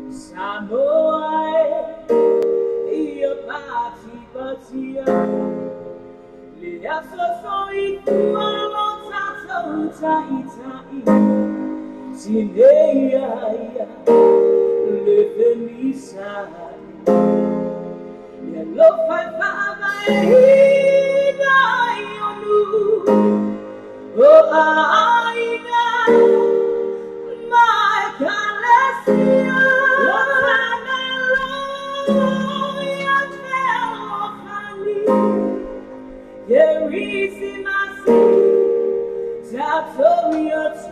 Samoa, io patia, le assoi tua lotta Sinea, le femisa, le lo fai oh aina, my Calesia, there is in my sea, that's all your trust.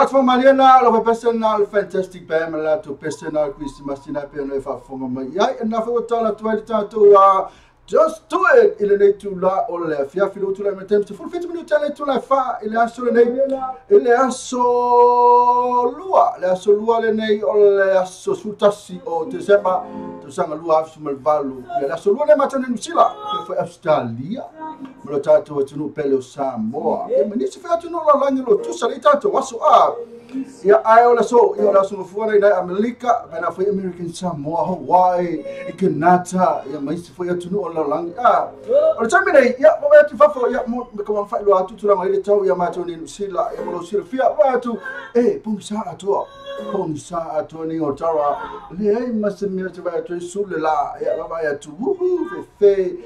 For Mariana, of a personal fantastic Pamela to personal Christmas in a piano from my enough of a 20 to just do it. Il est tout là, on l'a fait, il tout la même temps. Il faut le faire tout la fin. Il est sur le nez. Il est sur loi. Il est sur loi le nez. Il est sur soutasi au décembre. Tout ça, loi sur le valou. Il est sur loi le matin de nous là. Il faut Australie. Mais le temps tu nous pèles au Samoa. Et mais si fait tu nous la langue le tout ça les temps wasu a. Ya ayo so mfuana ina Amerika bana foi American Samoa Hawaii ikanata ya maisi foi atunu ola lang o tami nei ya mo tu fafo ya mo ko fa lo atu tula mai le tau ya ma toni sila ya mo sila fia wa tu pungsa atu ni otara le ai masemi tu va tu sulela ya baba ya tu fe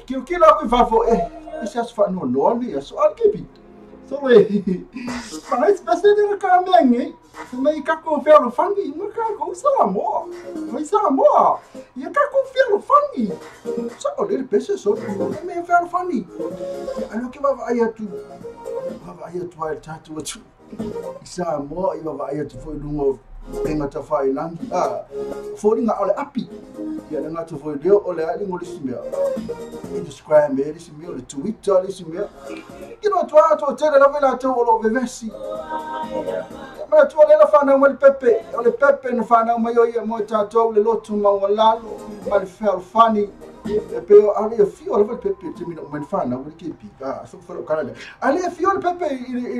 kila ko fafo isa fa no ni ya so alkepi. So, mas você não quer nem, também quer confiar no fangi, não quer confiar amor, mas amor, e quer confiar no fangi, só olha ele pensa só, também confiar no fangi, aí o que vai aí tu, va ia tu ai tatu tu sa mo I va ia tu foi lungo enga ta fai lang foi nga ole api ia nga tu foi deo ole ali ngoli simia Instagram me ri simia le Twitter ri simia kino tu ato tele la vela tu lo vevesi ma tu le la fana mo le pepe no fana mo ia mo tatu le lotu ma wala ma le fel fani pe ale fio le pepe termina mo fana o ke pi so fo kana ale fio le pepe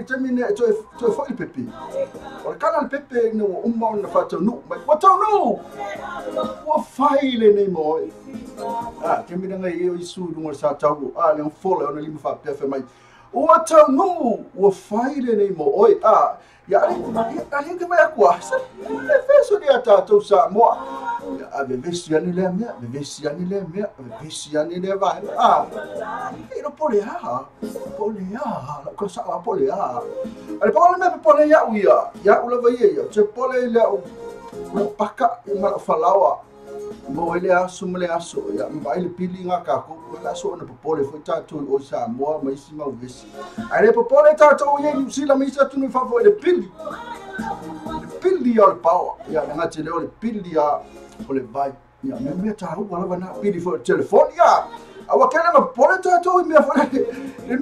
termina to fo le pepe o kana le pepe no umma na fata no ma what no o faile nei mo termina ngai I su no sa tau le fo le lima fa pepe mai o no o faile nei mo oi ya ale ke mai kwa sa le feso dia tatu sa mo ave vestiani le vai ino polea la cosa la polea ale pole me polea ya ula vai che pole le o paka ma falawa mo ele aso ya mai le pili nga ka ko la so na pole foi tatu o sa mo mai sima o vesi ale pole tatu ye ni sila mi sa tu no favor le pili al power ya nga te le pili ya ole vai ya me tahu wala bana pili for telefone ya awa kena ma pole tatu me fa me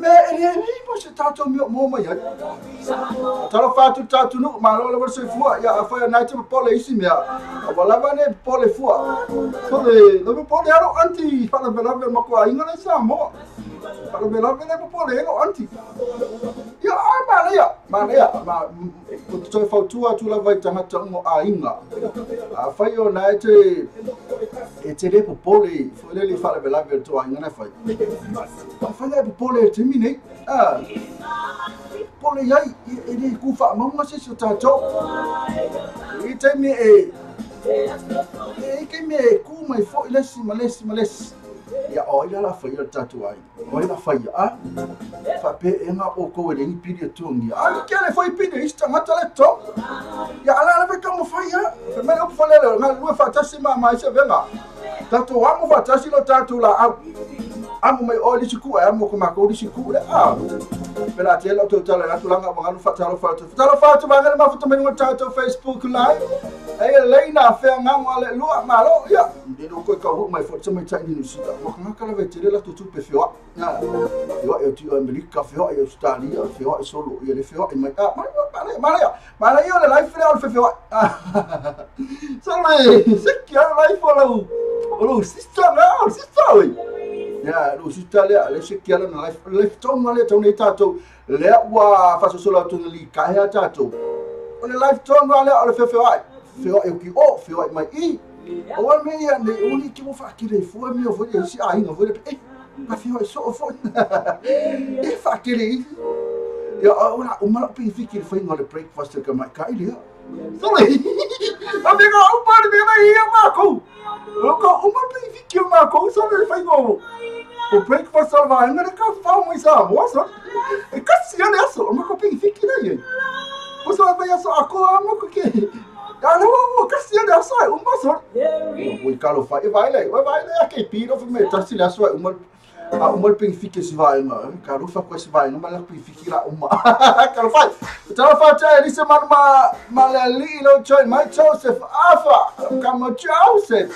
mo se tatu mo mai ya talo fatu tatu no ma lo le se fua ya fa na te pole isi me wala bana pole fua so le no pole aro anti para bela ma ko inga na sa mo para bela pole no anti ya ma o to fa tu la vai tanga mo inga fa yo na te le pole fo le fa bela to inga na fa le pole termine pole yai ele ku fa mo ma se tato ite me ke me ku mai fo lesi ya o ila la fa tato ai o ila fa fa pe enga o ko le ni pidi tungi ke le foi pidi ista matale to ya ala la ka mo fa ya me o fa le na lu fa tasi ma se venga tato wa mo fa tasi lo tato la amo mai o li siku amo ko ma ko li siku le pela te lo to tala na tulanga mo nganu fatalo fa ba ngale ma futa me tato Facebook live ai leina fe ngamo le lu ma lo ya de no ko ka ho mai fo mai tani no sita mo ka kala ve te la to pe fio ya yo e ti America fio e Australia fio e solo e le fio e mai ma yo le live fio so le se che live lo sista ya lu sita le se che la live to ma le to ne tato le wa fa so solo to li ka ya tato on le live to ma le fio e ki fio e mai o me ya ne uni ki mo fa ki le fu me o vo si no vo ma fio e so fo fa ki le ya ora o ma pe fikir foi no le breakfast que mai ka ile so le amigo o par me mai ma ko o ma pe fikir ma ko so le fai no o breakfast vai ngara ka fa mo isa mo so e ka si ane aso ma ko pe fikir ai o so vai aso ako amo ko ke ya no kasi ane aso o ma so o kalo fa vai le ke piro me tasi le aso o pe fikir si vai ma kalo fa ko si vai no ma la pe fikir uma kalo fa ta ele se ma le lo choi mai Joseph afa kama Joseph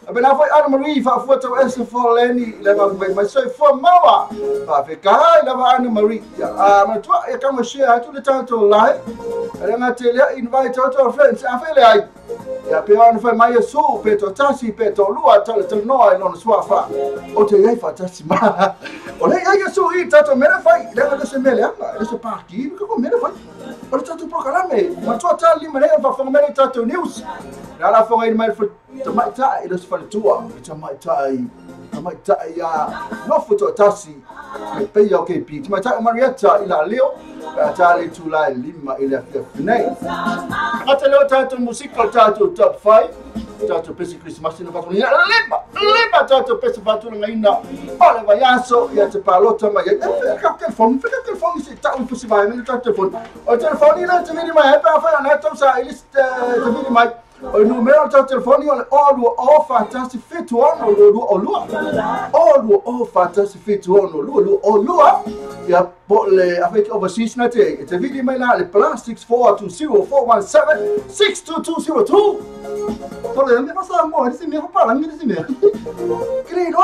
Abena foi Ana Marie fa foto esse for Lenny leva mai sai for mawa fa ficar leva Ana Marie ma tu e kama share tu le tanto live era na tele invite to friends afele ai ya pe ana foi mai so pe to tasi pe to lua to no ai non sua fa o te ai fa tasi ma o le ai so i tato mera fai leva se mele anga se parti ko mera fai o tato proclame ma tu tali mera fa mera tato news la fa ai mai mai tai das fa tua mai tai ya no foto tasi pe yo ke pi mai tai Marietta ila leo ta le tu la lima ila nei ata lo tato musical tato top 5 tato pesi Christmas ina fatu ina lima tato pesi fatu na ina ole vai aso ia te palota mai fica telefone se tá pesi vai me telefone o telefone ina te vini mai pa fa na to sa ilis te vini mai o numero do telefone ole o fantastic fit one o fantastic fit one o lua ya le avec overseas na te vini mai na le plastics 420 417 62202 Pole me pasa mo ese me para mí ese me credo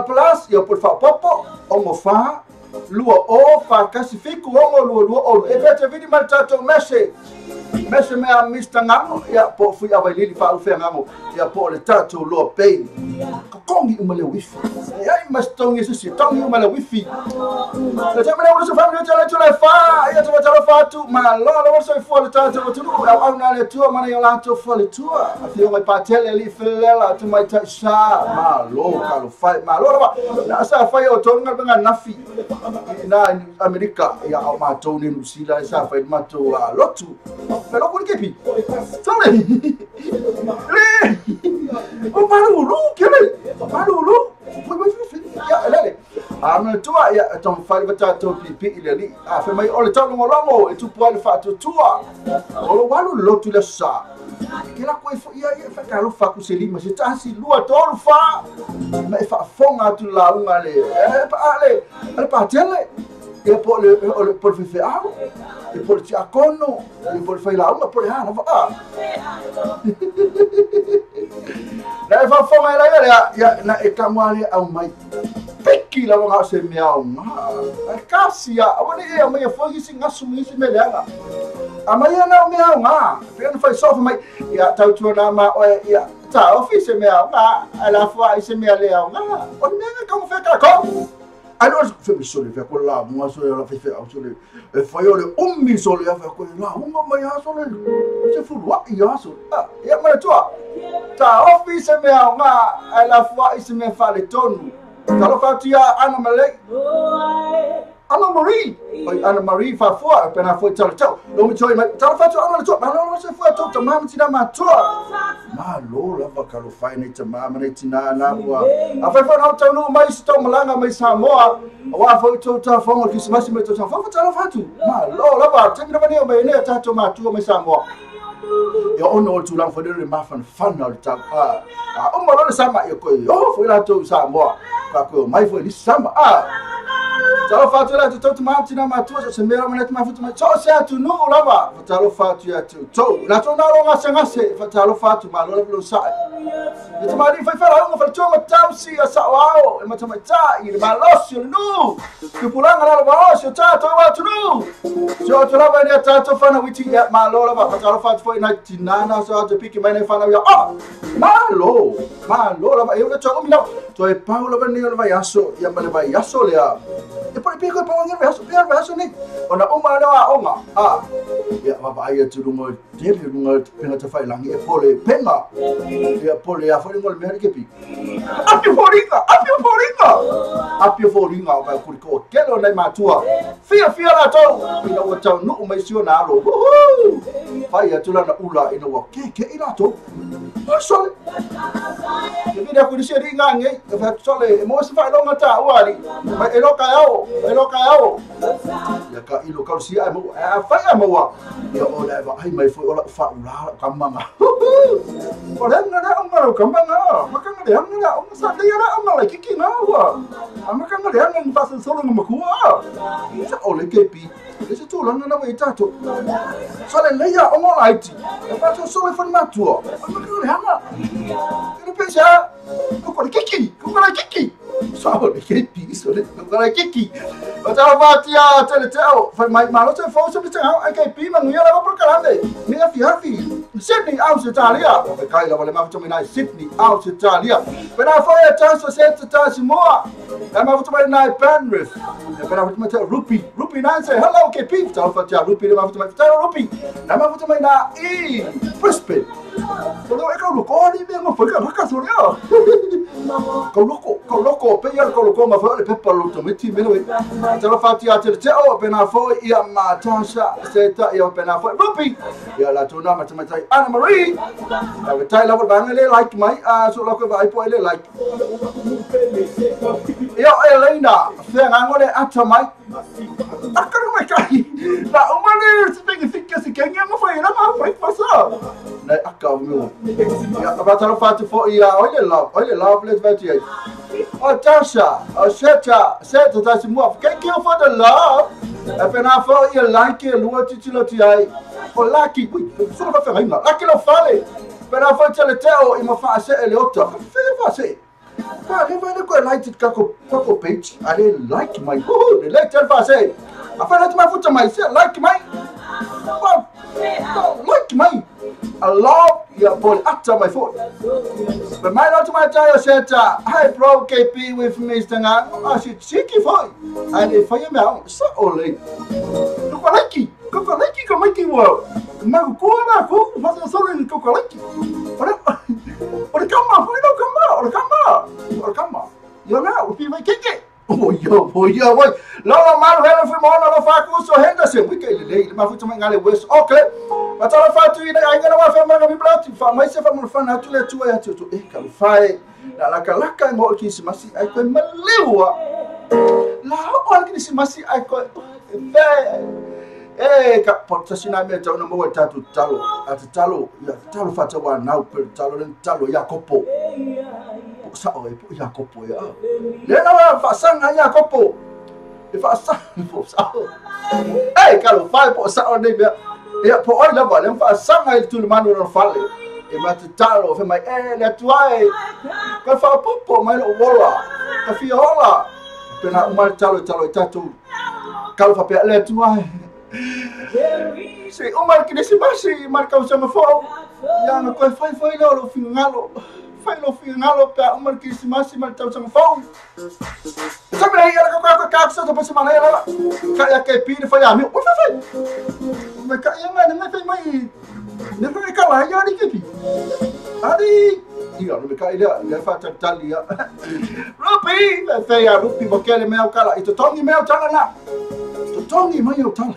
plus yo por favor popo o mo fa lua o fa classifico o lua o e te vini mal tato message me a Mr. Ngamo ya po fui a vai fa o fe ngamo ya po le tato lo pay kongi uma le wifi ya mas tongi se tongi uma le wifi le te me so family tele fa ya te tele fa tu ma lo so fo le tato tu au na le tu ma ya la tu fo le tu a fio mai patele li felela tu mai ta sa ma lo ka lo fa ma lo na sa fa yo tonga benga nafi na Amerika ya au ma to ni usila sa fa ma to lotu pero por qué pi sale o marulu ya lele ama tua ya ton fali batato pipi ileli a fe mai ole tau longo e tu puale fa tu tua o walu lotu la sa kila ko ya fa kalu fa ku selima se tasi lua tolu fa mai fa fonga tu la unga le pa tele e po le por fe au e por ti akono e por fe la unga por ha na fa na fa fonga ya na e kamale au mai peki la nga se miau nga kasia awani e mai foi singa sumi se melanga amaya na miau nga pena foi só mai ya tau tu na ma ya ta office miau nga ala foi se miau nga o nega como fe ka ko alors fe mi sole fe ko la mo so la fe au sole e foi ole mi sole ya fe ko la mo mai ha sole se fu wa ya so ya ma tua ta office miau nga ala foi se me fa le tonu Kalau fatia Anna Marie fa fua pena foi tau lo mi choi mai tau fatu Anna to ma lo se fua to mama tina ma to ma lo la va kalo fai nei mama nei tina na wa a fa fa tau no mai sto malanga mai Samoa wa fa to ta fa mo Christmas me to fa tau fatu ma lo la va te mi mai ne ta to ma tu mai Samoa ya ono tu lang fa de ma fan na ta o mo lo sama yo ko yo foi la to Samoa ka ko mai foi ni sama Talo fatu la tu mati na matua se mera manet mafutu ma cho se atu no lava talo fatu ya tu to na to na lo ngase talo fatu ma lo sa e mari fai fara ngo fa to ma tausi asa wao e mata mata i ma losio no que pulanga na lo so ta to wa tu no so to lava ni ta to fa na witi ya ma lo lava talo fatu foi na tinana so to piki mai na fa na ya ma lo lava eu to mi no to e paulo va ni lo vai aso ya ma vai aso le e poi pico pa ngir verso ni ona uma na onga ya baba ia tu rungo dele rungo pena te fai langi e pole penga ya pole ya foi ngol mer ke pi apio foringa ba kuriko kelo nei matua fia la to ina o tau no mai sio na ro fai ya tu la ula ina wa ke ina to sole ke vida ku dise ringa ngai fa sole mo se fai lo ngata wali mai elo kayao ya ka ilo ka si ai mo fai mo wa ya o la va ai mai foi ola fa ula kamanga o le na onga kamanga makanga le anga onga sa le ra onga la kiki na wa makanga le anga fa solo ngama kuwa sa o le kepi ese tu la na wa itato sole le ya onga laiti fa to solo fa matua makanga le anga ke pensa ko le kiki sao le kepi so le ko le kiki o tau fatia tele tau fa mai malo te fo se bitanga ai kepi ma nguia la pro kalande ni afi Sydney Australia o kai la vale ma futo mai Sydney Australia pena foi a chance se ta si moa e ma futo mai Penrith e pena futo mai Rupi nan say hello kepi tau fatia Rupi ma futo mai tau Rupi na ma futo mai na Brisbane so lo e ko ni me mo foi ka so le ko loko ko pe ia ko ma fa le pepa lo to meti me we tala fati a te o pe na fo ia ma tasha se ta ia pe na fo rupi ia la tuna ma tai Anna Marie a tai la bang le like mai a so la ko vai po le like ia Elena fe ngangole ata mai akara mai kai la umane se pe fica se kenya mo fa ina ma fa passa na akau ia ba tala fati fo ia olha love let's bet oh Tasha oh Seta tá se move quem que eu for the love é pena for ia like lua titilo ti ai o lucky só vai fazer ainda lucky não fale pena for tele teo e mo fa se ele outro fa se ele vai com like kako page ale like my good like tell fa se a fa let my foot my se like my like my I love your ball after my foot. But my not my tire said, hi bro KP with Mr. Ngang. I said, cheeky for you. And if I am out, so only. Kokolaki, come making world. Maguana, who was a sorry in Kokolaki. Or come on. You're now, if you make it. Oh, yo. Lola man, well, from all of our so Henderson, we can lay my foot to my west. Okay. But all of our two, I'm going to have a blood for myself. I'm going to find out to let you to Ekalfai. La Kalaka and all Kissimasi, I could Malewa. La all Kissimasi, I could. Eh, Potasina met on a more tattoo talo at the talo fatawa now per talo and talo Jacopo. Sao Jacopo, ya. Lena Fasanga Jacopo. If I sang for Sao. Hey, Calo 5 or Sao Navia. Yeah, for all of them, for a sang to the man on Fally. It might talo for my that's why. But for a popo, my walla, a fiola. Pena mal talo tattoo. Calfa let why. Say, oh my goodness, marca o semafor. Ya no coi foi lo fingalo. Foi lo fingalo para o marquis marca o semafor. Sabe aí ela com a caixa do próxima ela. Cai que pire foi a meu. Foi. Mas cai não foi mais. Não foi cala ya ni que pi. Ali. Ia no cai ele fa talia. Rupi, foi a rupi porque ele meu cala. E tu tongi meu tala lá. Tongi mai o tala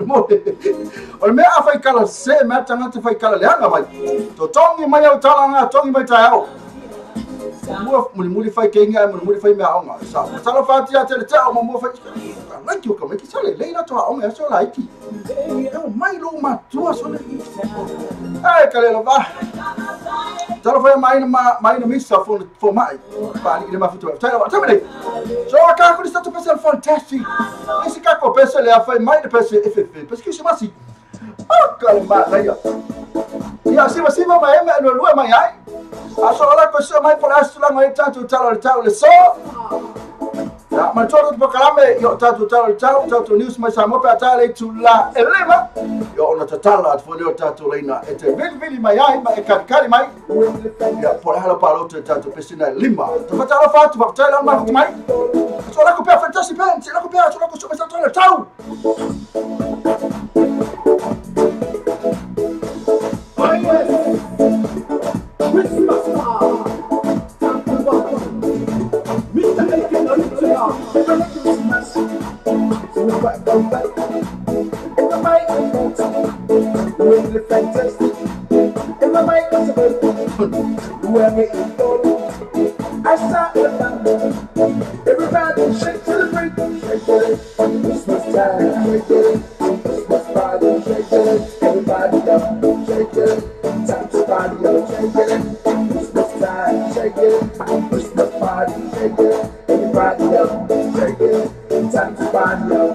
mo. O me a fai kala se me tanga te fai kala leanga mai. To tongi mai o tala nga tongi mai tae. Muli fai kenga muli fai me aonga. Sa tala fati a tele tao mo fai. Like you come ki sale leila to aonga so like. Eu mai lo matua so le. Ai kale lo va. Tala fai mai no missa for mai. Pa ni ma futu. Tala tamele. So ka ko sta to pensar fantastic. Esse caco pensa ele foi mais de pensa FF. Parce que chama assim. Ah, calma, aí. E assim você vai mais no lua mai ai. A só lá que você mais para lá mai tanto tal só. Ya, mas todo o proclame yo tanto news mais amo para tal e tu lá elema. Yo na tatala foi o tanto leina. Ete vili mai ai, mai cari mai. Ya, por ela para outro tanto pesina lima. Tu vai tal fato, vai tal mais mai. Só lá que o fantastic pen, só lá que o super tanto tal. I start with everybody shake to the break, shake it. Christmas time, shake it. Christmas party, shake it. Everybody up, shake it. Time to party up, shake it. Christmas time, shake it. Christmas party, shake it. Everybody up, shake it. Time to party up.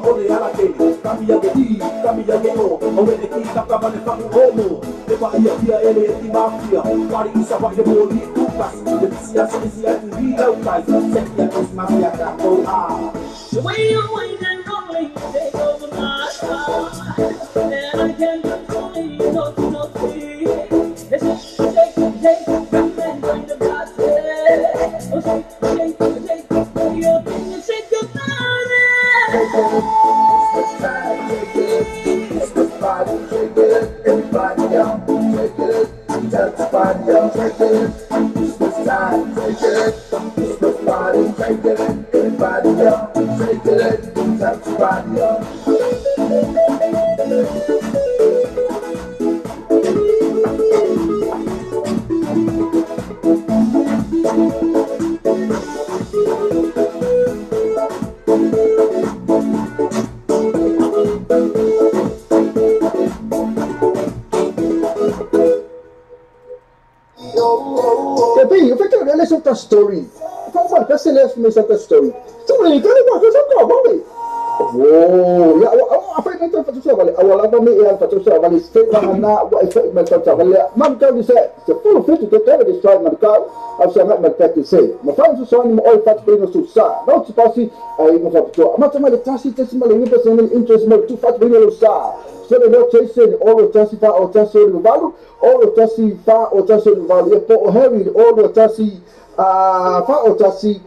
ole ala ke kami ya gedi kami ya geno ole ki kaka mane famu homo te pa ia ia ele ti mafia pari isa wa de boli kukas de sia sia ni la ukai se ya kos mafia ka ko a the way you wait and only take over my heart and I can't control you not see it's shake and bring the body oh shake your thing and shake your body it's time it's the body shake it everybody out shake it tell the body out shake it it's the time shake it it's the body shake it everybody out shake it tell the body out Tapi, eu falei, olha essa story. Fala, quer ser less me essa story. Tu me liga, eu vou fazer uma vale. Oh, ya, apa yang kita patut vale? Awal kami yang patut vale. Setiap mana, what effect mereka vale? Mereka bisa, sepuluh fit itu terus destroy mereka. Aku sangat mereka kisah. Macam susah ni, mau patut beri susah. Não se passa aí no futuro. Macam mana tasi malah ini personal interest mereka tu patut beri susah. Sendo não chasing all o tasi fa o tasi no valo, all o tasi fa o tasi no valo. E por heavy all o tasi fa o tasi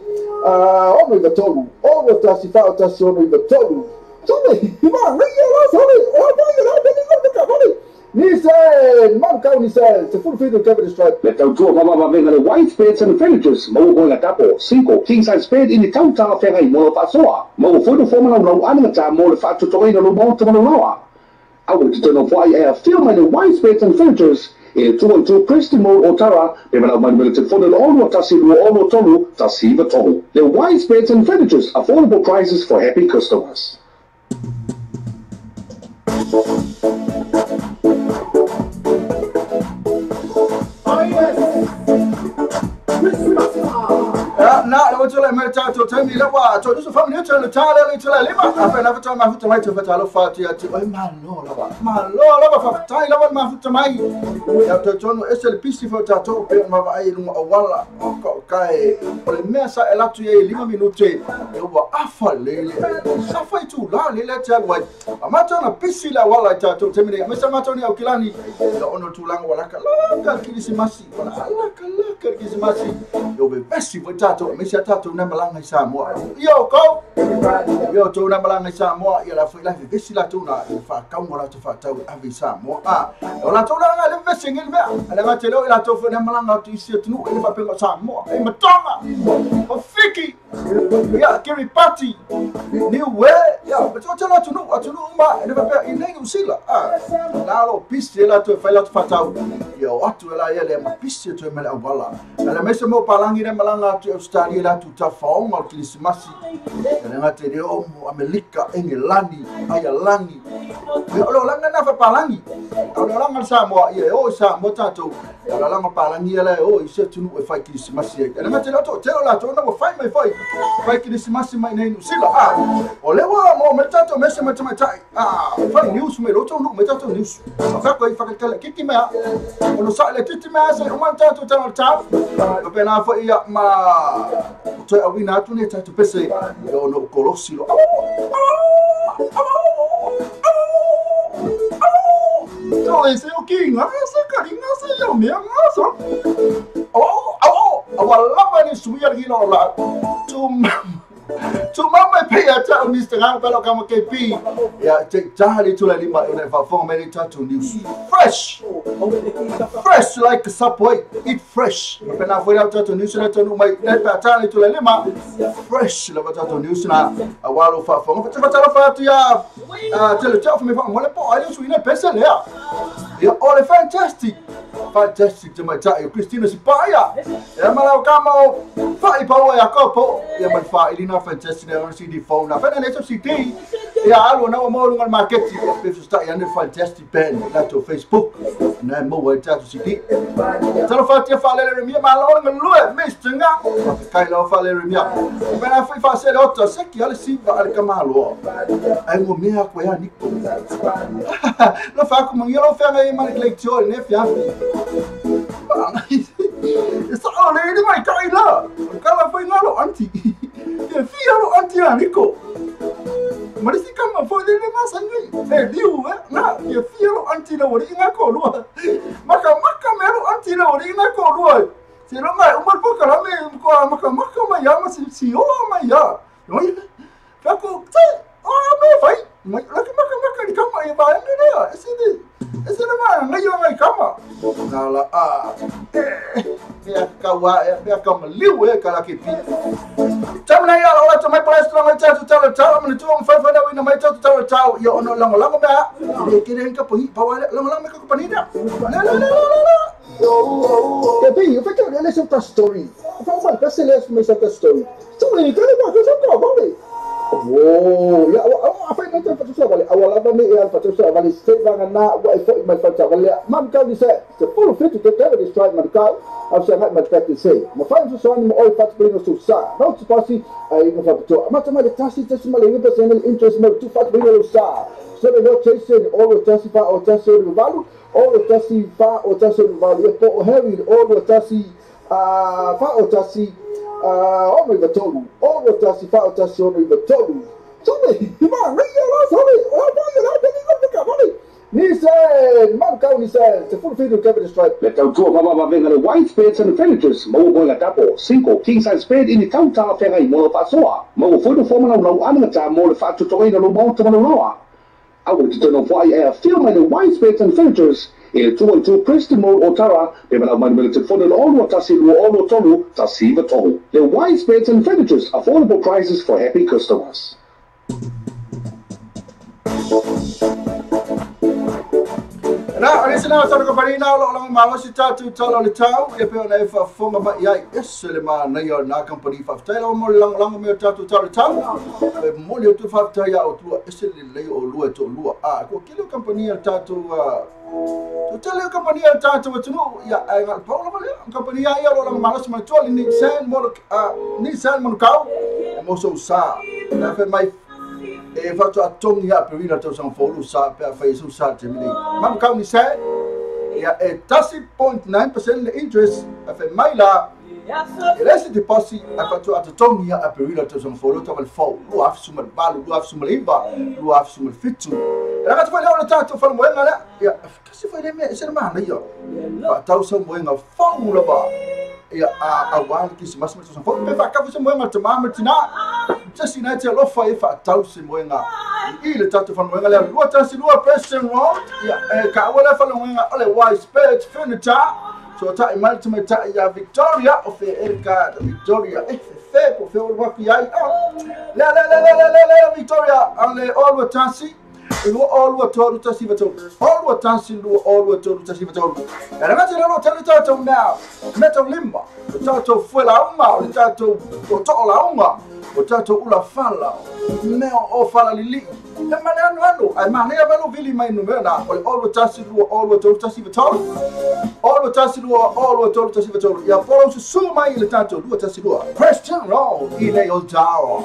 ono iba tolu. Ono tasi fa o tasi ono iba tolu. Sabe? Ima, ringa lá, sabe? Vai lá, tem que ficar, sabe? Nissan, man kau Nissan, se full feed Kevin Strike. Let our tour mama venga the white beds and furnitures. Mau going at tapo, 5 king size bed in the town tower fera I mo fa soa. Mau foto forma no anga ta mo le fa to no mo to no loa. I want to turn off why I film in the white beds and furnitures. In 212 Preston Mall Otara, they will have my military funded all what Tassi all Tolu, Tassi Tolu. The white beds and furnitures, affordable prices for happy customers. Na le watu le meta to temi le wa to so family to le tale le tale le ma afa na fata ma futa mai to fata lo fati ya ti ai ma lo la ba fa tai la ma futa mai ya to tono SLPC fata to pe ma ai no wala ko kai o le mesa e la tu ye 5 minute e wa afa le sa fa tu la le tale wa ma to na pisi la wala ta to temi me sa ma to ni au kilani ya ono tu langa wala ka kilisimasi wala la ka kilisimasi yo be besi fata to Misia tatu na malanga Samoa. Yo ko. Yo to na malanga Samoa ya la foi la vesi la tuna fa kaungo la to fa tau avi Samoa. La to na le vesi ngil me. Ala matelo la to fo na malanga tu isi tunu ele fa pengo Samoa. E matonga. O fiki. Ya kiri party. Ni we ya beto tena tunu atunu uma ele fa pe inengi usila. La lo piste la to fa la to fa tau. Yo watu la yele ma piste to mele wala. Ala mese mo palangi na malanga tu Australia la tu tafao mal kilisimasi na ngate de o Amerika Engilani ayalani lo langa na fa palangi lo langa Samoa ye o Samoa tato lo langa palangi la o ise tunu e fa kilisimasi na ngate lo to telo la to na fa mai fa kilisimasi mai nei usila o le wa mo metato mese matai fa news me lo to no metato news fa ko fa kala kiki me o no sa le kiki me sa o man tato tano tap o pena fa ia ma to a wina tu ne tatu pese yo no kolosilo to ese o king asa karinga sa yo me asa awala ni suya gilo la tu mama pay ata Mr. Hang pelo kama KP ya jahali tu la lima una fa fo many tatu news fresh like a Subway eat fresh pena foi la tatu news na tanu mai na patani tu la lima fresh la tatu news na awalo fa fo fa tu ya tele tell me fa mo le po ali su ina pesa le ya all fantastic to my time Christina Sipaya ya mala kama fa ipawa ya kopo ya man fa ilina fantastic na CD phone na fena leso CD Ya alu na mo ngal market pe sta ya ne fantastic pen la to Facebook na mo wa ta to siki talo fa te fa le mi ma lo ngal lo me stinga kai lo fa le mi ben a fa se lo to se ki al si va al kamalo ai mo me ko ya ni ko lo fa ko mo yo fa ngai ma le lecture ne fa sa ole ni mai kai la kala fa ngalo anti ke fi lo anti aniko Marisi kama foi dele masa ngai diu na ye fiero anti na wori nga ko lua maka mero anti na wori nga ko lua se lo mai umar po kala me ko maka ma ya ma si o ma ya no fa ko te me fai la que maka ni kama e ba ni na ese na ma ngai yo ngai kama kala ya kawa ya kama liu kala ke pi Tamna ya la to my place to my chat to tell I'm to 500 win my chat to tell ya ono lango ba kire ka po pa wala lango ka panida no tapi eu fico olhando essa story fala mal ka seles me essa story tu ni ka ba ka ko ba ni oh ya apa yang kita patut wale awal apa ni ya patut wale stay bang na wa ifo my patut wale man ka ni se the full fit to get this try man ka I've said my practice say my friends so on all fat bring us to sa no to passi ai no fatto ma ma le tassi ma le personal interest ma to fat bring us sa so the no chasing all the tassi fa o tassi o value all the tassi fa o tassi o value po heavy all the tassi fa o tassi o me todo all the tassi fa o tassi o me todo so me ma io so me o voglio la te dico Nissan, Marco Nissan, the full video Kevin Stripe. Let out two of venga the white spades and the furnitures. Mo boy tapo, 5 king size spade in the counter ferra I mo pasoa. Mo foi do forma no anata mo le fatto torino no monte no noa. I want to turn off why I film the white spades and furnitures. Il 212 Preston Mode Otara, they will have my military funded all what Tassilu, all what Tolu, Tassiva Tolu. The white spades and furnitures, affordable prices for happy customers. Na orisina sa ko parina lo lang malo si tatu talo le tau e pe na fa fonga ba ya esele ma na yo na company fa talo mo lang me tatu talo tau e mo le tu fa ta ya o tu esele le o lu to lu a ko kilo company tatu to tele company tatu tu ya ai ngal pa lo company ya lo lang malo si ma to ni sen mo kau mo so sa na fe mai e fatto a tongi a per vina to san folu sa per fai su sa te mi mam ka ni sai ya e tasi 0.9% the interest a fe mai la e resti deposit a fatto a tongi a per vina to san folu to mal fo lu af su mal balu lu af su mal iba lu af su mal fitu la ka fa la tato fa mo ngala ya kasi fa me se ma na yo fa tau so mo nga fo lu ba ya a wan ki se mas san fo pe fa ka fa mo nga te mama tina just in a lo fa fa tau se mo nga I le tato fa mo nga le lu ta si lu person road ya ka wala fa lo nga ole wise spade furniture so ta imaltime ta ya Victoria of Erika Victoria fe po fe wa ki ai la Victoria ale all what tansi lu all what to ta si vato all what tansi lu all what to ta si vato era ma lo ta tato now meto limba tato fu la uma tato to la uma o tato ula fala meo o fala lili e mane anu ai mane avelo vili mai no mena all what tasi lu all what to tasi vato all what tasi lu all what to tasi vato ya polo su mai le tato lu tasi lu question roll ile o tao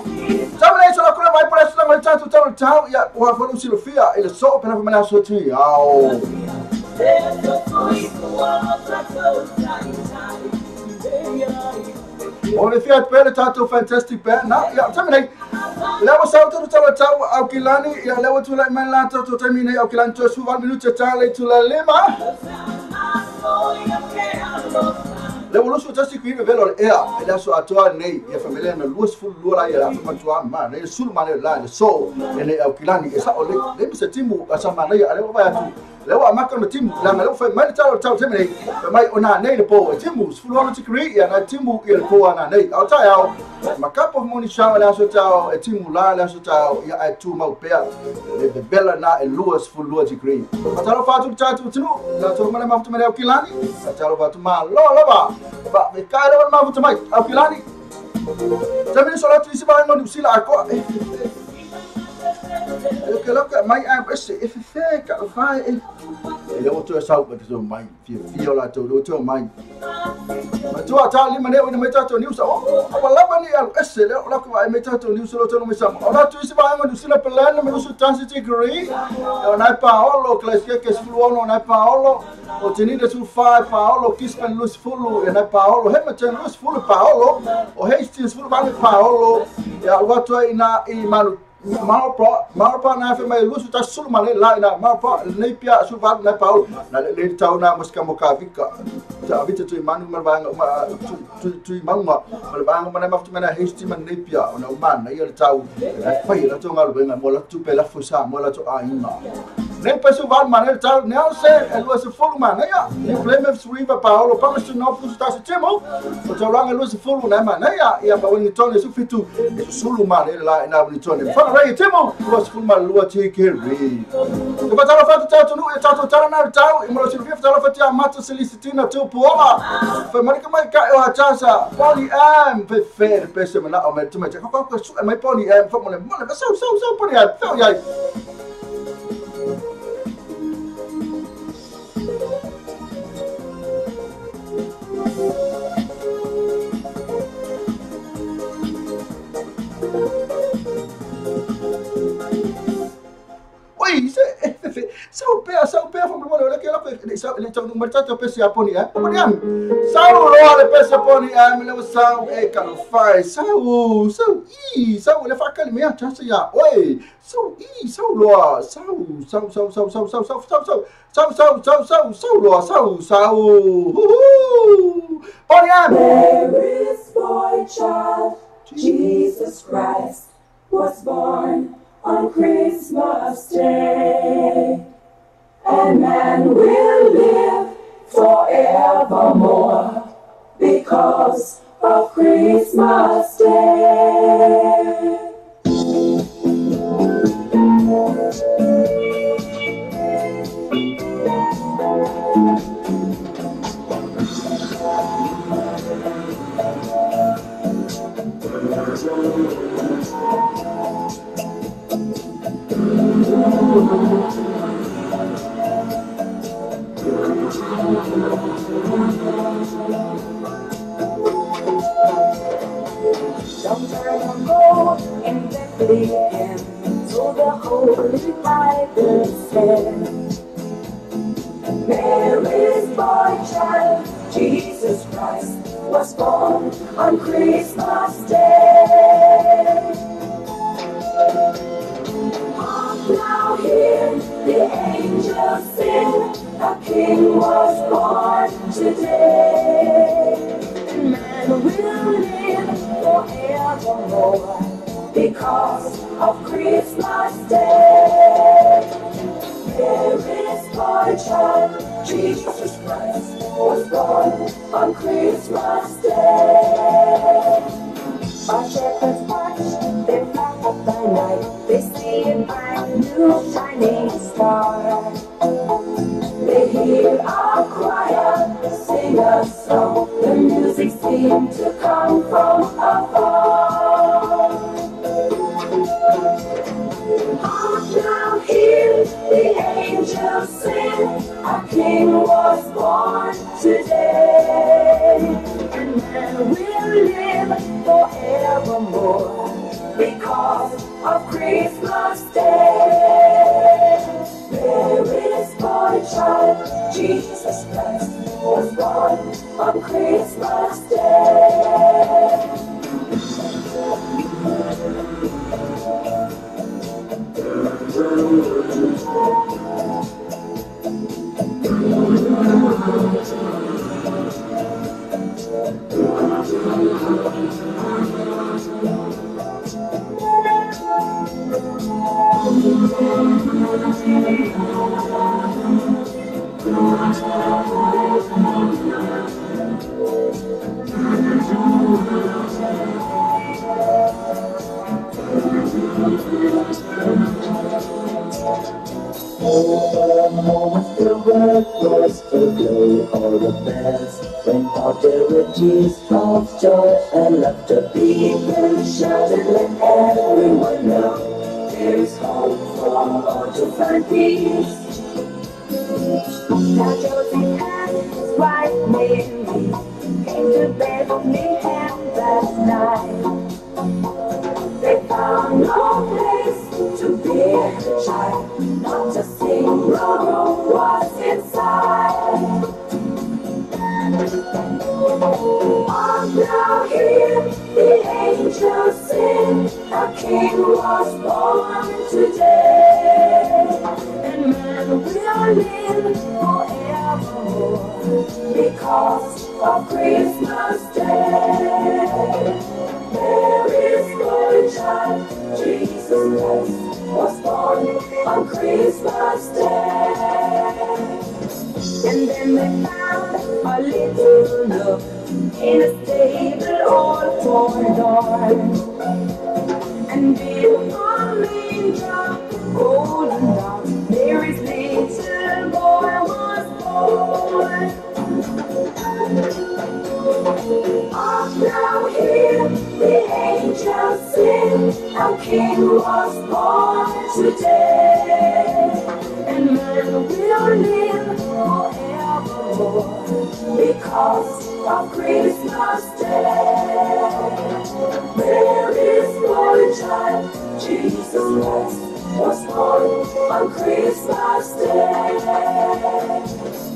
tamane so la kula mai presto mai tato tao ya wa polo si lo fia ile so per me la so ti au Ole fiat pele tato fantastic band na ya tamine lewa sauto to tau au kilani ya lewa tu la mala to tamine au kilani to su 1 minuto tale tu la lema lewa lo su tasi qui velo e la so atoa nei ya famiglia na luas fu luola ya fa tua ma nei sul ma la so e au kilani e sa ole le bisa timu asa ma nei ale ba tu lewa maka no timu la ngalo fa mai tau tamine mai ona nei le po timu fu luola ti crea ya na timu il po ana nei au ta ya makapo moni shawa la so tau e timu la so tau ya ai tu mau pea le bella na e luas fu luola ti crea atalo fa tu tatu tu la to mala ma tu mai au kilani atalo fa tu ma lo ba ba me kai lo ma tu mai au kilani tamine so la tu si ba no di sila ko look at my if you fake fai e le moto sa ba so mai fio la to do to mai ma tu ata li mane o me tato news o wala mani al esse le la ko ai me tato news lo to no me sa ora tu si ba ngadu sila pelana me su transit degree o na Paolo class que fluono na Paolo o tenida su fai Paolo kispen lus fulu e na Paolo he ma ten lus fulu Paolo o Hastings fulu ba Paolo ya watu ina I manu Marpa na fe mai lusu ta sul male la na marpa nei pia su va na pau na le tau na muska moka vika ta vita tu manu mal bang tu mangma mal bang mana maftu mana histi man nei pia ona man na ile tau na fai la tu ngal benga mola tu pela fusa mola tu aina nem peso va man tau não sei ele was full man ya o problema é riva Paulo para se não fusa ta se temo o tau ranga lusu full na man ya ba when tone su fitu sulu man ele la na when tone Rai temo was fulma lua tikeri. O batalo fatu tatu no tatu tara na tau e mo se via fatalo fatu a mata solicitina tu poa. Foi marika mai ka o achasa poli am pe fer pese mana o metu metu ko su mai poli am fa mo le so poli am so yai. Sau pea from the one que le tau numero tato pesi aponi poniam sau lo le pesi aponi le sau e kalo fai sau le fa kali mea tasa ya oi sau lo sau poniam. There is boy child Jesus Christ was born on Christmas Day, and man will live forevermore because of Christmas Day. Sometime ago in Bethlehem, so the Holy Bible said, Mary's boy child, Jesus Christ, was born on Christmas Day. Now hear the angels sing, a king was born today. And man will live forevermore because of Christmas Day. There is boy child, Jesus Christ, was born on Christmas Day. Our shepherds watch, they fly up by night, they see a bright new shining star. They hear our choir sing a song, the music seems to come from afar. Now hear the angels sing, our King was born today. And man will live forevermore because of Christmas Day. There is boy child, Jesus Christ, was born on Christmas Day. The world was aglow, all the bells rang out, there were tears of joy and laughter. People shouted, let everyone know there is hope for how to find peace. Now Joseph and his wife Mary came to Bethlehem that night. They found no place to bury the child, not a single room was inside. On down here, the angels sing, a king was born today, and man will live forevermore because of Christmas Day. There is no child, Jesus Christ was born on Christmas Day. And then they found a little nook in a stable all torn down, and built a manger, golden dawn, Mary's little boy was born. Up now here, the angels sing, our King was born today, and man will live forevermore because of Christmas Day. There is no child, Jesus Christ was born on Christmas Day.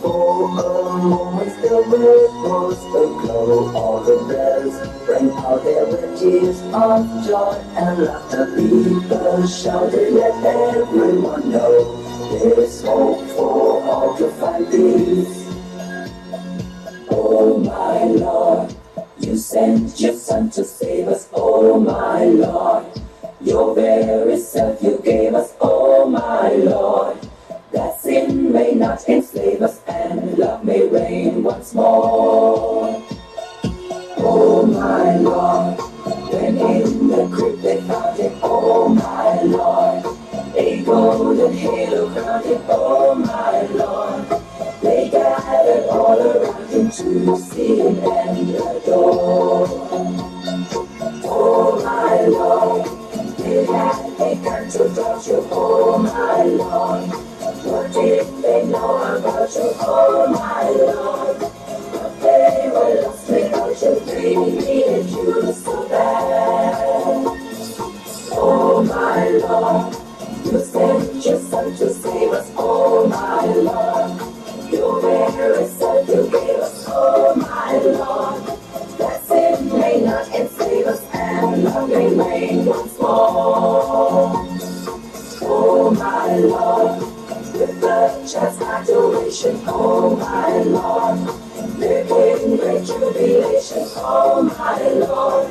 Oh, once the world was aglow, all the bells rang out, there were tears of joy and laughter. People shouted, let everyone know there's hope for all to find peace. Oh my Lord, you sent your Son to save us. Oh my Lord, your very self you gave us. Oh my Lord, that sin may not enslave us and love may reign once more. Oh my Lord, when in the crypt they found him. Oh my Lord, a golden halo crowned him. Oh my Lord, they gathered all around him to see him and adore. Oh my Lord, they had begun to doubt you. Oh my Lord, what did they know about you? Oh my Lord, but they were lost without you. They needed you so bad. Oh my Lord, you sent your Son to save us. Oh my Lord, your very self you gave us. Oh my Lord, that sin may not enslave us and love may reign once more. Oh my Lord, with the chance adoration. Oh my Lord, living great jubilation. Oh my Lord,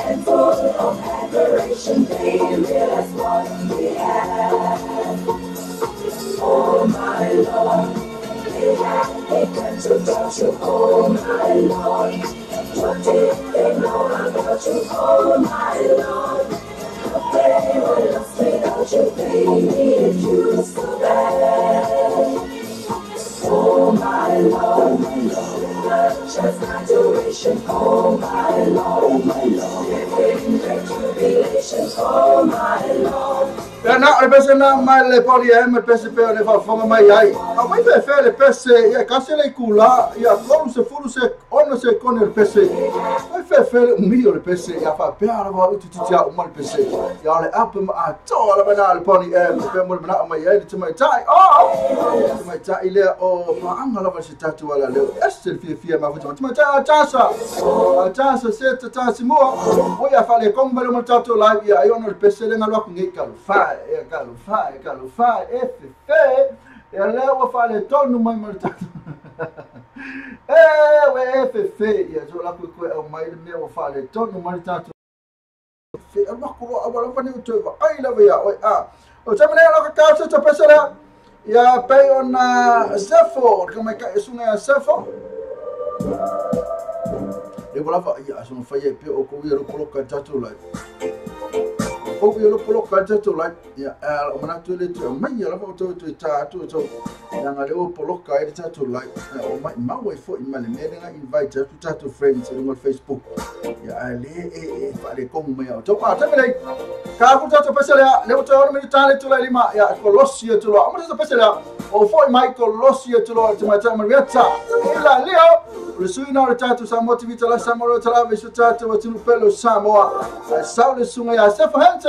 and full of admiration they realize what we have. Oh my Lord, they had begun to doubt you. Oh my Lord, what did they know about you? Oh my Lord, but they were lost without you. They needed you so bad. Oh my Lord, just adoration. Oh my Lord, living great jubilation. Oh my Lord. Na le pese na mai le poli e me pese pe le fa fonga mai ai. A mai pe fe le pese ia kase le kula ia fulu se ono se kone le pese. Mai fe le mio le pese ia fa pe ala va uti tia o mal pese. Ia le apa ma a to ala bana le poli e me pe mo na mai ai te mai tai. Oh! Mai tai le o pa anga la va se tatu ala le. Esse fia ma futa mai tai a tasa. A tasa se tasi mo. O ia fa le komba le mo tatu la ia ono le pese le ngalo ku ngai ka fa. E calufai, e fe, e lewa fale tonu mai martatu. E we fe, e zo la ku o mai le mea fale tonu martatu. Fe a makuro a wala fani utuva. Ai la via, oi a. O tamane la ka casa ta pesera. Ya pe on Zefo, como é que é sunga Zefo? E wala fa ia so fa ia pe o ko ia ro coloca tatu lai. o yo polo ka to like ya o mana to le to mai ya la to ta to ya nga le o polo ka e to like o mai ma we fo i male me nga invite to friends on Facebook ya le e fa le kong me to pa ta me ka ku to pese le to o me ta to la lima ya Colossia to lo ama to pese o fo i mai Colossia to lo to ma ta me ta ila leo Rusuina o tatu sa motivita la samoro tala visu tatu wa tunu pelo Samoa saule sunga ya sefa hente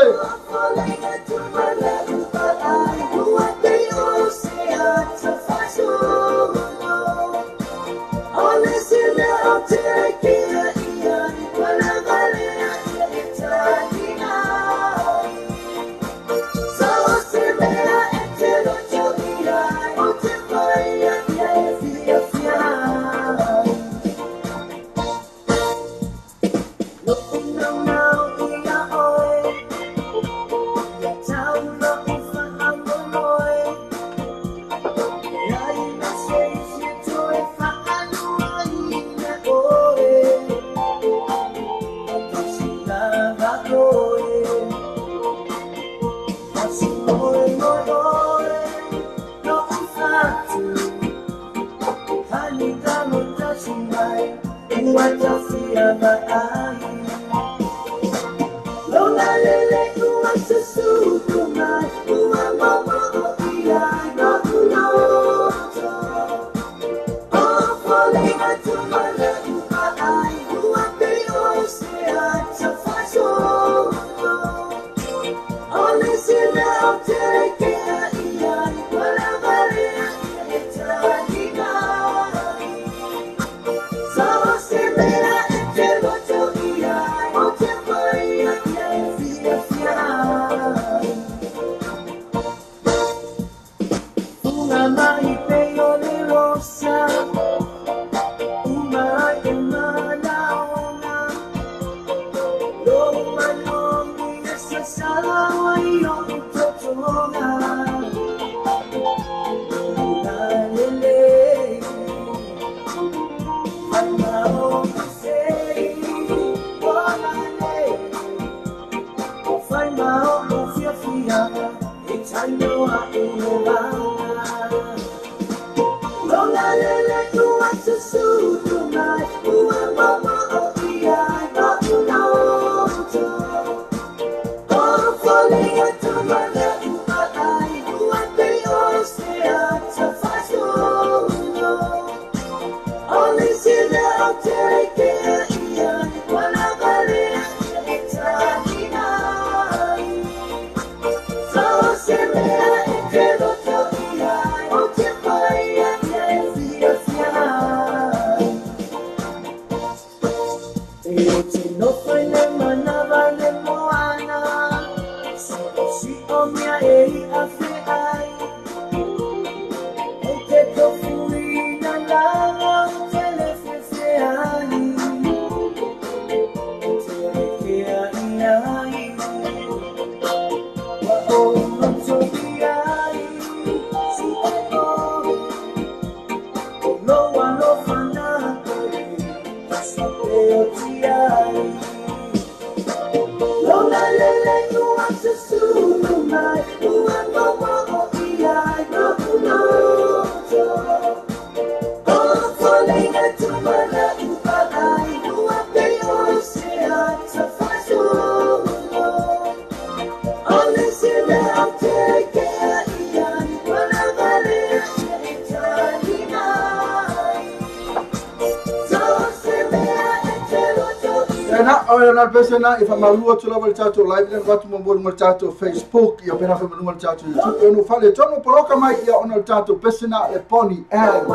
na pesena ifa malua tu lava chato live dan watu mambo mo chato Facebook ya pena fa mo chato YouTube no fale tono poroka mai ya ona chato pesena le poni and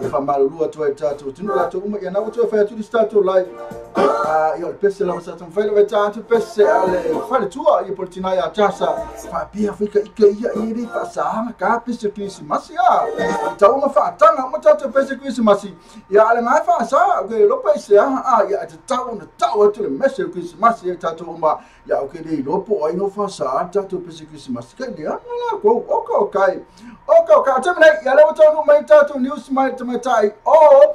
ifa malua tu chato tunu la tu uma ya na tu fa tu chato live ya pesela mo chato fa le chato pesela le fale tu ya portina ya chasa fa pia fika ike ya iri fa sa ka pese Christmas ya ta uma fa tanga mo chato pese Christmas ya ale mai fa sa ke lo pese ya ta una ta tu le message Christmas ya tato uma ya o que dei lopo ai no fa sa tato pese Christmas que dia la ko o kai tamne ya le to mai tato news mai tamatai o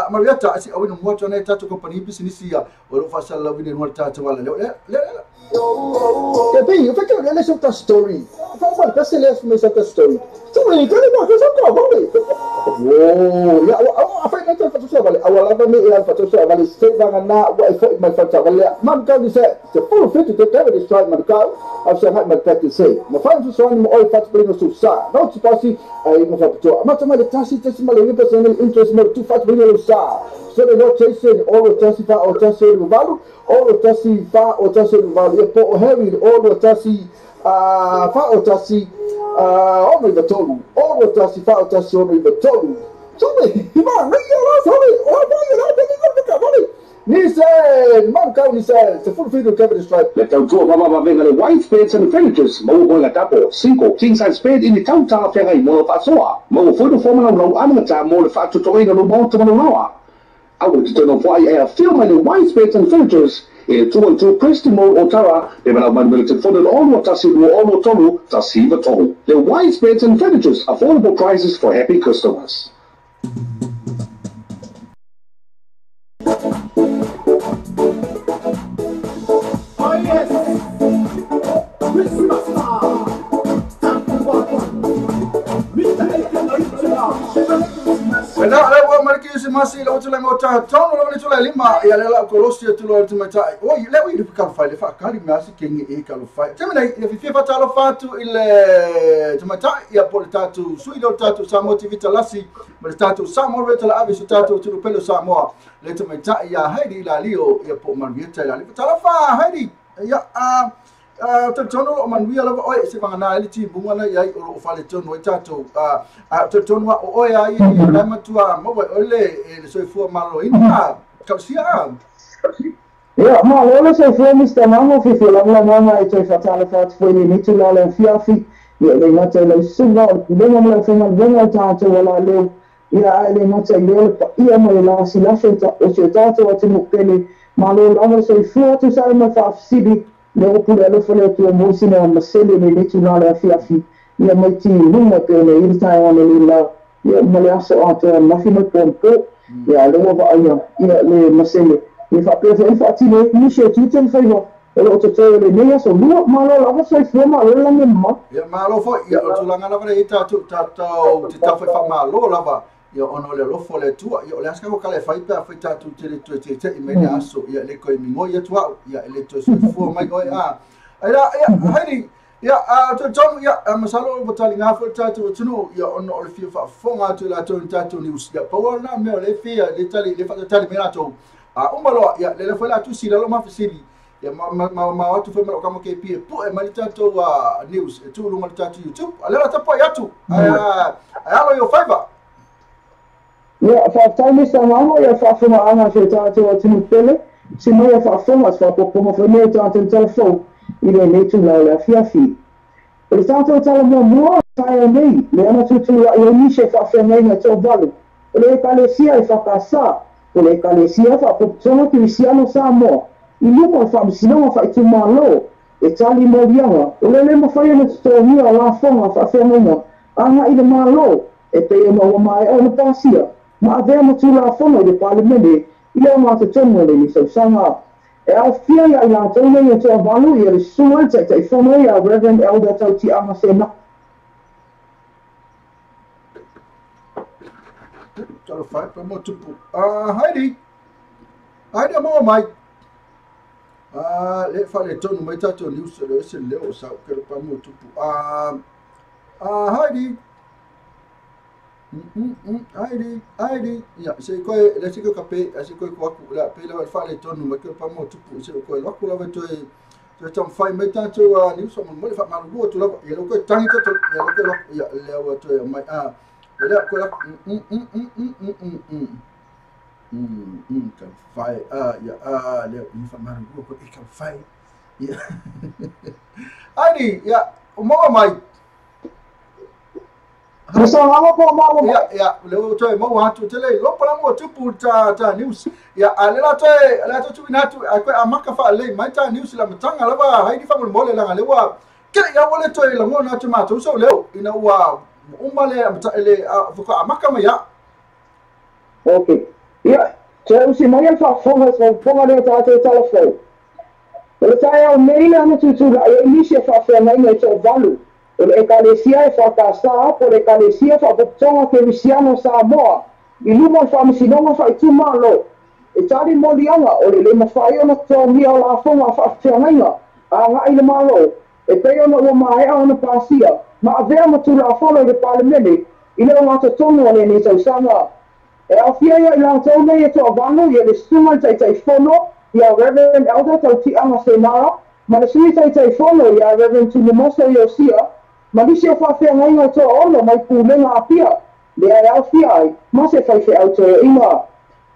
Mariata si awin mo to na tato company business ya o fa sa la vini no tato wala le Tapi, eu fiquei olhando essa story. Fala, tá celeste mas essa story. Tu vem, cara, não, que só tá, vale. Oh, ya, apa yang kita patut vale? Awal apa ni yang patut vale? State bangan na, wa effort my patut vale. Man kau ni saya, full fit to take the strike man kau. Aku sangat mereka say. Mafan tu soal mo oi patut beli susah. Não tu pasti, mo patut. Macam mana tasi malah ini personal interest mo tu patut beli susah. So they not chasing all the tasi fa or tasi value, all the tasi fa or tasi value. Po heavy all the tasi fa or tasi ono ibatolu, ono tasi fa or tasi ono ibatolu. So me, man, ringa la sorry. Oh, boy, you know, money. Ni said, man, kau ni said, the full freedom cover the strike. Le tau tua mama venga le white spades and furniture, mo go la tapo, 5 king size bed in the tau ta fera I mo fa soa. Mo foto forma no ana ta mo le fa to toina no mo to no lawa. I would turn off why I film the white spades and filters in 212 Preston Mall Otara. They will have my military funded all what Tassi all Tolu, Tassi Vatolu. The white spades and furnitures, affordable prices for happy customers. Oh yes, Christmas star, Mr. Elton Original. Ela wa marki si masi la utula ngota tono la ni tula lima ya la kolosia tula ultimata. Oh, le wi ka fa le fa kali masi kengi e ka lo fa. Temina ya fi fa talo fatu ile tumata ya poltatu suido tatu samo tivita lasi poltatu samo reta la abisu tatu tulu pelo samo le tumata ya haidi la lio ya po marvieta la tala fa haidi ya tono man wi ala oi se bangana ali ti bungana ya o fale tono tato tono o ya i na matua mo ole so fu malo ina kapsia Ja, maar alle zo veel Mr. Mango fi lang mama e toi fatale fat foi ni tu la le fiafi ya le mate le suga le mo le fenga venga tato wala le ya le mate le pa ia mo la si la fenta o se tato o te mukele malo la so fu tu sa ma fa sibi le pure le fole tu mo sina ma sele le tu la le fiafi ya mai ti lunga pe le il tai ona le la ya mo le aso ato ma fi mo pompo ya le mo va ya le ma sele e fa pe fa ti le ni se tu te fa yo o te te le ne so lu ma lo la so fu ma lo la ma ya malo fo ya tu la ngana va ita tu tato ti ta fa malo la va ya ono le lo fo le tu ya le aska ko kale fa ita fa tatu te i me aso ya le ko mi mo ya tu ya le to so fu mai go ya haidi ya ton ya masalo botali nga fo tatu tunu ya ono le fi fa fo nga tu la to tatu ni usia pa na me le fi le tali le fa tali me la to umbalo ya le foi la tu si la lo ma fisili ya ma watu foi ma kama KP po e malita to news tu lu malita to YouTube ala ta po ya tu alo yo fiber ya fa tani sa mama ya fa fuma ana se tato o tinu pele si mo ya fa fuma fa po como foi me tato telefone ile ne tu la fiafi ele tato tala mo sai nei le ana tu ya ni se fa fe nei na to valo ele kalesia e fa passa le kalesia fa popsono ki siano samo i lumo fa sino fa tu malo e tali mo bianga le mo fa ye sto mia la fonga fa fenomeno anga ile malo e pe mo mai o pasia ma avemo tu la fonga de parliamento ile mo te tomo le so sama e a fia ya la tomo ye to valu ye suo te fonga ya reverend elder toti ama sena talo fa pa mo tupu Heidi mo mai le fa le tonu mai tato ni uso le se le o sa ke pa mo tupu Heidi Heidi ya se ko le se ko kape se ko ku la pe la fa le tonu mai ke pa mo tupu se ko lo ku la veto e tam fai mai tato ni uso mo le fa ma lu tu la ye lo ko tangi to ye lo ko ya le o to mai Ele ko la kan fai le ni fa ma ru ko kan fai ya ani ya mo mai so mama po mama ya le to mo wa tu tele lo pa mo tu pu ta news ya ale la to tu na tu ko amaka fa le mai ta news la matanga la ba hai di fa mo le la le wa ke ya wole to le mo na tu ma tu so le ina wa umale amtale fuka amaka ya okay ya so si mai fa fonga le ta telefone O le tae au nei le ana tutula e nisi e whawhenga i tō valu. O le ekalesia e whakasa po le ekalesia whapotonga ke visiano sa moa. I luma i whamisinonga whaituma lo. E tari molianga o le mawhai ona tō mia o la whonga whawhenga. A ngai le malo. E pei ona ua maea ona pasia. Ma avea matula whono i le palemene. I leo ngata tono o le ne tausanga. E a fia ia i la tau nei e tō vanu i le stunga i tai whono. Ia Reverend Elder tau ti anga senara. Ma le sui tai whono ia Reverend Tunemoso i o sia. Ma nisi o whawhenga inga tō ono mai pūlenga a pia. Le ai au fia ai. Ma se whaiwhi au tō inga.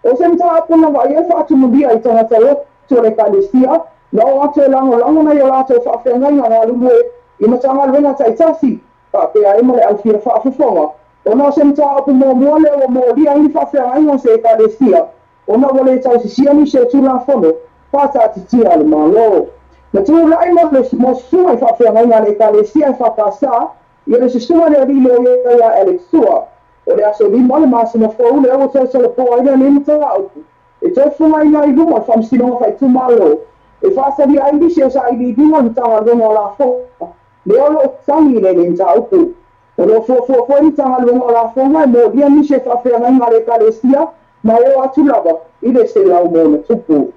O se mta apuna wa ia whaatumulia i tangata roto le kalestia. Na o ato e lango nei o lato whawhenga inga ngā lumue. I matanga luenga tai tasi. Pa pia e mole au fia whaafufonga. O na se mta apu mō muale o mō lia ini whawhenga inga se kalestia. O na wale tau si siani se tūna whono. Pata ati tia le malo. Na tū lai mo sunga i whawhenga inga le kalestia i whakasa. I le sistema le rilo i a Alex Sua. O le aso li mole masina fōu le o tau sala pō aina le mta auku. E tau funga ina i luma whamsinonga whai tū malo. E whaasari aidi se o sa aidi dinga mtanga runga o la whonga. Le olo o tangi le le mta auku. O le fō i tanga runga o la whonga e mō lia ni se whawhenga inga le kalestia. Ma o atu lava i le se lau mō na tupu.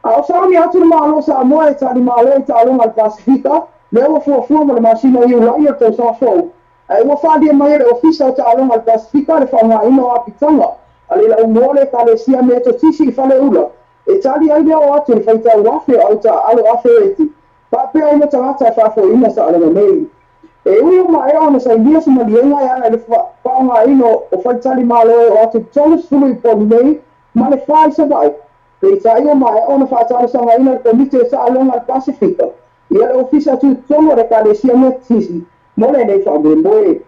A o saoni atu le malo sa moa e tali malo i tālunga al Pasifika. Le o fō mo le masina i ulai o tau sa fōu. E ua whādia mai le ofisa o tālunga al Pasifika le whaunga ino a pitanga. A le lau mō le kalesia me to tisi i whale ula. E tali ai leo atu le whaitau wafe au ta alo afe eti. Pāpea ina tangata e whafo ina sa alanga mei. E ui o mai ona sa india sa malienga e ana le whaunga ino o whaitali malo e o atu tonus fulu i poni mei. Ma le whai sa vai. Pei tai o mai ona whaatara sa ngai ina le komite sa alonga al Pasifika. Ia le ofisa tu tongo le kalesia me tisi. Mole nei whaunga moe.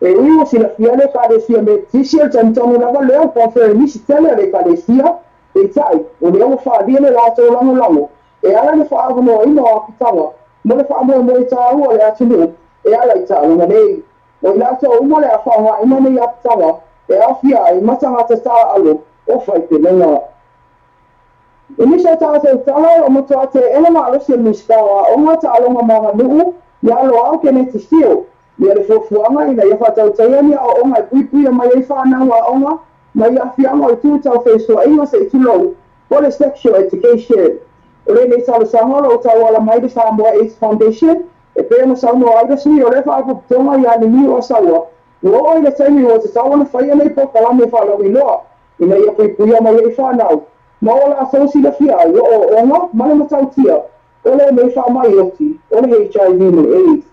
E ui o sila fia le kalesia me tisi el tantongo lava leo konfere nisi tele le kalesia. E tai, o leo whaadia le lato lango. E ala le whaagono ino a pitanga. Mo le whaagono mo i tā ua le atunu. E ala i tā lunga nei. O i lato uma le a whaunga ina nei a pitanga. E a fia ai matangata tā alo o whaite nenga. E nisa tātou tala o motoa te ena maalosi el miskawa o ngā tā alonga mga nuu. Ia alo au kene te stio. Ia le fuafuanga ina ia whatau taiani o onga i pui a mai e whanau a onga. Mai a fianga o tu tau whesua inga se i tulou. O le sexual education. O le nei talo sangolo o tau ala mai de Samoa AIDS Foundation. E pēr na sauno aida sui o le whaaputonga i animi o saua. Ua oi le taimi o te tau ana whaia nei po kalame whalau i loa. Ina ia pui a mai e whanau. Ma o la sausi la fia i o onga male matau tia. O le mei whamai oti. O le HIV me AIDS.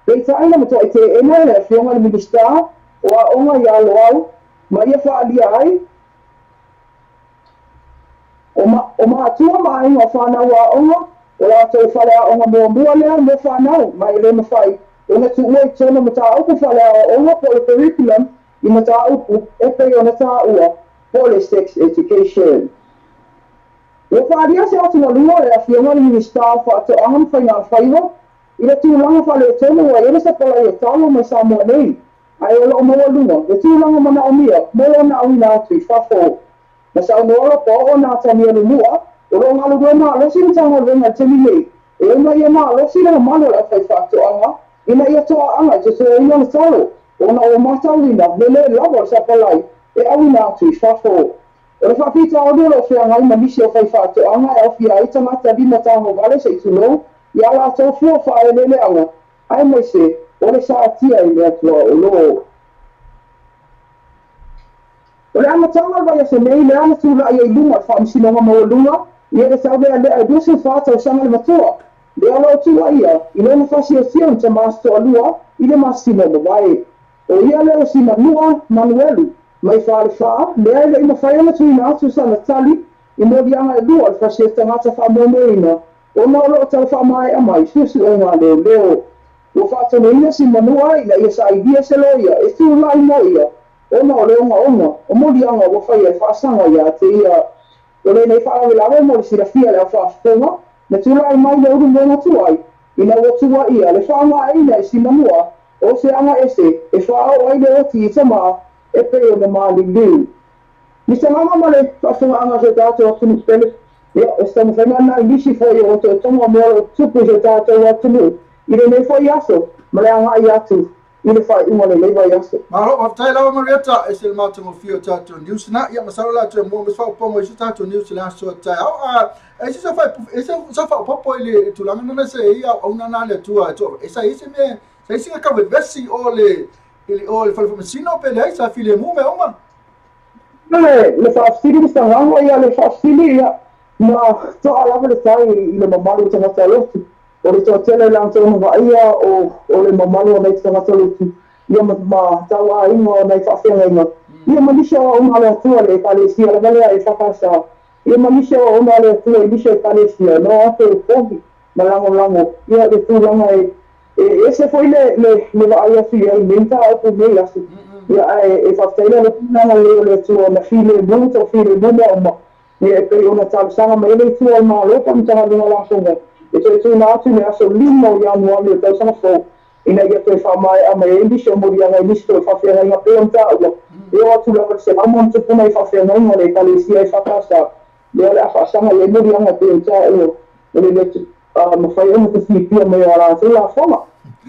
Pei taina matua i te ena le whionga le minister. O a onga i alo au. Ma ia whaalia ai. O maatua mai o whanau a onga. O la tau whale a onga mua lea mo whanau. Ma i le mawhai. O na tu ua i tōna mata auku whale a onga po le curriculum. I mata auku e pei o na tā ua. Po le sex education. O whaadia se atu na lua le a whionga le minister whaato aham whai ngā whaiwa. I le tūlanga whale e tōna ua ere sa pola i e talo mai Samoa nei. Ai o lo moa lunga, le tūlanga mana o mia, moa na au nā tui whafo. Na sa unoa po o nā tani anu mua, o lo ngalu dua maa losi ni tanga renga temi nei. E una ia maa losi na mano la whai whaato anga, ina ia toa anga te soa ina na talo. O na o matau ina, le lavo sa palai, e au nā tui whafo. O le whapita o lo whia ngai manisi o whai whaato anga, e au whia i tamata lima tāho vale se i tunou, i ala tau fua whae lele anga. Ai mai se, o le sa atia i mea tua o lo. O le amatanga vai a se nei le ana tūla i ei lunga whaamsinonga mo lunga, i ere sau lea lea dusu whātau sanga le matua. Le alo tūla ia, i lona whasi o sion ta masto a lua, i le masino mo vai. O ia leo si manua Manuelu, mai whaare wha, lea i le ima whaiana tui na atu sa na tali, i modi anga e lua le whasi o tangata whaamomoina. O na olo o tau whaamae a mai, susu o ngā leo leo. O whaatana ina si manua ina ia sa idea se loia, e tūla i mo ia. O na o leo ngā onga, o modi anga o whai e whaasanga ia te ia. O le nei whaare lawe mo le sira fia leo whaafonga, na tūla i mai le uru mōna tuai. Ina o tua ia, le whaanga ina i si manua, o se anga ese, e whaao ai le oti i tama, e peo na maali liu. Ni se mama ma le whaafonga anga se tātou o tunu pele, Ia, estamos whainga nisi foi o te tonga mea tupu se tātou atunu. Ire nei foi aso, ma le anga i atu. Ire whai inga le leiva i aso. Malo, whaftai lawa Marietta, e se le mātango whio tātou news na, ia masaro la tue mua, mas whaupongo i se tātou news le aso tai au, e se sa whaupopo i le tulanga nana se ia au nana le tua, e sa ise me, sa ise nga kawe vesi o le whalifamasino pe le ai, sa file mu me oma. Le whaafsiri ni stangango ia, le whaafsiri ia, ma toa lava le tai i le mamalu tangata lotu. O le toa tele lang tōna waia o le mamalu o nei tangata lotu. Ia ma tau a ingo o nei whaafenga inga. Ia ma nisha o una le atua le Kalesia, le valea e whakasa. Ia ma nisha o una le atua i nisha e Kalesia, no ate o pohi, ma lango. Ia le tūlanga e se foi le waia su ia i menta au pu mei asu. Ia e whaftaila le tūlanga leo le atua na file muta o file muna o ma. Ia e pei ona tālusanga ma ele tua ma lopa mi taha lunga langsonga. E te tū nātu me aso lima o ianu anu e tausanga fō. Ina ia te whamai a mai e nisho mori anga e nisto e whawhianga inga pe on tāua. E o atu lawa se amon te puna e whawhianga inga le Kalesia e whakasa. Lea le awhaasanga le mori anga pe on tāua. E le letu ma whai emu te whipia mai o rātou la whama.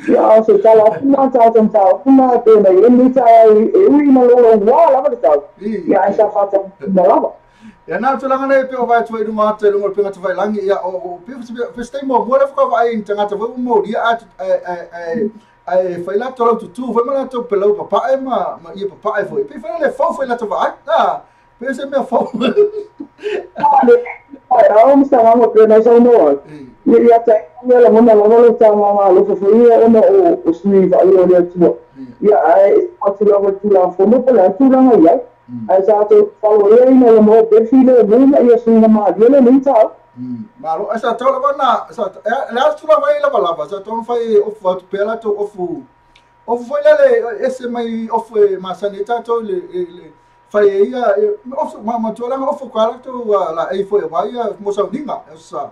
Ia o se tala puna tātam tāu puna e pēna e nita e ui ma lolo wā lava le tau. Ia e sa whata na lava. Ia nā tulanga nei pe o vai tuai runga ate lunga pinga te vai langi ia o pe stay mo mo le whaka vai in tangata vai mo ia ai whaila tō lau tutu vai mana tō pelau papae ma ia papae foi pe whaila le whau whaila tō vai pe se mea whau Ai mista ngamo pe na sa no ia te ia la mona lo ta mama lo fo ia ona o sui vai o le tu ia ai atu la tu la fo no pe la tu la ia ai sa te whau ia ina le mo perfile muna ia sunga ma diele ni tau Malo, esa tau lava na, le astu lava i lava, sa tau fai ofu atu pela tau ofu fai lele ese mai ofu e masaneta tau le fai ia, ofu ma tualanga ofu kala tau la ei foi vai mosa uninga, esa.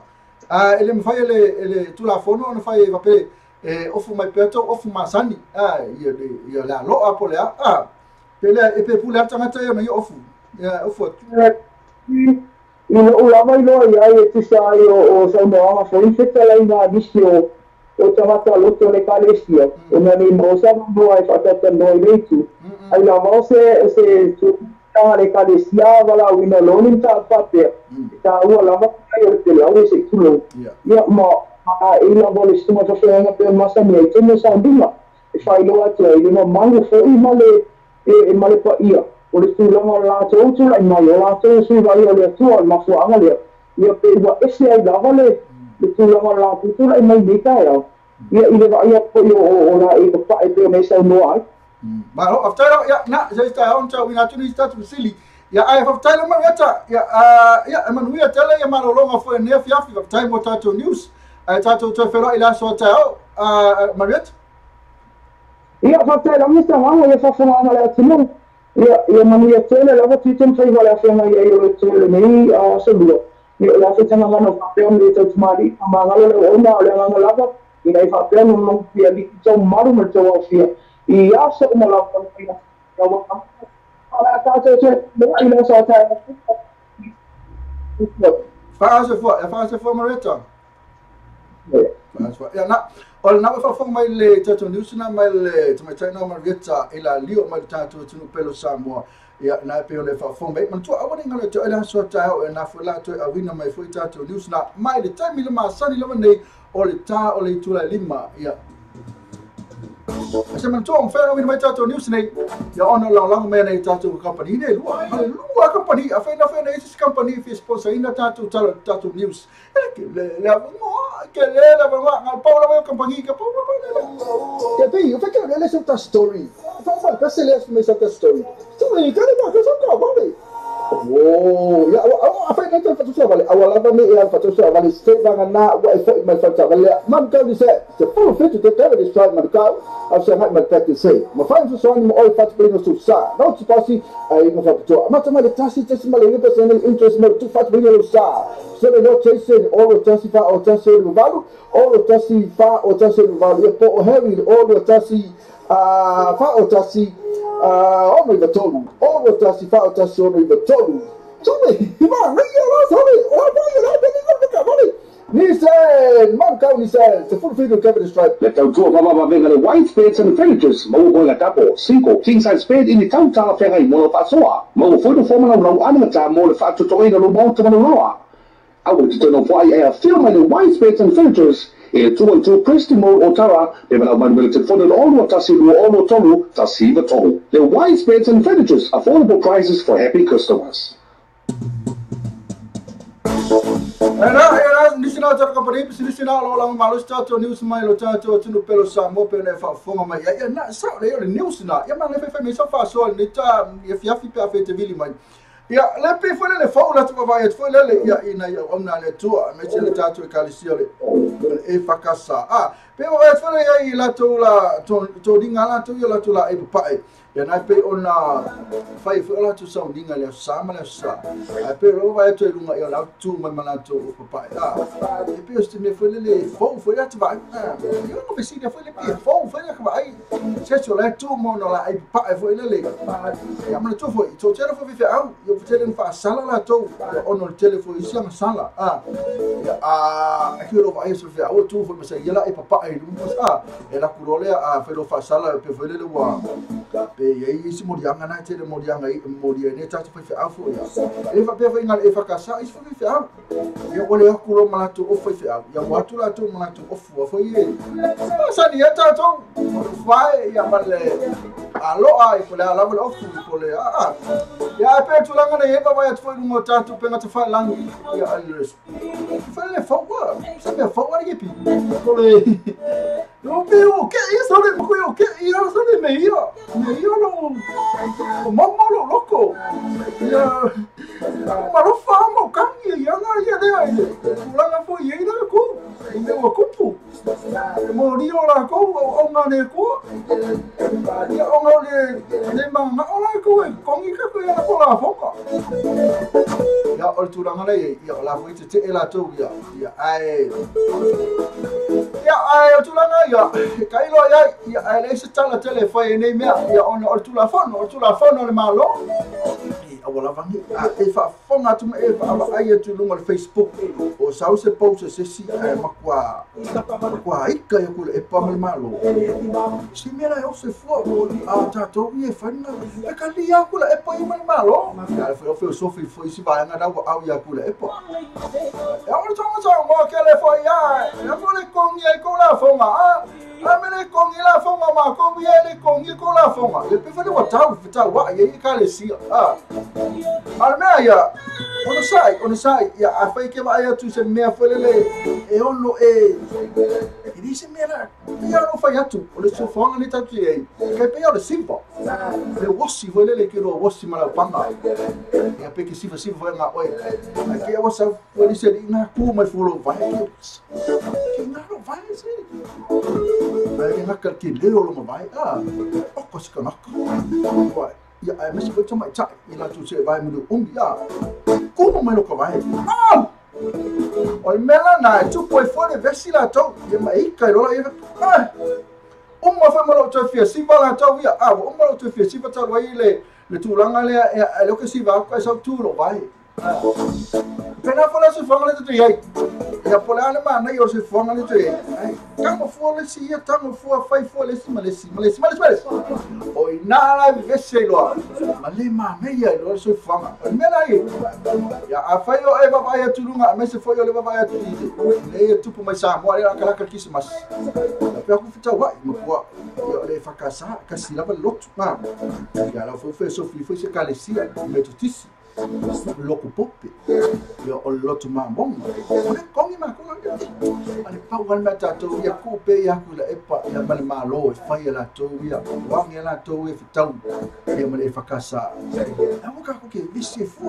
Ele me fai ele tulafono, na fai vape ofu mai peto, ofu masani, ia le aloa po lea, pele e pe pule atangata ia mai ofu, ofu Ina ulama ilo ia e tisa o sa moanga foi fetala ina disi o tamata loto le Kalesia. Ona ni mosa no ai fatata no leitu. Ai la mose se tu tanga le Kalesia wala wina lonin ta pape. Ta ua lava ai o te lau se tulo. Ia ma ila vole stuma to fenga pe masa ni ai tene sa ndinga. E fai lo atu ai no mango foi male pa ia. O le tūlanga la tō tūla i mai o la tō sui vai o le tua ma fuanga lea. Ia pe ua ese ai lava le tūlanga la tō tūla i mai nika e au. Ia i le vai a poi o la e ka pae pe o me sau noa ai. Ma ho, aftaira, ia, na, se ista hao nta wina tuni statu misili. Ia, ai, aftaira ma weta, ia, emanuia tele, ia marolonga fo e nea fiafi, aftaira mo tato news. Ai, tato toi whero i la so ta hao, Marietta? Ia, aftaira, mista wanga, ia whawhanga ana le atinu. Ia mania tele lava titem fai wala fenga ia o tele nei a sebua. Ia la fetanga ngana papel me tau tumari, amangalo le ona le ngana lava, ia i papel no no pia li tau maru me tau afia. Ia sa uma lava fai. Ia wa. Ala ta te no ina sa ta. Fase fo Marietta. Ia na Ol na fa fong mai le tato news na mai le tamaita na Marietta ila lio mai tato tunu pelo Samoa ia na pe ole fa fong mai man tu awani ngale to ela so ta o na fu la to awina mai fu tato news na mai le time le ma sani le nei ole ta ole tu la lima ia se man tu on fa awina mai tato news nei ia ono la lang me nei tato company nei lua company a fa na isi company fi sponsor ina tato news le que le va al Paula vai compagnia que Paula que tem eu fiquei ele só tá story fala para se ler me só tá story tu me cara ba só tá vale oh ya a fa não tá só vale awala va me ia fa só vale se vai na vai foi mais só vale man ka dice se for fit to tell this try marcar a se vai marcar que sei ma fa só no oi fa para no sa não se passa aí não fa to mas também tá se mal ele tá sendo interest mas tu fa para no sa se não chase all o tasi fa o tasi no valo all o tasi fa o tasi no valo e po heavy all o tasi fa o tasi o no i tolu all o tasi fa o tasi o no i tolu sorry. Nissan, Montcount Nissan, the full freedom Kevin Stripe. Le tau tua mama venga le white spades and furnitures. Mau ko nga tapo, 5 king size bed in the tau ta fera I mo fa soa. Mau foi do forma no ana ta mo le fa to ina no mo to no loa. I want to know why I have filmed the white spades and furnitures. E 212 Preston Mall Otara, e vela manuel telefono all tasi lu all tolu tasi va tolu. The white spades and furnitures, affordable prices for happy customers. Era nisina tar company nisina lo lang malu stato news mai lo tato tunu pelo sa mo pe ne fa fonga mai ya na sa le news na ya ma le fe me so fa so ni ta ya fi pe afete vili mai ya le pe fo le fa la tu va ya fo le ya ina ya omna le tu me che le tato e kalisio le e fa kasa pe va fo le ya la tu la to dinga la tu ya la tu la e pa ya na pe ona fai fo la tu sa dinga le sa ma le sa pe ro va to lunga ya la tu ma na tu pa e pe sti me fo le fo ya tu va yo no vesi de fo le pe fo ya ka ai se so la tu mo no la e pa fo le ya ma tu fo to tera fo fi au yo fo tele fa sala la tu ono telefone sia ma sala ki ro va eso fi au tu fo me se ya la e pa ai lu e la kurole fe lo fa sala pe fo le wa e isi morianga na tele morianga moria ne tatu fa afu ya e fa pe fa inga e fa kasa is fa fe au ya ole akuro malatu o fa fe au ya watu la tu malatu o fu fa ye sa ni eta to fa ya male alo ai ko la la o fu ko le ya pe tu la ngana ye ba ya tu ngo tatu pe ngata fa lang ya alres fa le fa wa sa me fa wa ye pi ko le no pe o ke isso le ko yo ke yo so le me yo no mamma lo loco ya ma lo famo kangi ya na ya de la na fo ye na ko inde wo kupu mo rio la ko o na ne ko ya o no le ma na o la ko kongi ka ko ya ko la fo ya o tu la ngale ya la fo te ela to ya ai o tu la na ya kai lo ya ai le se tala telefone ne me ya ono o tu la fono le malo awala vangi e fa fonga tu e fa ai tu lunga Facebook o sau se post se si makwa ika ya kule e pa le malo si mera eu se fo ta to e fa na e kali ya kule e pa le malo ya foi sofi foi si vai na dawa au ya kule e pa ya o to mo ke le foi ya fo le con e con la fonga amele con la fonga ma ko bi ele con e con la fonga le pe fa le watau wa ye ka le si Almeia, ono sai, ya afai ke vai atu se mea felele e ono e dise mera, ya no fai atu, o le sofanga ni tatu e, kai pe ole simpa, le wasi felele ke ro wasi mala panga, ya pe ke sifa foi nga oi, ke ya wasa foi se ina ku mai fulo vai ke na ro vai se, ai nga ka ke le lo mai o ko se kana ko ya ai mesi ko tama cha ila tu se vai mu ya como mai lo ko vai oi mela na tu poi fone versi la to ya mai kai lo ya uma fa malo to fia si va la to ya uma lo to fia si va ta vai le tu langa le lo ke si va ko sa tu lo vai pena fola se fonga le tu ya pola na ma na yo se fonga le tu kama fola si ya tamo fo fai fola si malesi oi na la vese lo male ma me ya lo se fonga me na ya afai o e baba ya tulunga me se foi o le baba ya tu le tu pu mai sa mo ala kala Christmas ya ku fita wa mo ko yo le fakasa kasi la lot ma ya la foi foi se kalesia me tutisi loco poppe yo o loto ma bom ole kongi ma ko ale pa wan mata to ya ku pe ya ku la epa ya mal malo fa ya la to ya wang ya la to e fitau ya mal e fakasa a mo ka ko ke visi fu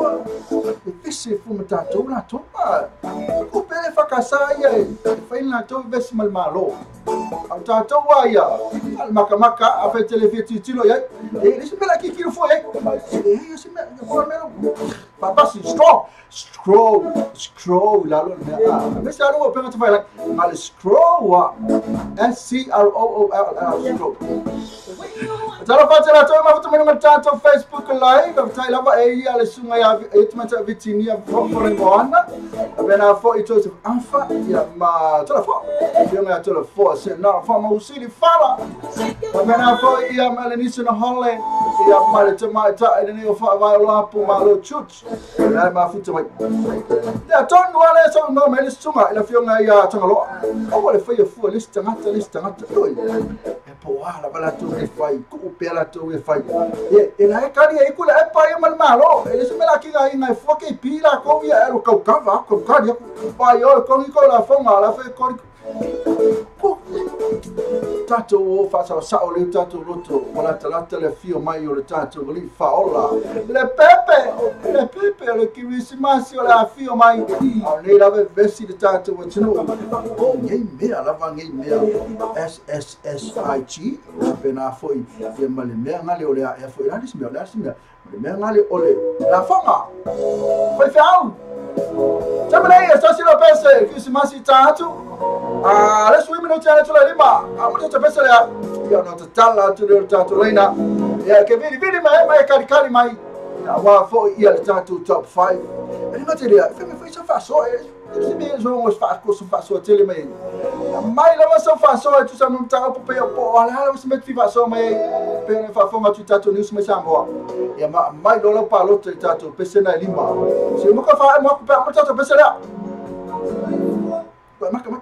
mata to la to pa ku pe le fakasa ya fa la to visi mal malo au ta to wa ya al maka a fa telefiti tilo ya e se mela ki fo e se mela ko melo Papa si scroll la lo me sa lo pe ngata fai la mal scroll wa SCROOL scroll Tala fatela to ma futu menga tato Facebook live of tai lava e ia le sunga ya e tmata vitinia fo le moana bena fo i to afa ya ma tala fo yo nga tala fo se na fo ma usili fala bena fo ia ma le nisu na hole ia ma le tama ta e ne fa va lo apu ma lo chut na ma futu mai ya ton wale so no me le sunga ila fio nga ya tangalo o wale fa ya fu lista ngata oi e po ala bala tu e fai ku pela tu e fai e la e kari e kula e pai mal malo e se me la ki ga ina fo ke pila ko via ero ko kava ko kari pai o ko ni ko la fonga la fe ko tato o fa sa o le tato loto wala talata le fio mai o le tato li fa ola le pepe le ki visimasi o la fio mai o ne la vesi le tato o tino o ngai mea lava ngai mea SSSIG pena foi e male mea ngale o le a foi la dismea le mea ngale o le la fonga foi fau Jamani, sasa lo pesa visimasi tato let's women not tell la lima. I'm not pesa ya. Ya no tala tu le tato lena. Ya ke vili mai kari mai. Wa fo ia le tato top 5. E non te dia, femme foi fa so se mesmo os fa co fa so tele mai. Mai la so fa so tu sa non ta po po ala se met fa so mai per fa fo ma tu tato news me sambo. Ya mai lo pa lo tato pesa na lima. Se mo ka fa mo pa tato pesa la. Come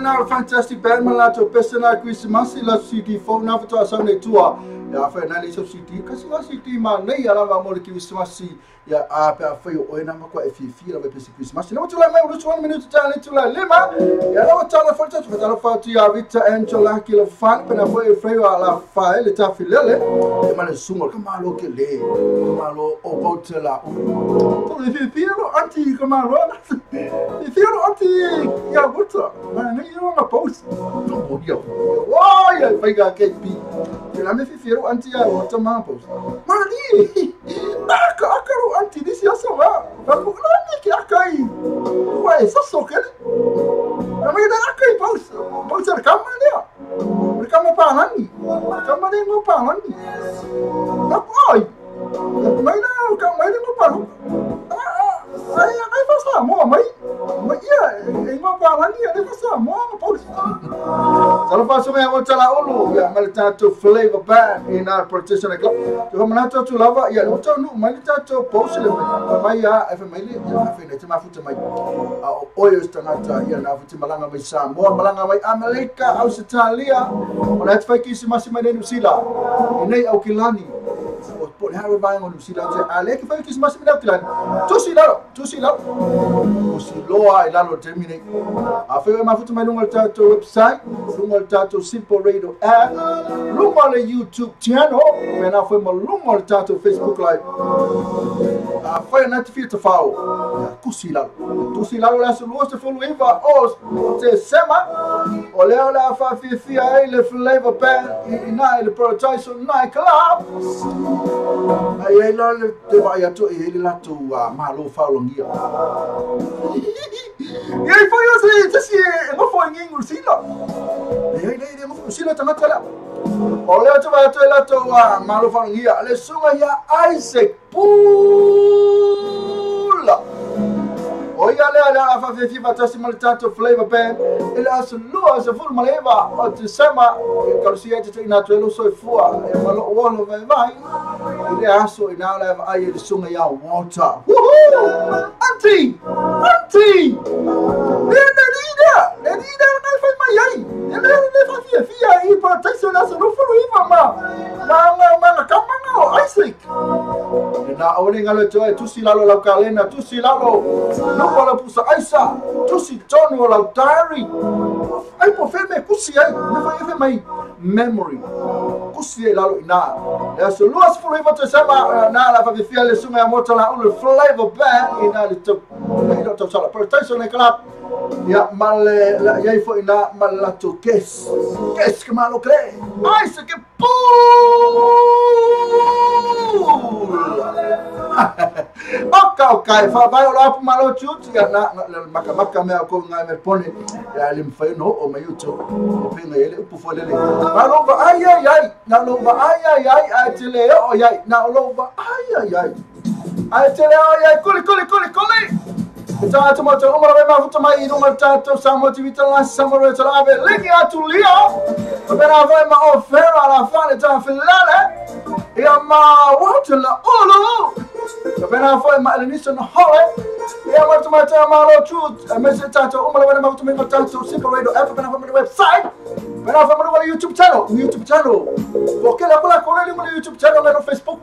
Now, fantastic band malato pesana Christmas la CD phone na to asane tua ya fa na le CD kasi wa CD ma nei ala va mo Christmas ya a pa fa yo ena ma kwa fifi la pe Christmas na tula mai ru 1 minute tale tula lema ya la tala fa tala fa ya Rita Angela kilo fan pe na foi freio ala fa ele ta filele e ma le sumo kama lo ke le kama lo o botela to le fifi lo anti kama lo fifi lo anti ya botela ma nei yo na post no dio oh ya fa ga ke pi la me fifi lo anti ya botela ma post ma ni akaro anti disi ya sama ba ko ni ki akai wa esa sokele na me da akai post kama dia kama pa lani kama dia no pa lani na koi mai na kama dia no pa ai fa sa mo mai ia e mo pa lani ai fa sa mo post salo fa so me mo tala ulu ya malta to flavor band in our protection club to manata to lava ya no to no malta to post le mai ya fa mai le ya fa ne ma futa mai oyo stanata ya na futa malanga mai sa mo malanga mai Amerika Australia ona fa ki si masima ne Nusila nei au kilani o po haro vai ngo Nusila je ale ki fa ki si masima ne kilani tu si la o si loa ila lo termine a fa ma futa mai no to website lungo tato Simple Radio app lungo le YouTube channel pena foi mo lungo tato Facebook live a foi na tifita fao kusila la so lo se follow eva os te sema ole a fa fi ai le flavor band ina le prototype night club ai la le te vai a to ele la to ma lo fa longia e aí foi assim mo foi em Ursila e mo Ursila tamata la ole to vai to la to ma lo fa longia le sunga ya Isaac pula oia le a fa fi batasi maltato flavor band ele as lua se full maleva o te sema ka si ete ina to lo so fua e malo ono vai ele aso ina le ai le sunga ya water auntie Nida na fai mai ai ele fa fi ai protection as no full iva ma kama Isaac na ole ngalo to tu silalo la kalena tu silalo no wala pusa aisa tu si tono la diary ai po ferme kusi ai me fa mai memory kusi lalo ina ya so luas full iva to sama na la fa fi le sunga moto la ul flavor band ina le to ina to sala protection e club ya mal ya fo ina mal la to kes que malo cree Isaac que okay fa vai lá pro malo chute na macamaca me ko ngai me pone ya lim fai no o me YouTube pinga ele pu fo lele malo va ai na lo va ai atile o ai na lo va ai Ai te leo ia kuli. Kita tu moto umur be mafuta mai umur tato samo tivita la samo re talave legi atu leo. Bena vai ma ofera la fane ta filale. Ia ma watu la ulu. Bena vai ma eliniso no hole. Ia ma tumata ma lo truth. Message tato umur be mafuta mai tato simple radio app bena vai website. Bena vai ma YouTube channel. Porque la cola con el YouTube channel no Facebook.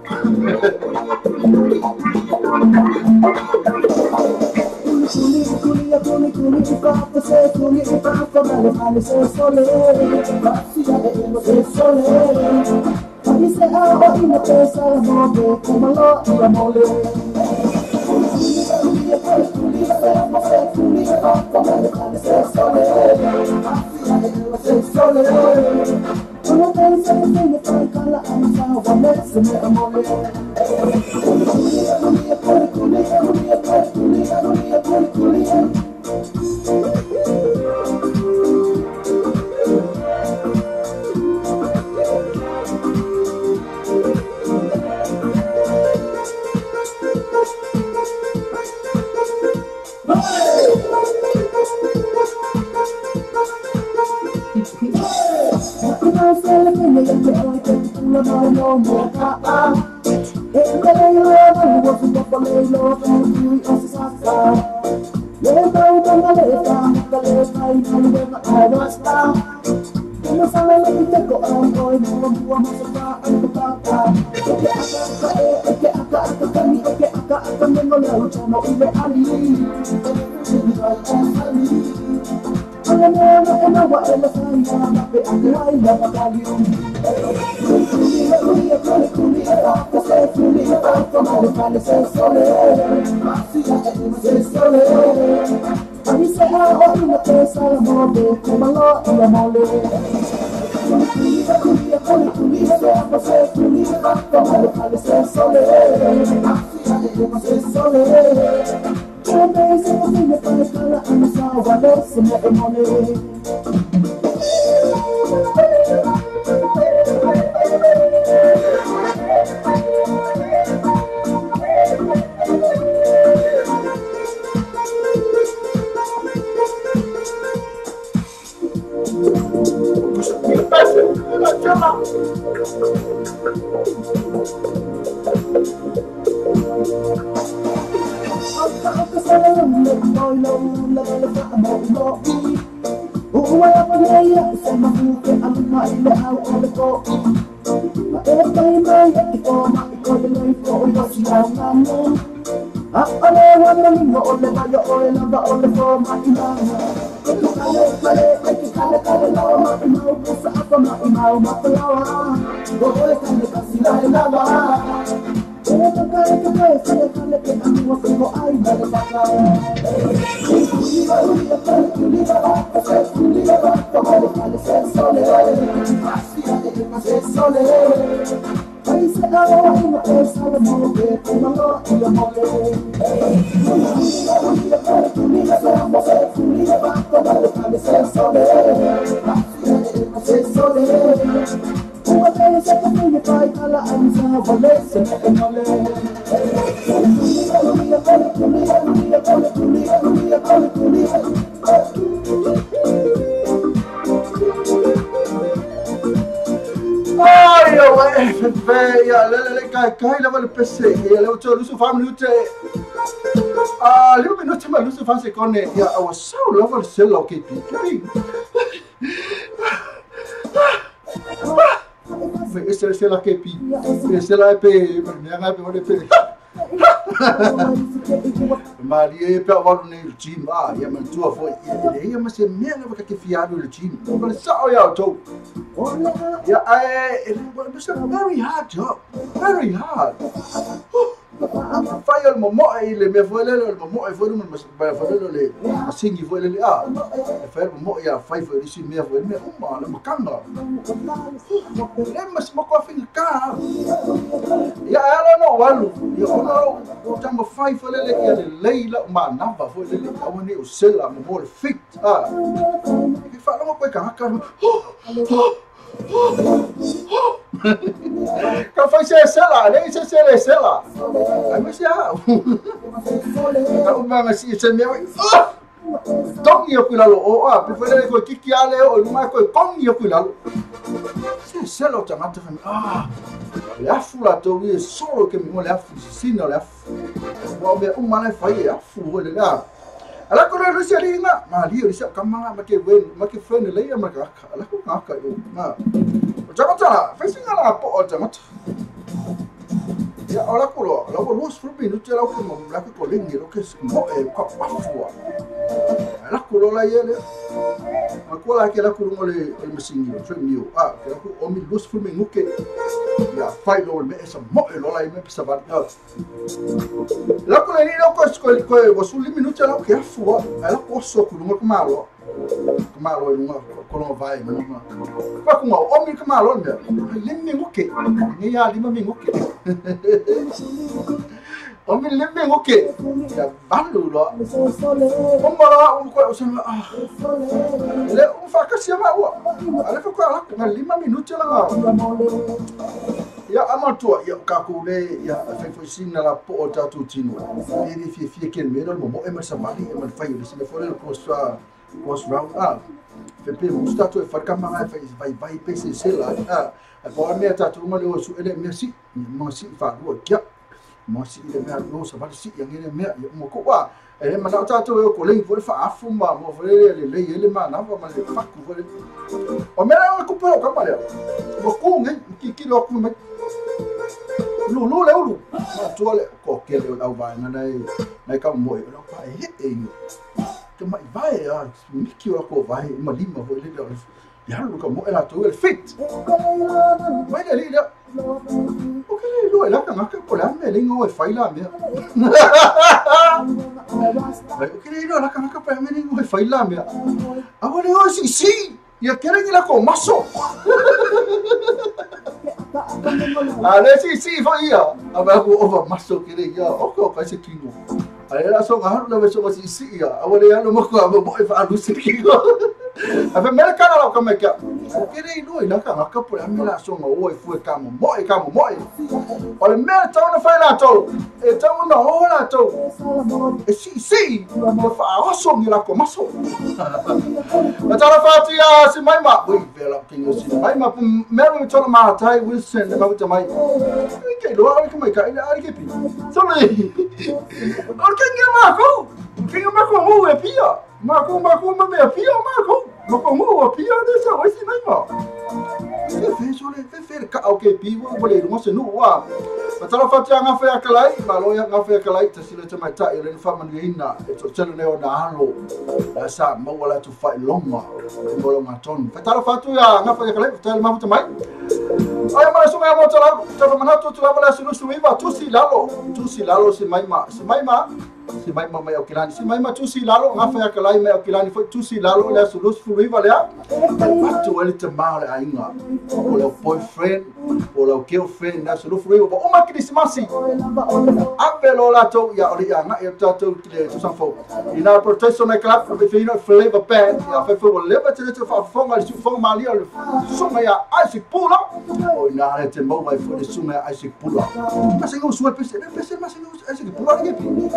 Kai level PC ya level to lusu family ute liu no tema lusu fanse con ya our so level sell okay pipi ese c'est la kepi c'est la pe nga pe wole pe Maria pe wa no gym ya man tua foi ya mas se menga va que fiado no gym but so ya to yeah, it's a very hard job. Very hard. Fai al momo le me foi le momo e foi no mas foi le singi foi le fai al momo ya fai foi si me foi me uma na makanga le mas mo ko fin ka ya ela no walu yo no tamba fai foi le ya le leila ma namba foi le awani o sela mo fit que fala uma coisa ka Ka fai se sela, le se sela. Ai me se a. Ka umanga si se me. Tongi o kulalo o a, pe fere ko kiki ale o ma ko kongi o kulalo. Se selo tamata fa. Le afu la to wi solo ke mi mo le afu sino le afu. Wa be umana fai afu o le la. Ala ko le sia ringa, ma li o sia kamanga ma ke wen, ma ke friend le ya ma ka. Ala ko ka yo. Ma. O jamata, fai singa la po o jamata. Ya ala ko lo los frubi no te la ko mo la ko lengi lo ke mo e ko afu. Ala ko lo la yele. Ma ko la ke la ko mo le mesingi o tremio. Ke la ko o mi los frubi nguke. Ya fai lo me esa mo e lo la me pesa ba. La ko le ni lo ko o su li minuti la ke afu. Ala ko so ko mo ko malo. Malo e ko lo vai ma no. Pa ko o mi ko malo nda. Limmi nguke. Ni ya lima mi nguke. O mi limmi nguke. Ya balu lo. O mara ko so le un fa ka sia ma wa. Ale ko ala ko 5 minuti la. Ya amatua ya ka ko le ya fa sina la po ta tu tino. Ni fi ken me mo e ma sa mali e ma fa yo se me fore ko so was round up. Pepe mustato e far kamanga vai pese sela. Poi mi ha dato una loro su ele mi si ma si fa lo kia. Ma si le me lo sa va si yang ele me mo ko wa. Ele ma na dato e ko le vo fa afu ma mo vo le ele ma na va ma le fa ku vo. O me la ko pero ka male. Mo ko ngai ki lo ku me. Lu le lu. Ma to le ko ke le au va na nai ka mo e lo pa e Te mai vai a miki o ko vai ma lima vo le lo. Ya lu ka mo ela to el fit. Mai le le. O ke le lo ela ka ma ka po la me le ngo e fai la me. O ke le lo la ka ma ka po la me le ngo e fai la me. A vo le o si. Ya kere ni la ko maso. Ale si fa ia. Aba ko over maso ke le ya. O ko ka se kingo. Ale la so ga lo so si ia. A vo le ya lo mo ko aba mo e fa lu si kingo. Ave mele kana la ka me ka. Ke le no ila ka ka po la me la so ngo e fu e ka mo mo. O le me ta na fa la to. E ta na o la to. E si. Mo fa o so ni la ko maso. Ma ta la fa ti ya si mai ma. Ui vela kingo si mai ma me me to ma tai Wilson le ma ta mai. Ke lo ala ka mai ka ila ari ke pi. So le. O ke nge ma ko. Ke ma ko mo e pia. Ma ko me pia ma ko. Ma ko mo pia de sa o si mai ma. Fe ka o ke pi wo le mo se no wa. Ma ta la fa ti nga fa ka lai, ma lo ya nga fa ka lai ta sile te mai ta ile fa man ina. E to tele ne o na halo. La sa mo wala tu fa longa. Mo lo ma ton. Fa ta la fa tu ya nga fa ka lai ta ma fu mai. Ai ma so nga mo ta la ta ma na tu la ma su viva tu si lalo si mai ma. Si mai ma mai o kilani. Si mai ma tu si lalo nga fa ka lai mai o kilani fo tu si lalo la su fu viva le. Ma tu ele te ma le ainga. O le boyfriend, o le girlfriend na su fu viva. O ma Krismasi. Apelo la to ya o ya nga e ta to le tu san fo. Ina protection na club be fino flavor band. Ya fa fo le ba te fa fo ma su fo ma li o so ma ya ai pula. O ina te mo mai fo le su ma ai pula. Ma se ngo su e pese ma se ngo ai pula ke pi.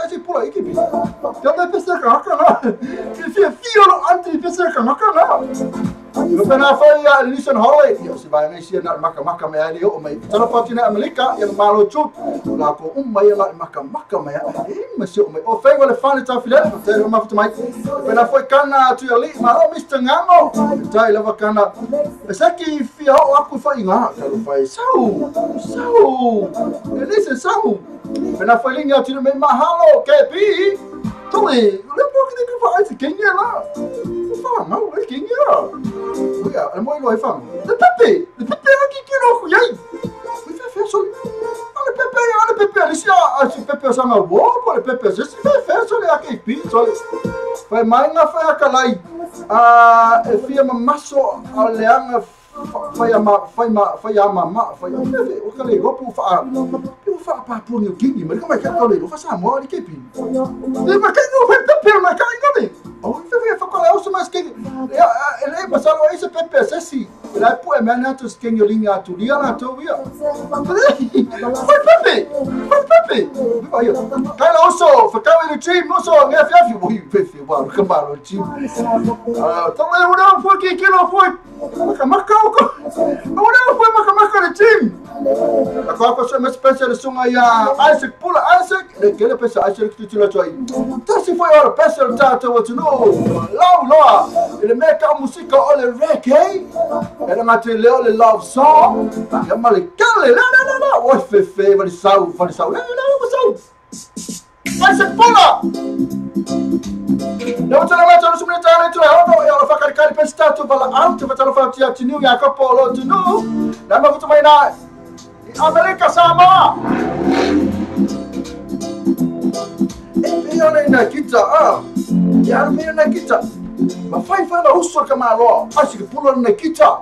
Se pula ke pi. Ya me pese ka na. Ke fio no anti pese ka na. Yo pena foi a listen holiday. Yo se vai ngai na maka me ali o mai. Tana patina Amerika yang malo chut. La ko mai la maka me. Ma se o mai. O fai wala fane ta file. Te ma futa mai. Pena foi kana tu ali. Ma o Mr. Ngamo. Tai lava kana. Saki fia o aku fai nga. Kalau fai sau. Listen sau. Pena foi linha tu me mahalo ke pi. Tui, le po que fa ai quem é lá. Fa mau e quem é. Olha, é moi lo fa. Le Pepe aqui que não yai. Me fe sol. Ale Pepe, ali se Pepe sa na wo, le Pepe se fe sol aqui pi sol. Fa mai na fa kalai. E fia maso aleanga fai o kale gopu fa pa puni o kingi, mas como é que eu leio? Faça amor e que pi. Mas quem não vai Pepe na cara não nem. O fe fa kale o mais que ele passou esse Pepe se la pu e mana to skenyo linga tu dia la to ia foi pepe vai eu cara oso fa kawe le team oso nge fiafi voi pepe wa kambalo team toma eu não foi que não foi makamaka ko não foi makamaka le team agora você me espécie de sunga ya Isaac pula Isaac que ele pensa Isaac tu tira toi tá se foi hora pensa tá what to know lá ele make a música ole reggae ele mate le ole love song ya male kale la o fefe vai sau la sau Isaac pula não te lembra de subir tá tu ela fa carcar pensa tu vala alto vai falar tia tinu ya kapolo tu no na ma tu mai na Amerika sama. Ele na kita ya me na kita. Ma fai na uso kama lo. Acho que pula na kita.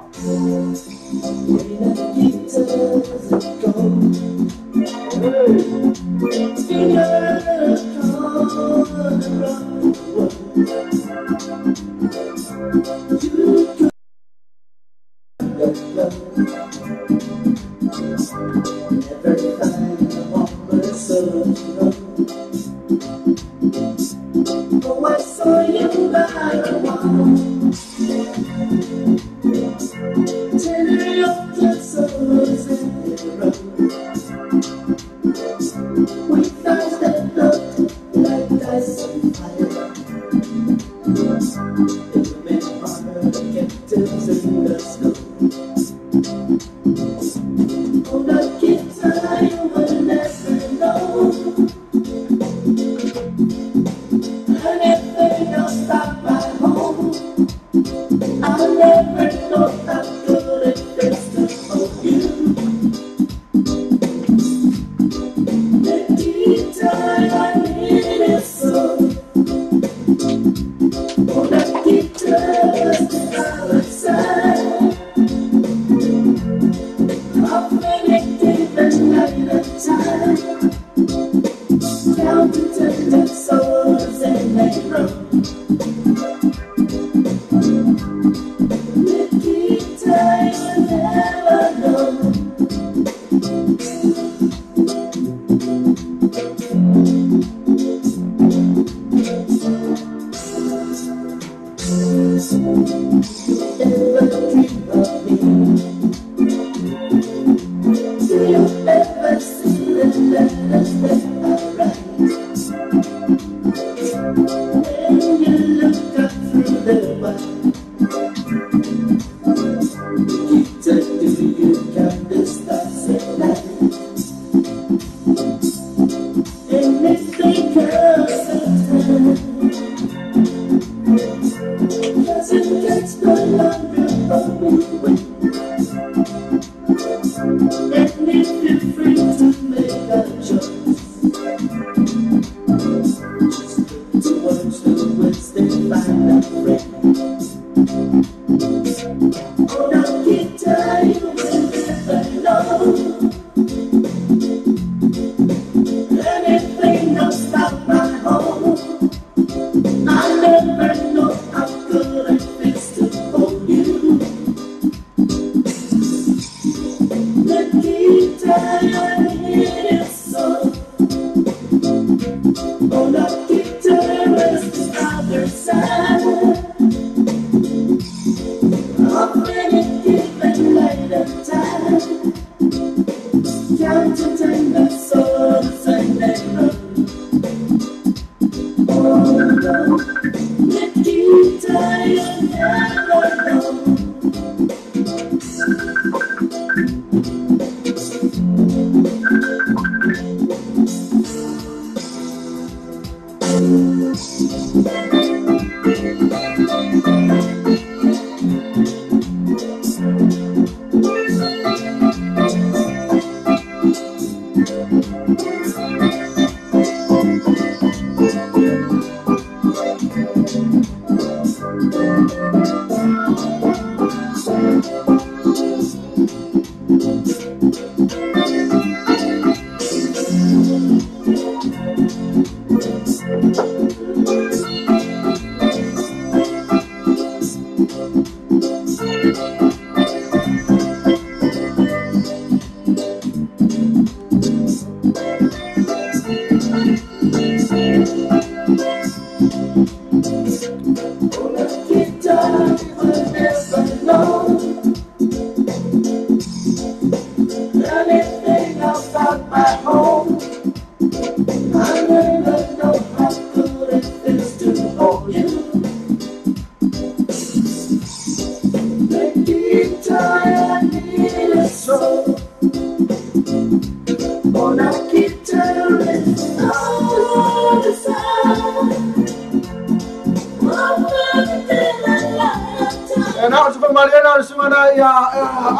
na se fa mariana se mana ia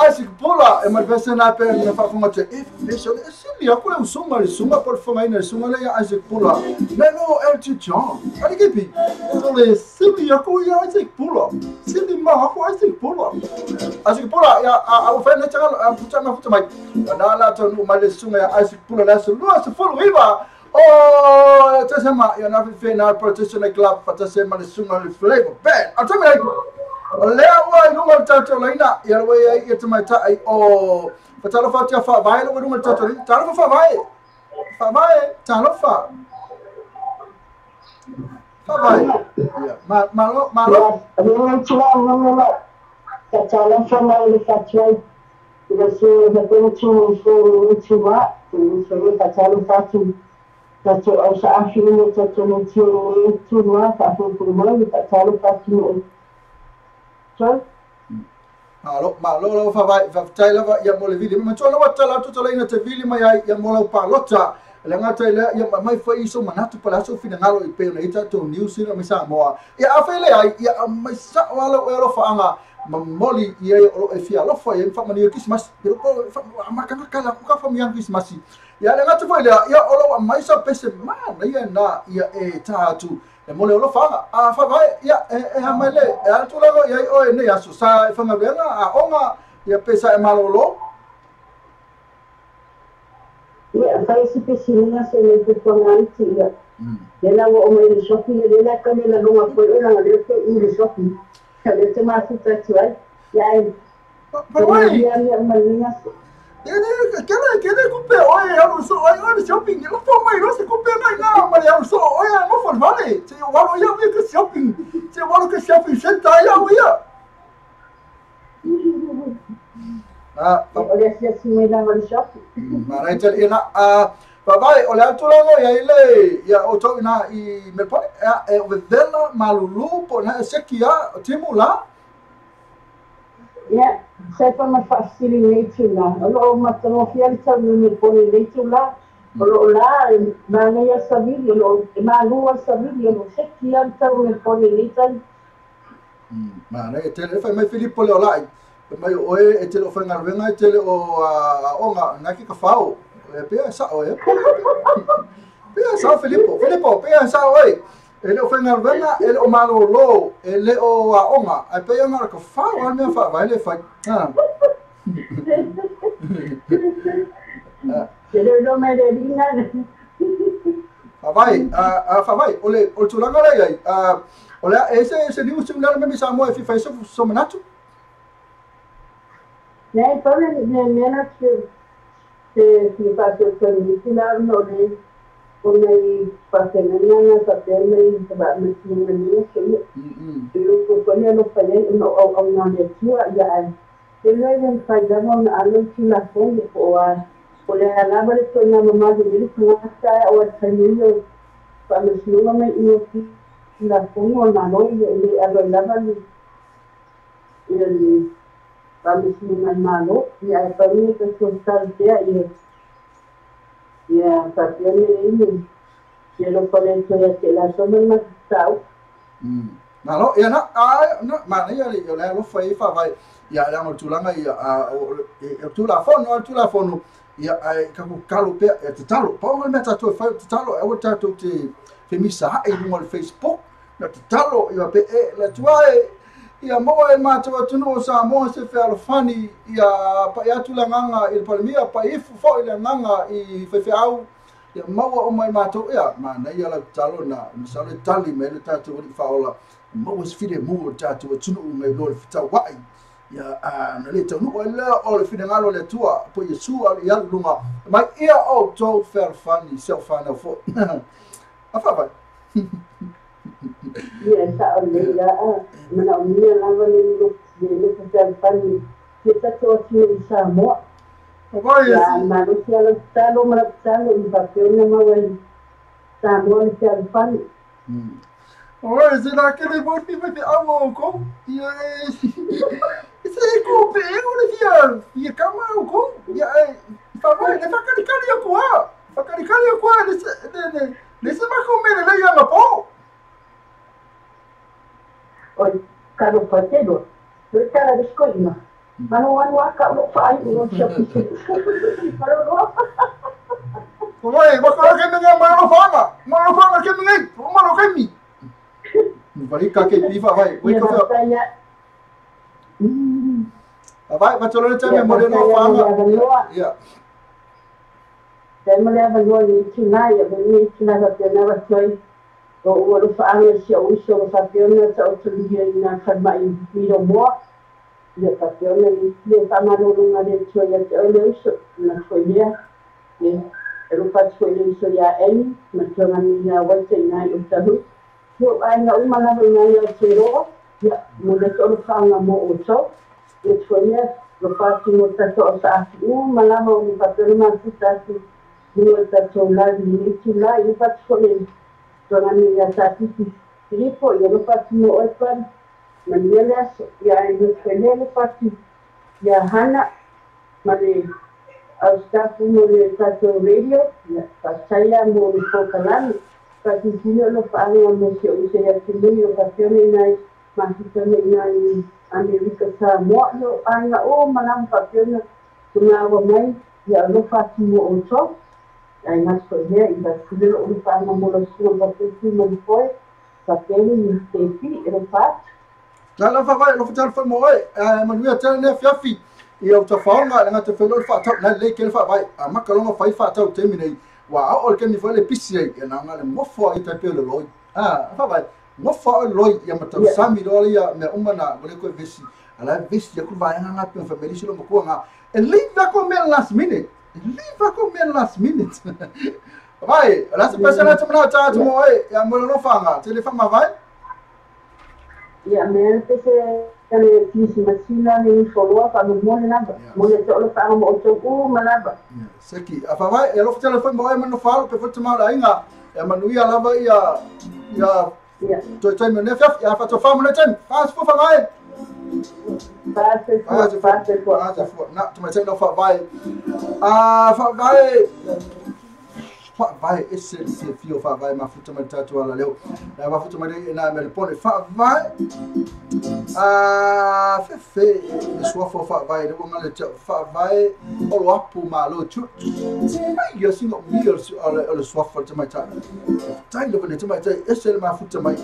Isaac Pula e mai pese na pe na fa fuma te e so se ia ko le suma por fuma ina suma le Isaac Pula le no Elton John ali que pi so le se ia ko ia Isaac Pula se di ma ko Isaac Pula ia a fa na tanga puta na puta mai na la to no mai suma ia Isaac Pula la so lo se fo riva oh te sama ia na fe na protection club fa te sama le suma le flavor bad a tama lea ua inunga le tātou laina ia le wei ai te mai tai o patalofa tia whaavae lo inunga le tātou laina talofa whaavae talofa ia malo Ringa tila ngangala ka talofa mai le whatuai ina se hapena tū fōru utiwa se le ka talofa tu tātou au sa awhine tātou le tū tūnua ka whūpuru mai ka talofa tu Malo fa vai fa tai lava ia mo le vili ma tolo wata la tuta leina te vili mai ai ia mo la palota le ngata ile ia mai fa iso manatu pala so fina ngalo I pe na ita to news ina mi sa moa ia afele ai ia mai sa wala o fa anga moli ia o e fia lo fa ia fa mani Christmas pero ko fa makanga kala ka fa mian Christmas ia le ngata fa ia o mai sa pese ma ia na ia e tatu e mole lo fanga a fa vai ia e hamele e atu lago ia o ne aso sa e fanga venga a onga ia pesa e malolo ia fai si pesina se le te ponganti ia ela o me le shopping le la kame la longa po ela le te I le shopping le te ma su tatuai ia pa vai ia malina Kene kupe oe anu so oe anu shopping lo fo mai lo se kupe mai na mai anu so oe anu fo vale se walo ia vi ke shopping se walo ke shopping senta ia ia olha se assim me dá no shopping mara tel ina pa vai olha tu lo ia ile ia o to ina I me pone e vedela malulu po na se kia timula ia sai pa ma fasili leite lá o matano fiel sa me pone leite lá o lá na ia sabi o malu sabi o se kia sa me pone leite mara tel fa mai Filippo le olai mai oe e tele o whainga ruenga e tele o onga naki ka whao pea sa oe pea sa Filippo pea sa oe e le o whainga ruenga e le o malo lo e le o onga ai pea ngara ka whao al mea wha vai le whai Pero no me dedina whawai ole tulanga rei ai ole e se niu simulare me sa moe fi faiso so manatu Nei, poi nella se faccio il non è come fatene saperne va mettere che io quello lo fai no una lettura ya se noi facciamo una fondo o le lavare con la mamma di pasta o il figlio quando si non io la fondo ma noi le lavare il kami sini malo, ya kami kesulitan dia ya tapi ini kalau kalian saya jelas memang tahu. Malo ya na mana ya yo le lo foi fa vai ya la mo tulanga ya tula fono ya ka ku kalu pe ya talo pa mo meta to fa talo e wata to te femisa e no Facebook na talo ya pe la tuai ia moa e mātua tunu o sa moa se whea fani ia pa ia tula nganga I palemia pa ifu fo I le nganga I whewheau ia maua o mai mātua ia mana ia la talo na misale tali me le tātua wadi whaola maua se whire mua o tātua tunu o ngai lori whitau wai ia na le tau nua lea o le whine ngalo le tua po ia sua I alunga mai ia o tau whea fani seo whanau fo a whawai Yes, mana unia lava le pasal kita tu sama. Ya, manusia lalu merasa impactnya mawai sama pasal pan. Oi, será que ele vai me amo com? Isso é com pego, né, via? E calma, com? E aí, papai, ele vai caricar com a. Vai caricar com a, nesse vai comer ele ia na pau. Oi, caro parceiro. Cara de escolha. Mas não há no faz, não chama. Oi, mas coloca ninguém mano fama que ninguém, mano que me. Vai que piva vai, vai que vai tolong cakap model no fama. Ya. Saya melihat bahawa China ya, bagi China katanya macam orang faham siapa katanya saya dia nak kerja di rumah. Dia katanya dia sama orang ada cuaca oleh nak cuaca. Ya, rupa cuaca ya ini macam ni wajah ni utah. So ayah umma nak ya cero ya muda orang faham mau usah. Ya cuaca rupa cuaca tu asal malah orang katanya masih dua tahun lagi China itu pasti dengan yang tadi Filippo yang pasti mau open menjelas yang itu pasti ya Hana mari staff mulai satu radio ya saya mau berkenalan pasti sini lo panggil musik usia sini yo katanya naik masih naik Amerika semua yo anak malam katanya tengah ramai ya lo pasti mau usah. Ai mas dia iba sudah urusan mula semua berarti mempunyai sakit ni tepi repat. Kalau fakai lo fajar famoy, manusia cakap ni fiafi. Ia ucap faunga dengan terfelol fatau nak lekel fakai. Mak kalau ngafai fatau terminai. Wah, orang ni fale pisi. Yang nangal ngafai tapi loi. Fakai ngafai loi yang macam sami doli ya me umana boleh kau visi. Alah visi aku bayang ngap yang family silo makua ngap. Leave aku me last minute. Leave aku main last minute. Vai, last person macam mana cara semua yang mula no fanga. Telefon vai? Ya, main pese kan kisi masina ni follow up anu mole naba. Mole tu orang fanga mau coba manaba. Seki, apa vai? Ya lo telefon vai mano falo pe foto mal ainga. Ya manuia lava ya tu mana fiaf ya foto fama na tem. Fast fu fanga. Fase. Nak cuma cakap no vai. Vai esse fio vai mafuta matatu ala leo na mafuta made na melpone vai fe sua vai de ngale vai olo apu malo chu ai singo mil ala sua mata tai lo bene mata esse mafuta mai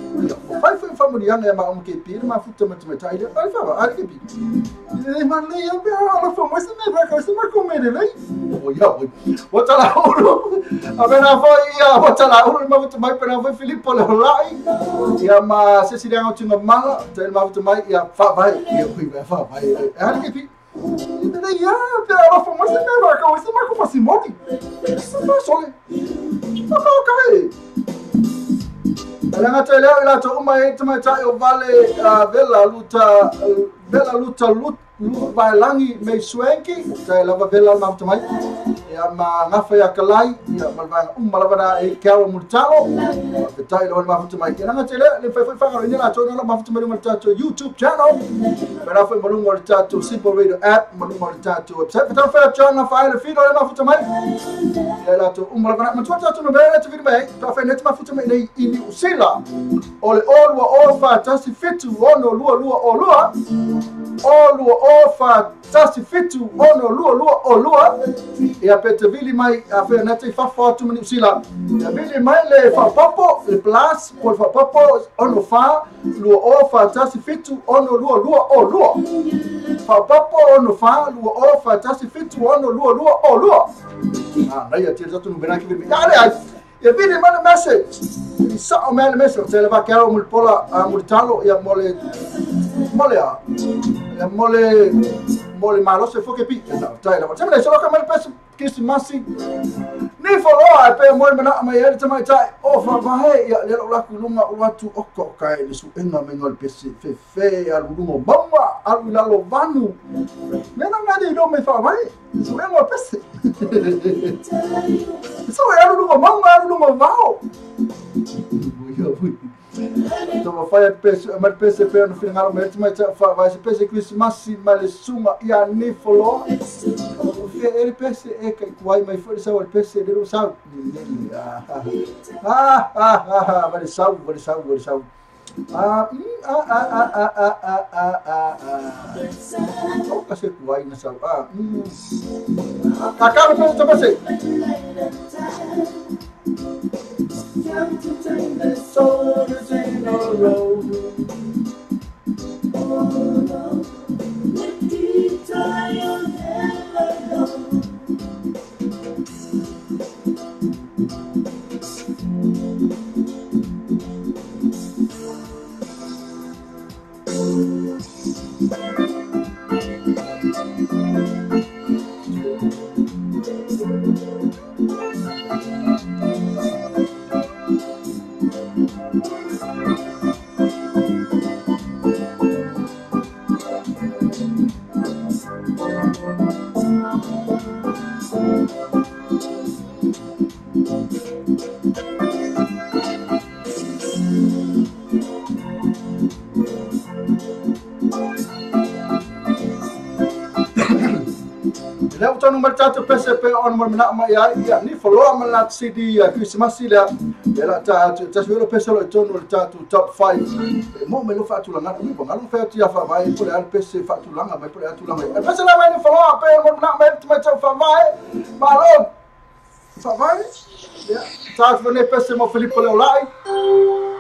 vai family yang ma ke pir mafuta mata ai vai ke pir man le ya ala fo mas me vai ka se ma comer lei o ya bota la olo Apena foi ia botala ulu mafuta mai pena foi Filippo le holai ia ma se sidang au tunga mala tel mafuta mai ia fa vai ia kui fa vai ali ke pi ida ia pe ala fo mas me vai ka se ma ko pasimoni sa sole ka kai ala ngata leo ila to umai tama tai o vale vela luta vai langi me swenki tai lava vela mafuta mai ya ma ngafa ya kalai ya malvanga malvana e kero murtalo tai lo mafuta mai kena tele le fa fa ni la to no mafuta mai murtato YouTube channel pero foi malung murtato Simple Radio app malung murtato website fa fa channel fa le feed le mafuta mai ya la to malvana murtato no bele te video mai to fa net mafuta mai nei ini usila ole all fa tasi fitu ono lua fa tasi fitu ono lua e apete vili mai a fe na te fa foto mani usila e vili mai le fa papo le plus por fa papo ono fa fa tasi fitu ono lua fa papo ono fa fa tasi fitu ono lua na ia te zato no benaki vili ale e vili mai message sa o mai message se le va kero mul pola murtalo ya mole malo se foke pi tai la tama so ka mal pes kisi masi ni follow a pe mole mana mai ele tama tai o fa vai ya le la kulunga watu okko kai ni su enga mengol pes fe al lungo bamba al lalo vanu mena ngade do me fa vai su enga pes so ya lungo bamba al lungo vao Então vai mas PCP no final mas vai se PC Christmas mas suma ia nem falou ele PC é que vai mais foi só o PC de sabe vai salvo Oh, kasi kuwai na sa kakao pa ito kasi. Time to take the soldiers in a row. Leo tonu matatu PCP on mo na ma ya ni follow ma la CD Christmas sila ela ta suelo pesolo tonu tatu top 5 mo me lo fa tu langa mo ngalo fa tu ya fa vai por al PC fa tu langa mai por tu langa e pesa la mai ni follow up mo na ma tu fa vai ma lo fa vai ya ta fo ne PC mo Filippo le olai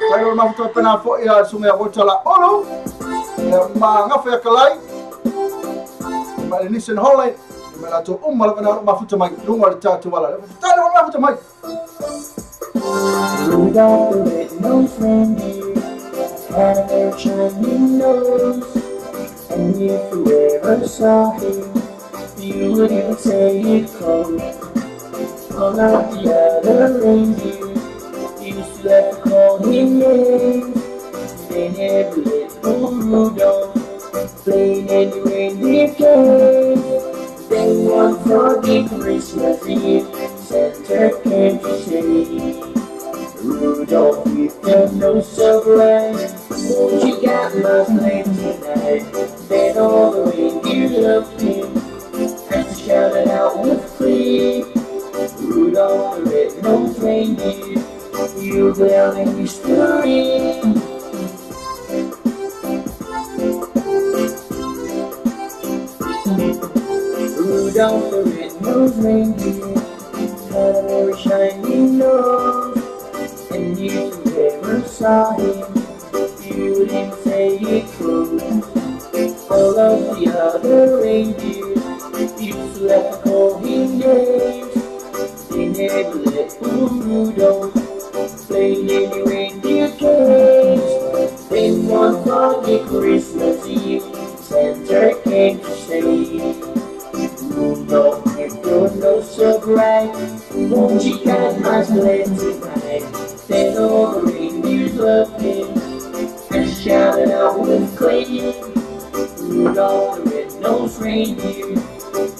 sai lo ma tu pena fo ya su me avota la olo ma ngafa ya kalai ma ni sen holai Melato malakana mafuta mai lunga tatu wala tano mafuta mai Rudolph the red-nosed reindeer had a shining nose, and if you ever saw him, you wouldn't say it cold. All of the other reindeer used to have to call him names. They never let Rudolph play in any reindeer game. Then one foggy Christmas Eve, Santa came to say, Rudolph with the nose so bright, won't you got my sleigh tonight? Then all the reindeer loved him, and shouted out with glee, Rudolph the red-nosed reindeer, you down in history. Rudolph the red-nosed reindeer had a very shiny nose, and if you ever saw him, you wouldn't say it could. All of the other reindeer used to have to call him names. They never let Rudolph play any reindeer games. Then one foggy Christmas Eve, Santa came to say, Rudolph, with your nose so bright, won't you cut my sleigh tonight? Then all the reindeers loved him, and shouted out with glee, Rudolph the red-nosed reindeer,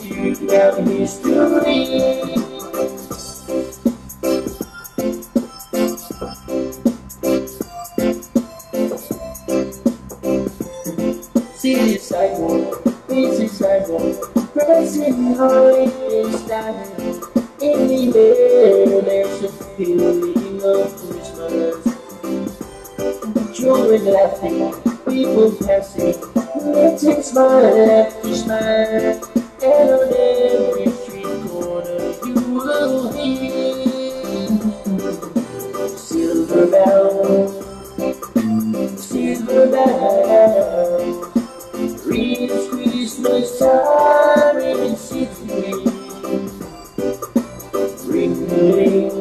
you have history. City sidewalk, busy sidewalk, pressing holiday style. In the air, there's a feeling of Christmas. Children laughing, people passing, letting smile after smile. And on every street corner you will hear silver bells, silver bells. It's Christmas time in the city, ringing,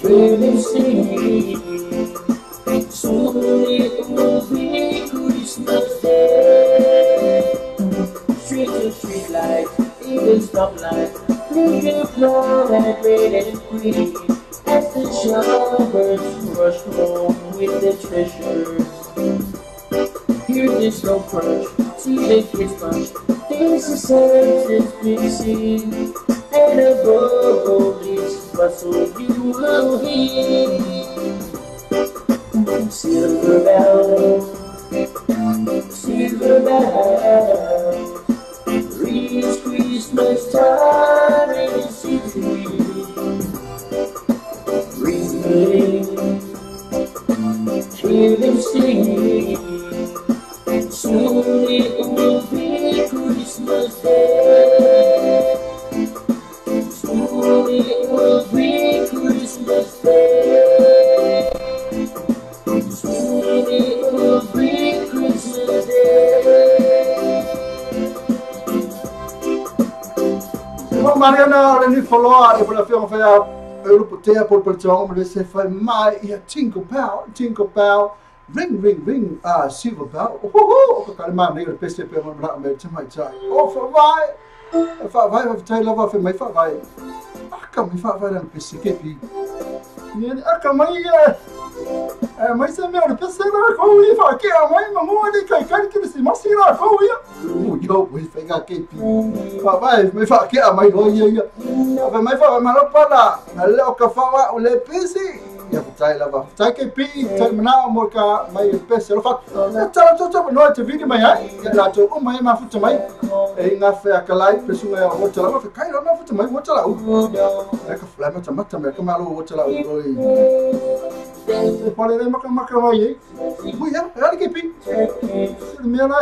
feeling singing. Soon it will be Christmas Day. Street to street light, even stoplight, blinking planet red and green. As the showers rush home with their treasures. Hear the snow crunch, see the kids punch. This is Santa's big scene, and above all this bustle you will hear silver bells, silver bells. It's Christmas time in the city, ringing, singing. Soon it will be Christmas Day. Soon it will be Christmas Day. Soon it will be Christmas Day. Mariana, le ni follow e pula fiong fa eu putea por tong me se fa mai ia Jingle Bell ring silver bell o ka kalma nei le pese pe ma me te mai tai o fa vai tai lava fa mai fa vai aka mi fa vai le pese ke pi ni aka mai mai se me le pese na ko i fa ke mai ma mo ni kai ki se ma sira ko ia o yo wi fa ga ke pi fa vai me fa ke mai ro ia fa mai fa ma lo para na le o ka fa wa o le pese ia tai lava tai ke pi tai mana mo ka mai pese lo fa tala to no te vidi mai ai ia la to o mai ma futa mai e nga fe akalai pesu nga o tala ma fe kai lo ma futa mai o tala u e ka flama tamata me ka malo o tala u oi e pare le maka mai e ia era ke pi me na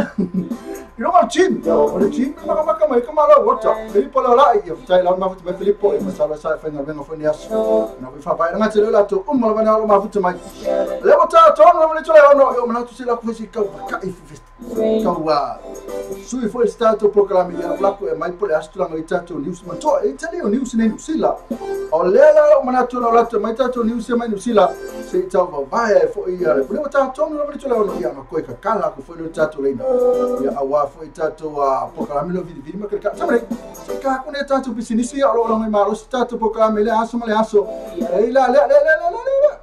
io ma chin o le chin maka mai ka malo o tala e pole la ia tai la ma futa mai Filippo e ma sala sa fa nga venga fo ni aso na vi fa vai nga te la to ma va na lo ma futa mai le o tala to no le tole no io ma tu se la ko si ka i kaua sui foi stato proclami ia blaco e mai pole astranga i tato news ma to e tali o news nei sila o lela o mana to la mai tato news mai sila se tau vai fo ia le pole tato no le tole no ia ma ko ka kala ko foi no tato leina ia awa foi tato a proclami lo vidi ma ka tamre se ka ko ne tato business ia lo mai malo stato proclami le aso e la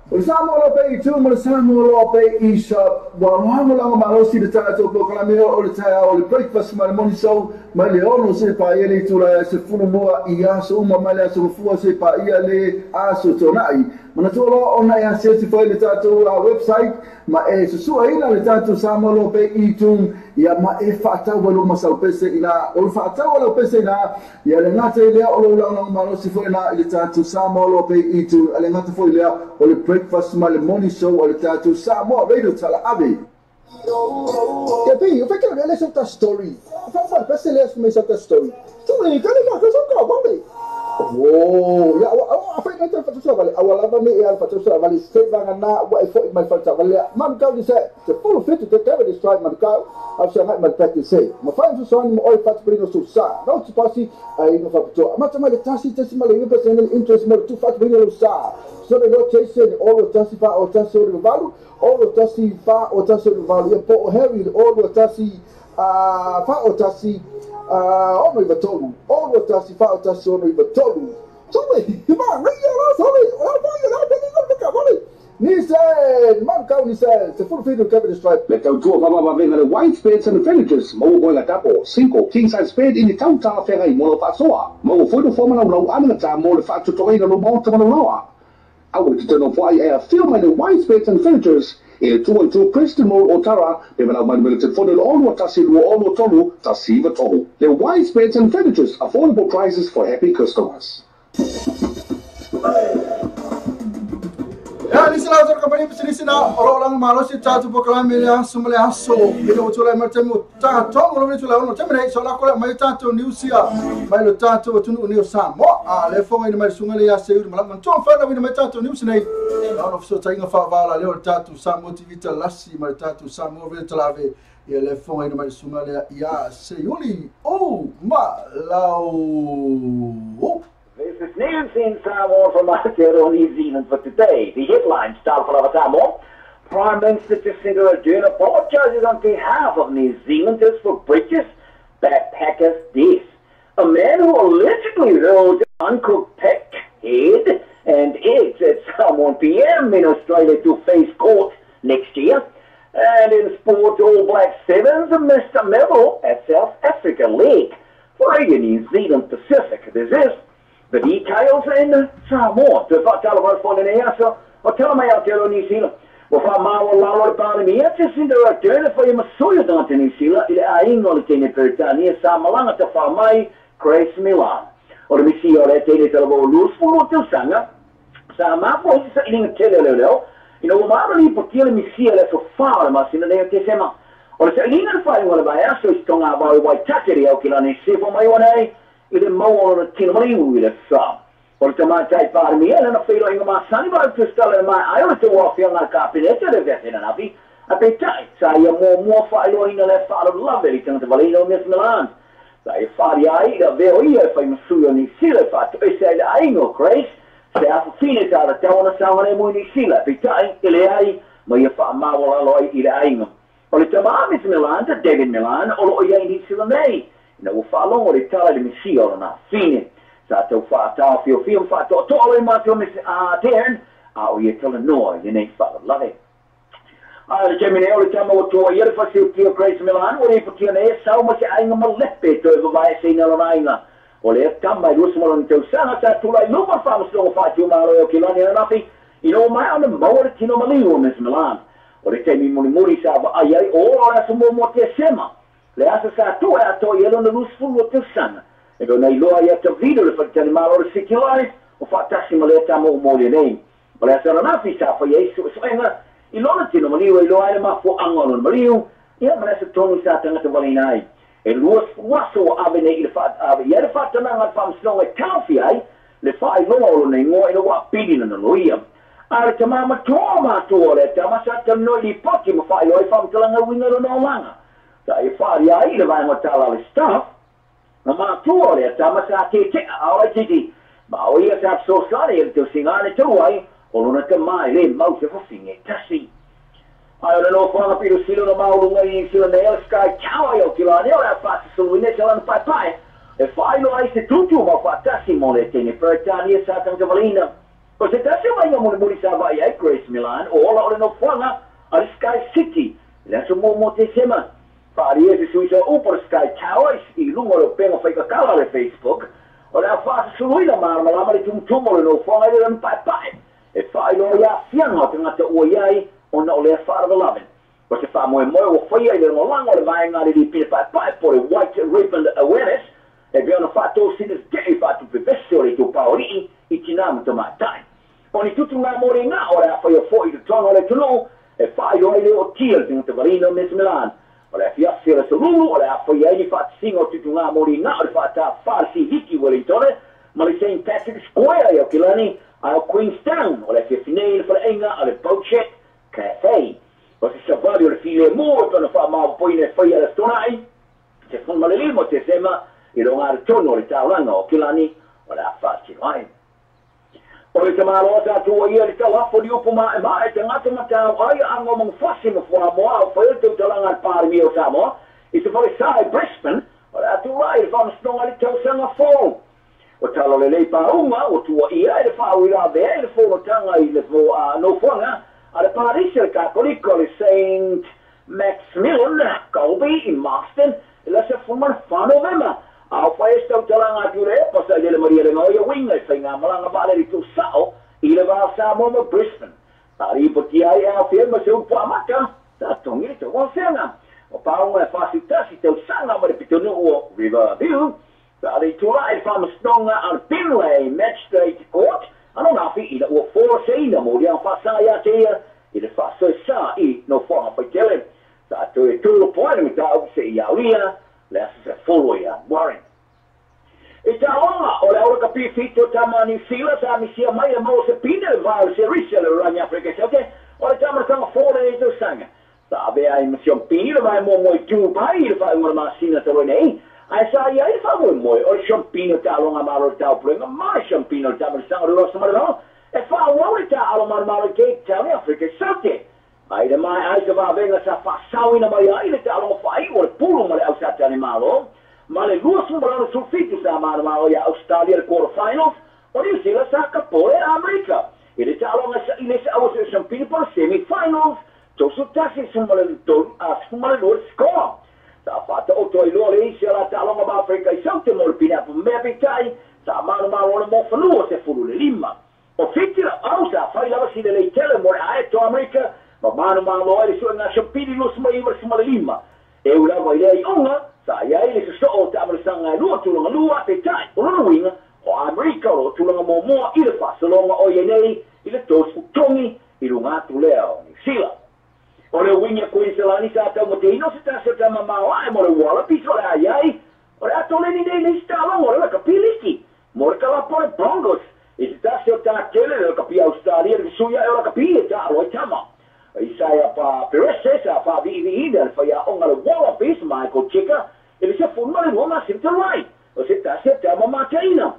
o samolo pe tu mo samolo pe isha wa lo malo si de tato proclami o le taia o le breakfast ma le morning show ma le ono se pa ia le tura se funu moa i aso uma ma le aso fua se pa ia le aso tonai mana tolo ona ia se foi le tato a website ma e se sua ina le tato samolo pe i tu ia ma e fata walo masau pese ina o fata walo pese ina ia le ngate le o lo la ma si foi na le tato samolo pe i tu le ngate foi le o le breakfast ma le morning show o le tato samo radio tala ave Kepi, eu fiquei olhando essa story. Eu falei, parece que ele essa story. Tu me cara uma coisa que eu vale. Oh, ya, apa yang kita patut vale. Awal apa ni yang patut vale. Straight bang na, what if it might patut vale. Man kau ni saya, the full fit to take this strike man kau. Aku sangat man practice say. Ma fine so ni oi patut beri no susah. Não se pasi ai no patut. Macam mana tasi mal ini personal interest mal tu patut beri no susah. So the rotation all the tasi pa or tasi o value. All the tasi fa o tasi o value. Po heavy all the tasi fa o tasi ono iba tolu. All the tasi fa o tasi ono iba tolu. So me, man, ria la sorry. Ni said, man kau ni said, se full fit to cover the stripe. Le tau tua papa venga le white spades and the villages. Mau boy la tapo, 5 king size spade in the tau ta fera i mo fa soa. Mau foi do forma no ana ta mo le fa to toina no mo ta no loa. I would turn off a film and the white spades and villagers. E 2 Preston Mall o Tara, pe mana man militant for the all what tasilu all what tolu, tasiva tolu. The white spades and villagers, affordable prices for happy customers. Ya, ni sila utar kapani pesini sina orang malo si tatu pokalan melia sumale aso. Bila utula mertemu tato ngolo ni tula ono temene so la kola mai tato niusia mai lo tato tunu ni osamo. Le fonga ni mai sungale ya seur malam manton fa na mai tato niusina. Ono so tainga fa vala le tato samo tivita lasi mai tato samo ve tlave ya le fonga ni mai sungale ya seuli. Oh, ma lao. This is news in Samoa from us here on New Zealand for today. The headlines start from Samoa. Prime Minister Jacinda Ardern apologises on behalf of New Zealanders for British backpackers' deaths. A man who allegedly hurled uncooked pig head and eggs at some 1 p.m. in Australia to face court next year. And in sport, All Black Sevens missed a medal at South Africa League for Radio New Zealand Pacific. This is the details in Samoa. Te whātalawa whāna nei aso, o tala mai Aotearoa New Zealand. Wa wha māua lawa le pāne mi e Jacinda Ardern e whai masuia dante New Zealand i le ainga o le tene Peritania sa malanga te wha mai Grace Milan. O le misi o le tene talawa o lus fulu o te usanga, sa mapo i sa ininga tele leo leo, ina o maamali potile misia le so faa ma sina le te sema o le salinga fai wala ba ya so stonga ba wai takeri au kila ni sefo mai wana ile mau o tino mali ile sa o le tamatai par mi ele na feilo inga ma sani ba tu stala ma ai o te wa fia na kapinete le vete na navi a pe tai sa ia mo fai lo ina le fa lo love ile tanga te valino mes Milan sa ia fari ai da veo ia fai masuyo ni sila fa to e sai ai no Grace se a fine ta te ona sa wana mo ni sila pe tai ile ai ma ia fa ma wala lo ile ai no o le tama mes Milan ta David Milan o lo ia ni sila nei na o fa lo le tala le misio na fine sa te fa ta fio fa to le ma te mis a tern a o ia tala no le nei fa love le gemine o le tama o to ia fa se tio Grace Milan o le potio ne sa o ma se ainga ma lepe to e vai se na la ainga o le tama i usmo le tau sana sa tu lai no ma fa so fa tio ma lo ki lani na fi i no ma on mo le tino mali o mes Milan o le temi muri sa va ai o ora so mo te sema le asa sa tu e ato ia no lus fu o te sana e do nei loa ia te video le fa tani ma o le sikilai o fa tasi ma le tama o mo le nei o le asa na fi sa fa ia so enga i lona tino maliu e loa ele ma fo angolo maliu ia ma se tonu sa tanga te wali nai e luas waso ave nei le fa ave ia le fa tana nga fam sno e kafi ai le fa i loa o nei ngo e lo wa pidi na loia ale te mama toma to le te ma sa te no li poti mo fa i oi fam tala nga winga no langa ta i fa ia i le vai mo tala le staff ma to le te ma sa te ai titi ma o ia sa so sa le te singane te wai o lona te mai le mau se fofinge tasi ai le no fala piro silo no mau lunga i silo ne sky tower o kilane o la fa so wine te lan pai e fai no ai se tutu ma fa tasi mo le te ne per tani sa tanga valina o se tasi mai mo le muri sa vai ai Grace Milan o la o no fala a Sky City le so mo te sema pari e se suisa o por Sky Tower i lunga lo penga fai ka kala le Facebook o la fa so wina ma la le tum mo le no fala le lan pai e fai lo ia fianga te ngata o iai o na o le whaara laven. Ko se wha moe o whaia i le ngolanga o le vai ngāre li pia pai po le White Ribbon Awareness e vea na whātou sinas dei whātou pevese o le tō paori i tina mo te mātai. O ni tutu ngā mōre ngā o le a whaia fo i te tonga o le tunu e whai lo i le o tia te ngata varino mes Milan. O le a fiasi o le salulu o le a whaia i ni whātisinga o tutu ngā mōre ngā o le whātā whārsi hiki Wellingtone ma le St. Patrick's Square i o kilani a Queenstown o le finei for enga o le Boatship Cafe o se savali o le file mo to na fa ma poi ne fai ala stonai se fon male limo te sema i lo ngar tono le taulanga o kilani o la fa ci vai o le tamalo sa tu o ia le tala fo di upo ma e te ngata mata ai ango mo fasi mo fo mo o fo te talanga par mi o samo i se foi sai Brisbane o la tu vai fa stonga le tausanga fo o talo le pa uma o tua ia le fa ira be le fo tanga i le fo no fonga ale parisha cattolico le Saint Maximilian Colby in Marston la se forma fa november a fa esta talanga dure passa le Maria le Noia winga finga malanga vale di tu sao i le va sa mo Brisbane ari poti ai a firma se un po amaka ta tongi te wa fena o pa un fa si te sanga ma repito no Riverview Tari tua e fama stonga al Pinley Magistrate Court. Ano na fi ila o forse ina mo dia fa sa ya te ila fa sa I no fa pa tele. Ta to e tu po ani ta o se ya lia la se follow ya warrant. E ta ona o la ora capi fito tamani sila sa mi sia mai mo se pina va se risele ranya Africa okay. O ta ma sa fole e to sanga. Ta be ai mi sia pina vai mo tu pai fa una masina to nei. Ai sa ia I fa mo o champino ta longa malo ta prenga ma champino ta ma sa lo sa malo e fa o ta alo malo ke ta ni Africa sote ai de mai ai se va venga sa fa sauina mai ai le ta lo fa I o pulo ma le sa ta ni malo ma le luas mo lo sul fiti sa malo ia Australia quarter finals o New Zealand sa ka po e America e le ta lo sa ile sa o champino por semi finals to su ta si su malo to su malo score sa fata o toi lo le isi ala ta longa ba Africa I saute mo le pina po me pitai sa mano ma ona mo fanu se fulu le lima o fitira au sa fai lava si le tele mo ai to America ma mano ma lo ai su na champini lo smo I verso le lima e ura vai le onga sa ia ile se so ta mo sanga lo tu longa lua pitai o no winga o America lo tu longa mo I le fa so longa o ye nei ile to su tongi I lunga tu le ni sa tau matino se ta se ta mamau ai mo le wala piso la ai o le ato le ni nei stala mo le kapiliki mo le kala po bongos e se ta se ta tele le kapi Australia le suya e la kapi ta o tama Isaiah pa peresa pa vi del fa ya onga le wala piso mai ko chika e se forma le wala sinta right o se ta mama kaina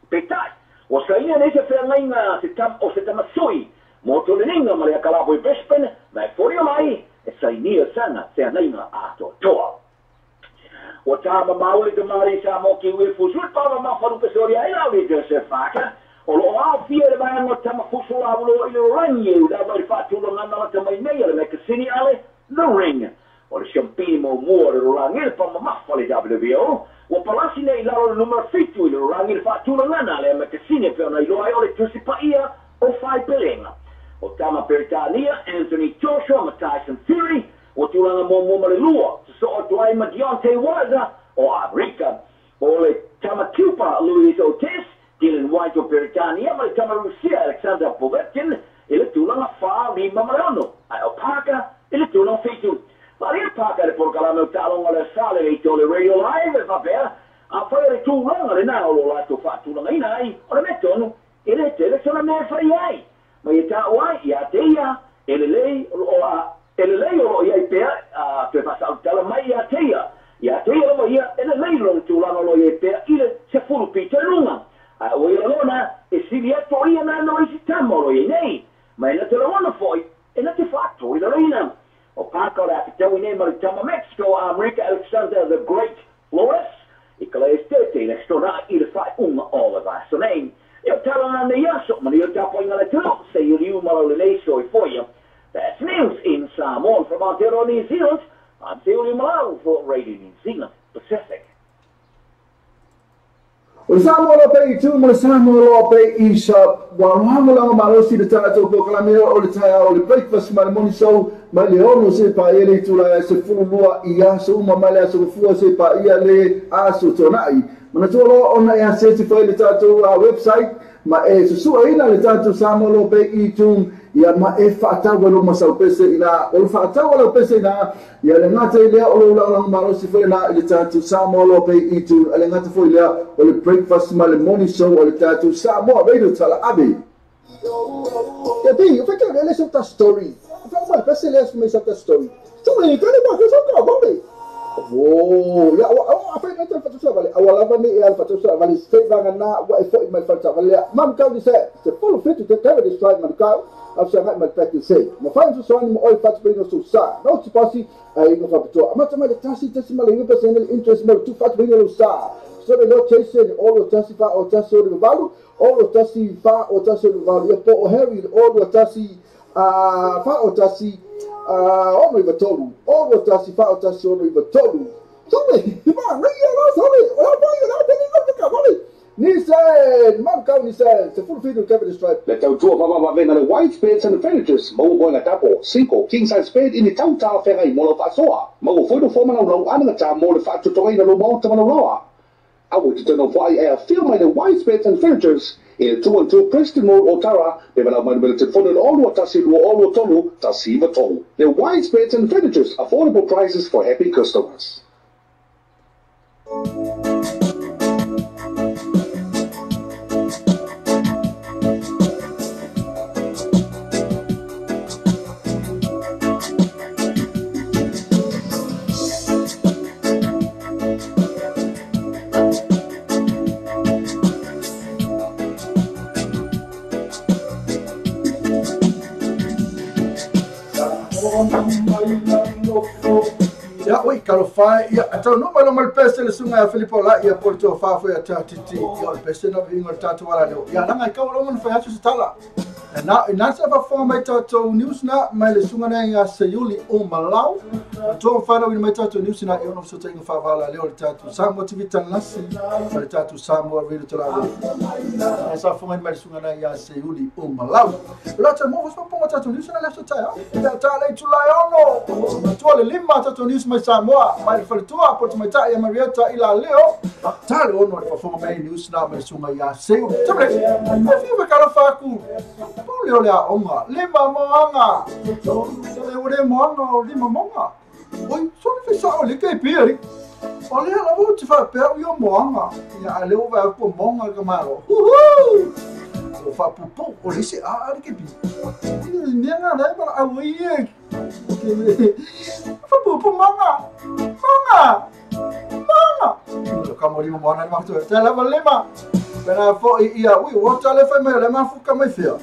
petai o sa ina ne se fa ngaina se ta o se ta masoi mo to le ninga ma le kala boy Brisbane mai forio mai e sa inia sana se ngaina ato toa o tama maule de mari sa mo ki we fu sul pa ma faru pe soria ina we de se faka o lo a fie le mai mo tama fu sul a lo ile rangi da vai fa tu lo ngana ta mai nei le ke sini ale no ring o le champini mo mo le rangi pa ma fa le WBO o palasi nei la o numero 5 le rangi fa tu lo ngana le me ke sini pe ona ilo ai o le tusi pa ia o fai pelenga o tama Peritania Anthony Joshua Tyson Fury o tulanga mo le lua so o tuai ma Deontay Wilder o America o le tama Cuba Luis Ortiz Dylan White o Peritania ma le tama Russia Alexander Povetkin e le tulanga fa lima marano o Parker e le tulanga fitu ma le Parker le porcalame o talonga le sale e to le radio live e va bene a fare le tulanga le na o lo lato fa tulanga inai o le mettono e le tele sono me fai ai ma ia ta wai ia teia ele lei o ia pea te pasa tala mai ia teia o ia ele lei lo tu la lo ia pea ile se fulu pite lunga o ia lona e si ia to ia na no isi tamo lo ia nei ma ina te lo ona foi e na te fatto ia reina o paka la te tau nei ma tama Mexico America Alexander the Great Flores e kala estete le stona il fa all of us so nei io tala na ia so ma io tapo in la tulo se io liu ma lo lei so for you. That's news in Samoa from Aotearoa, New Zealand. I'm Theoli Malau for Radio New Zealand Pacific. O Samoa lo pe tu mo Samoa lo pe isa wa hamo la malosi de tala to ko kala me o le taia o le breakfast ma moni so ma le ono se pa ele tu la se fu lua ia so ma mala so fu se pa ia le aso tonai ma to lo ona ia se ti fa le tatu website ma e su ina le tatu Samoa lo pe i tu ia ma e whaatawa lo masau pese ina o le whaatawa lo pese ina ia le ngata i lea o lo laulang malo si fwe na i le tatu Samoa lo pe i tu a le ngata fwe lea o le breakfast ma le morning show o le tatu Samoa radio tala abe ia pi, o whekea le so ta story o whekea pese lea su me sa ta story tu me kane ma ke sa ka bombe oh ya a fa ngata fatu vale awala va me al fatu vale stay vanga na wa e fo i mal fatu vale mam ka di se full fit to cover this strike man ka af sa mal fatu se ma fa so ni mo oi fatu bino so sa no ti pasi ai no fa to ma ta le tasi ma le ngi personal interest mo tu fatu bino lo sa so le lo chase all o tasi fa o tasi o valu all o tasi fa o tasi o valu e po o Harry all o tasi fa o tasi ono iba tolu ono tasi fa o tasi ono iba tolu sorry ma ria no sorry o pa ia pe ni no ka vale ni se man ka ni se full feed of Kevin Stripe Le tau tua mama vena le white beds and furnitures mo boy na tapo cinco king size bed in the tau tau fera i mo fa soa mo foi do forma no ana ta mo le fa to toina no mo ta no loa I would to know why I film my white beds and furnitures in 212 Preston Road, Otara, they will have my military fund and all what Tassi do all what Tolu, Tassi Tolu. Their wide spreads and furnitures, affordable prices for happy customers. Ya oi kalofai ya atau no malo mal peste le sunga Filipo la ya porto fa foi ata titi ya peste no vingo tatu wala no ya nanga ka lo man fa atu stala na sa fa forma tato news na mai le sunga na ya Sayuli o Malau to fa no mai tato news na e no so tenga fa vala le o tatu Samoa TV tanasi le tatu Samoa video tala esa forma mai sunga na ya Sayuli o Malau la ta mo fa ponga tato news na la so ta ya ta le tulai ono to le lima tato news mai Samoa mai faltua po mai ta ya Marieta ila leo tale ono fa forma mai news na mai sunga ya Sayuli tabre fi va kala fa ku Leo le onga le mama anga le le moanga o lima monga. Oi, so le fesa o le kai pia ri. O le ala o te whapea o moanga. Ia a leo vai po monga ka maro. O whapupu o le se a ari ke pi. Nenga nei mara au ie. Whapupu monga. Monga. Ka mo lima moanga ni mahtu. Te lava lima. Pena fo ia ui o tale fai mai le mafuka mai fea.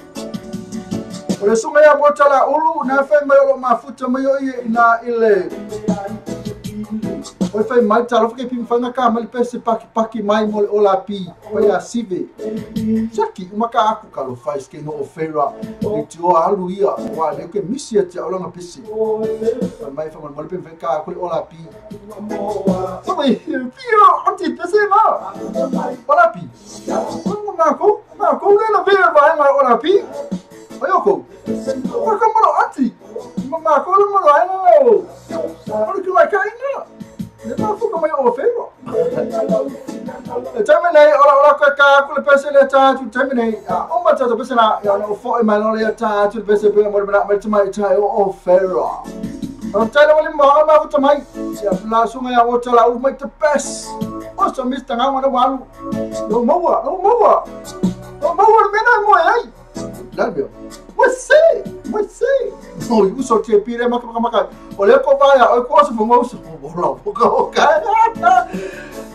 O le sunga ia mo tala ulu na fai mai o mafuta mai o ia ina ile. Oi fai mai tala fai pi fanga ka mai pese paki mai mo o la pi. Oi a sive. Saki uma ka aku ka lo fai ske no ofera. Ni tio alu ia wa le ke misia te o longa pisi. Mai fa mo le pe ka ku o la pi. Oi pio anti pese na. O la pi. Marco, le la vera vai mai o la pi. Oi oko. Marco mo anti. Marco le mo ai no. Ora que vai cair não. Le ma fu come o fero. Terminei ora ka ku le pese le ta tu terminei. O ma ta pese na ya no fo mai no le ta tu pese pe mo na mai mai ta o fero. Ora ta le mo ma fu mai. Ya la sunga ya o ta la u mai te pes. O so mis tanga mo na walu. No maua. No maua mena mo ai. Labio. Você. No, you so te pire maka. Olha ko vai, o ko so mo so. Bora, ko ka.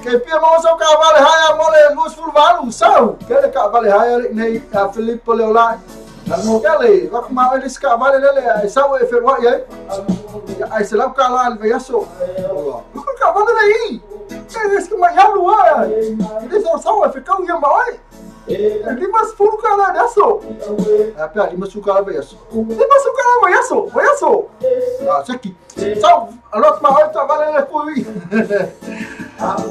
Que pia mo so ka vale haya mo le luz fulvalu, sao? Que le ka vale haya nei a Filippo Leolai. No gale, va kuma ele ska vale le, sao e ferwa ai. Ai se la ka la al veaso. Ko ka vale nei. Eles que mai alu ai. Eles não são e ficam ia mai. Lima furu cara dessa. Apa lima suka apa ya? Lima suka apa ya so? Apa ya so? Ah, saki. So, alot ma oi ta vale le kui.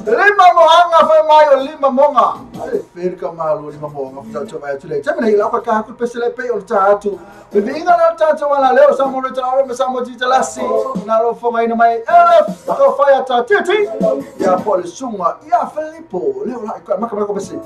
Lima moanga foi mai o lima monga. Ai, perca malu lima monga. Fa cho vai tu le. Chama nei la ka ku pesele pe o tatu. Be vinga na tatu wala leo sa mo tra o me sa mo tita lasi. Na lo fo mai na mai. To fa ya ta titi. Ya pole sunga. Ya Filippo. Leo la ka maka ko pese.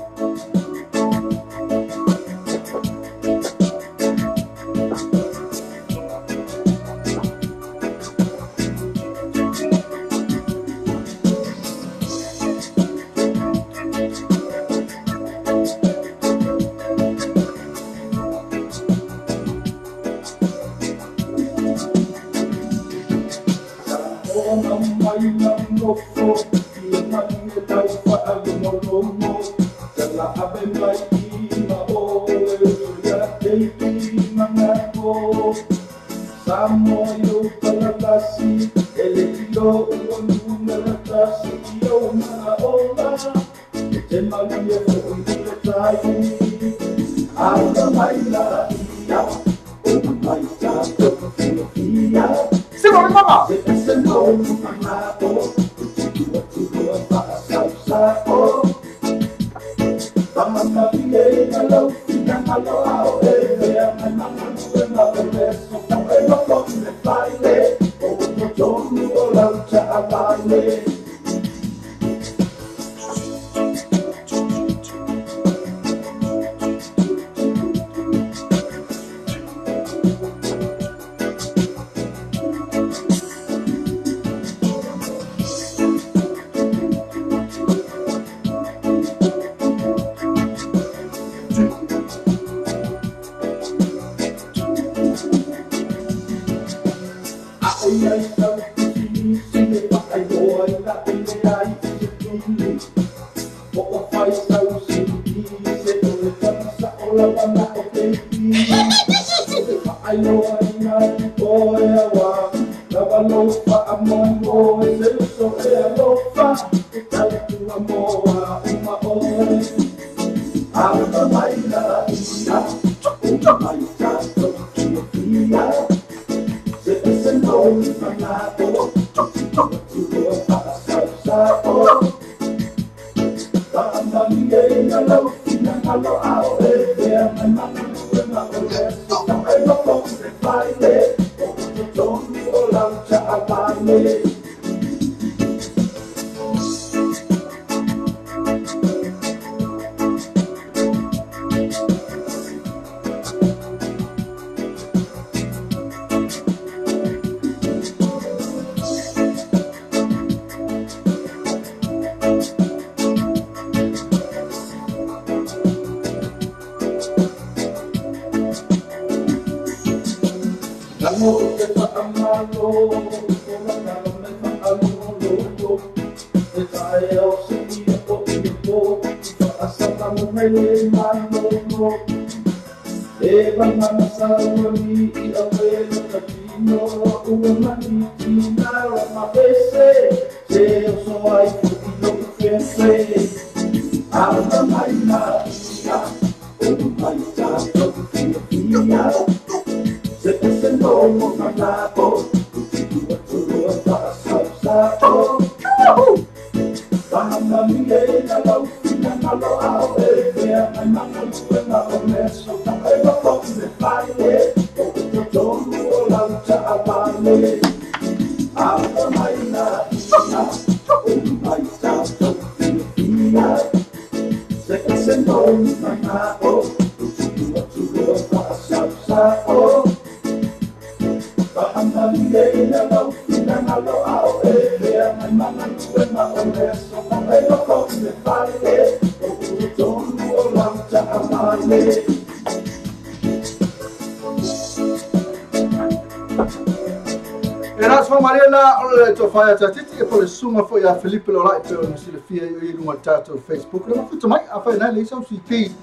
Fire tatiti e pole sunga fo ya Felipe Lola pe o sile fia yo i lunga tato Facebook na futa mai a fa na le so si ti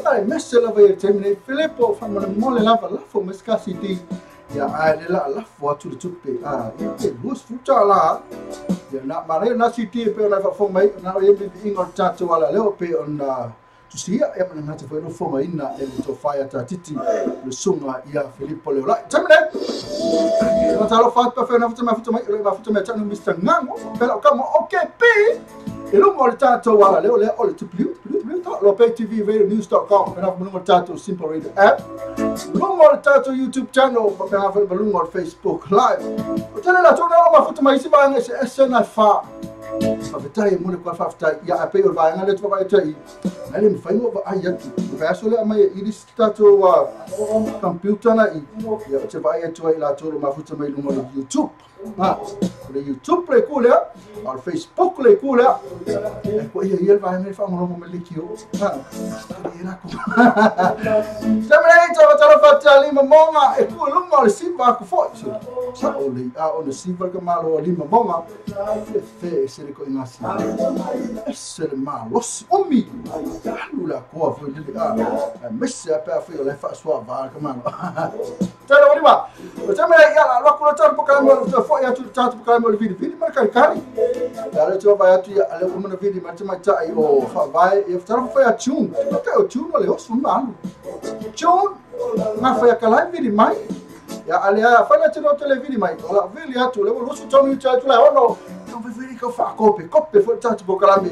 na messe la vai termine Filippo fa mo mole lava la fo mescasi ti ya a le la fo atu tupe e lus futa la ya na mare na si ti pe na fa fo mai na yo bi ingo tato wala le pe on tu sia e mana te foi no fo mai na e to fire tatiti le sunga ya Filippo Lola termine Talo fatto per una foto mai la foto mai c'hanno Mr. Ngango però come OKP e lo moltato wala le ole to più lo pay tv radionews.com per un moltato simple radio app lo moltato YouTube channel per un balloon Facebook live c'è la torna ma foto mai si va anche se na fa Fatai mo ko fatai ya ape o vai ngale to vai tai nale mi fai no ai ya vai sole mai i stato computer na i ya te vai to la to ma futa mai no YouTube le YouTube le kula al Facebook le kula e poi io vai mi fa mo me likio era ko sempre to fatta lima monga e ku lungo le simba ko fo sa oli on simba ko malo lima monga fe se ko inasi essere malo ommi allora qua fu di messa per fare le fa sua va come tara wali ba tama ya la ko tar po kan fo ya tu tat po kan video ma kari ya le to ba ya tu ya le ko no video ma tama ta o fa vai e tar fo ya tune ka o tune le o sun malu tune ma fa ya kala video mai ya ale ya fa na tino televideo mai la video ya tu le lo su tonu cha tu la ono non vedi che fa coppe fu tanto bocalami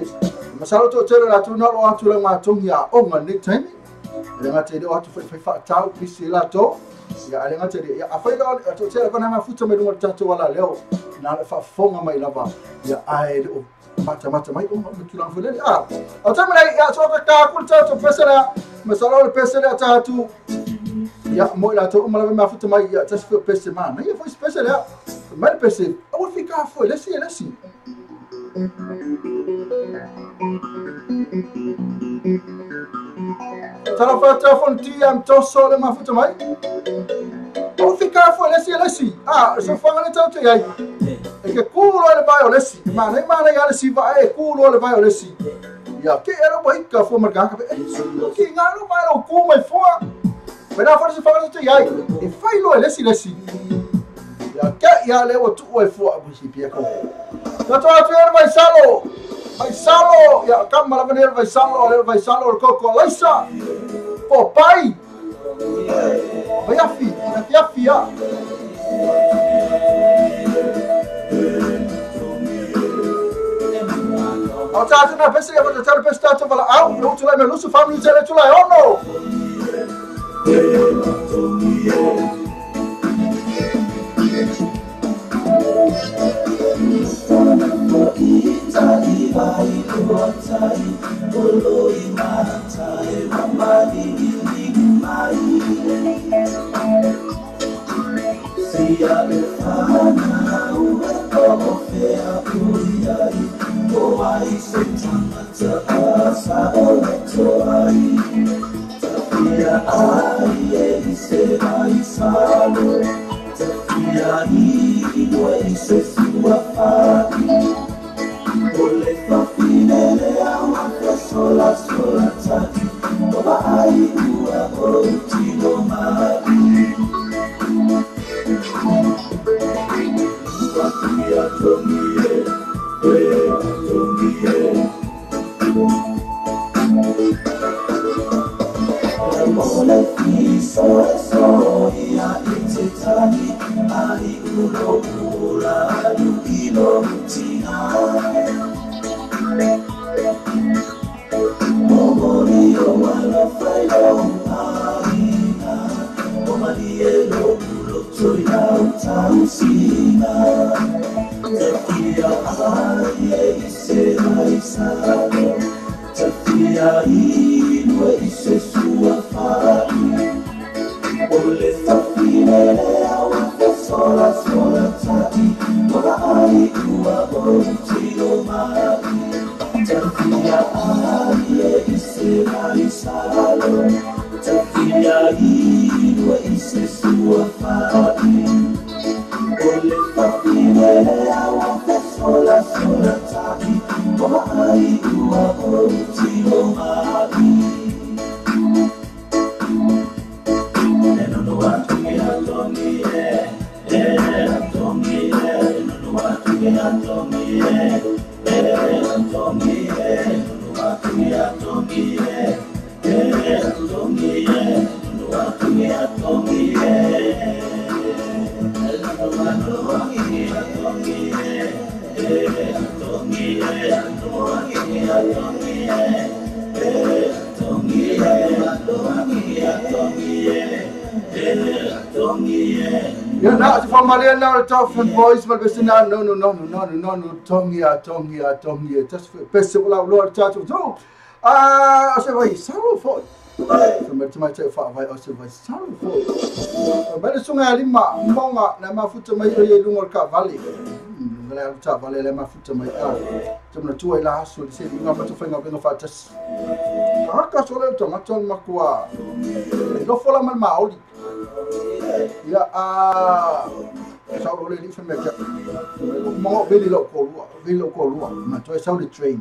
ma saluto c'era la tu no atu la ma tongia o ma ne time le ma te do atu fa tau pisi la to ya ale ma te ya fa do atu c'era con ma futa me do tanto wala leo na fa fonga mai lava ya ai do mata mai o ma tu lan fele o ta me ya so ka kul tanto pesera ma saluto pesera tatu ya mo la to ma ma futa mai ya tasfi pese ma na ya foi special ya ma pese o fica foi lesi Tara fa telefon ti am to sole ma futa mai o fica foi lesi so fanga le tanto yai e che culo le vai lesi ma ya lesi va e culo le vai lesi ya che era poi ka fo marca che ngalo mai lo come fo però forse fanga le yai e fai lo lesi ya che ya le o tu e fo abu si pia ko Tato vai salo ya kamala venir vai salo coco laisa po pai vai afi ya o tato na pesa ya vado tato pestato vala au no tu la me lusu family tele tu la ono You're not from Mariana Toughen boys, but listen, no, Tongia, just festival of Lord Church of Joe. I said, wait, sorrowful. Somebody to my take 5 I also was sorrowful. But as soon as Monga, Namafuta, my Lunga Valley. Valley, Lamafuta, my car. Some 2 last would say, you have to find out the fattest. Hakasola, Tomaton Makua. Don't follow my mouth. Sao đó lên đi phân biệt mò bên đi lộ cổ lúa mà tôi sau đi train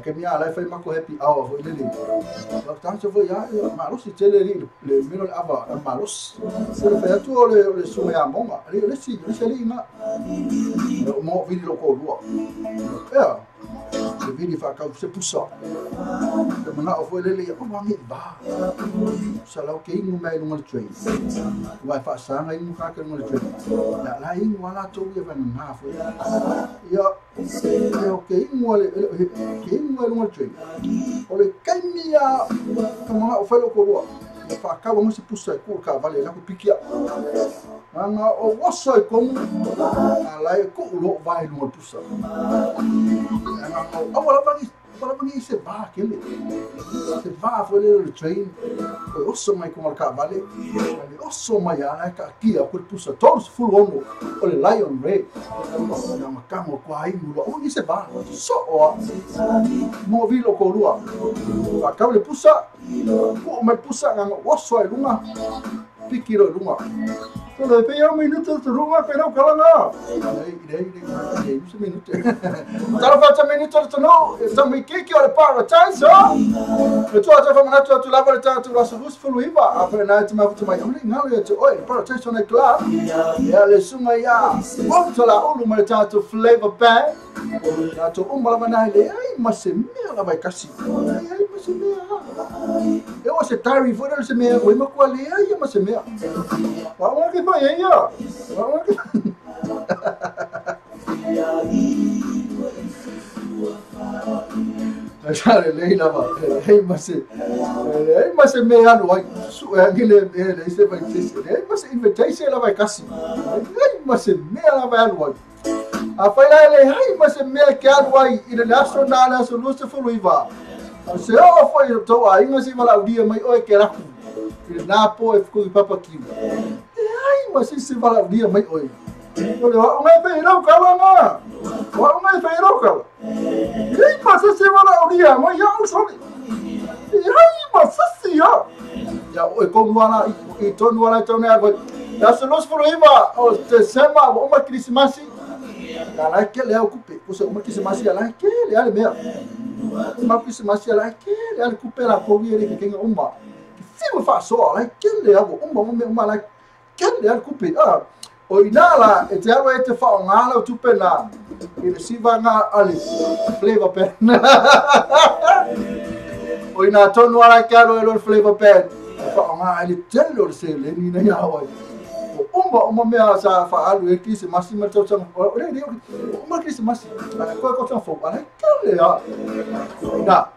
cái nhà lại phải mắc có happy hour với lên đi và tháng sau với giá mà lúc chơi lên đi le mino ava mà lúc sẽ phải cho le suma ya mong à le xí đi mà mò bên đi lộ cổ lúa le vini fa cau se pusa le mana o foi le o wangi ba salau ke ingu mai no train vai fa sanga ingu ka ke no train la ingu wala to ye van na foi ya ke ingu no train o le kaimia ka mana o foi lo ko fa cau mo se pusa ku ka vale la ku pikia anga o waso e kom ala e ku lo vai no pusa Agora vai se vá aquele. Se vá foi le train. O so mai como cavale. O so mai ana aqui a por puxa todos full on. O le lion red. Na macamo quai mulo. O ni se vá. So o. Movilo ko lua. A cavale puxa. O mai puxa nga o so e lunga. Pikiro lunga. Kalau payah minit tu rumah pernah kalau na. Ini minit. Kalau macam minit tu no, sampai kiki oleh para chance. Itu aja famana tu lava tu rasa useful iba. Apa nak cuma cuma ini ngalu ya tu. Oi, para chance na club. Ya le sungai ya. Waktu lah ulu macam tu flavor bag. Tu malam mana le? Ay masih mea vai kasih. Ay masih mea. Eu acho que tari fora ele se mea. Oi mas qual é? Ay masih mea. Vamos que vai aí, ó. Vamos que. Achare lei lava. Ei mas meia no ai. Aquele ele se vai dizer. Ei mas invitation ela vai cassi. Ei mas meia ela vai no ai. A foi lá ele, ai mas meia que no ai. Ele nasceu na solução foi iva. Se eu foi to ai mas se vai lá o dia mas oi que era. Ele na po e ficou papaquinho. Ai mas se vai lá o dia mas oi. Olha, não é feirão, cala lá. Não é feirão, cala. Ei, mas se vai lá o dia, mas já o sol. Ai, mas se ó. Já o como lá e todo lá então né agora. La solos foroiva o te sema o uma Krismasi. La la ke le okupe, o se uma Krismasi la ke le ale mea. Uma Krismasi la ke le ale kupe la ko wi le ke uma. Fiu fa so la ke le avo uma la ke le ale kupe. O inala e te awa e te whao ngāla o tupena i le siva ngā ale flavor pen. O ina tonu ala ke alo e lo flavor pen. Whao ngā ele tele o le se le ni nei awai. O uma mea sa whaalu e kisi masi ma tau tanga. O re uma kisi masi. Ana koe kotanga fau. Ana kele a. Ina.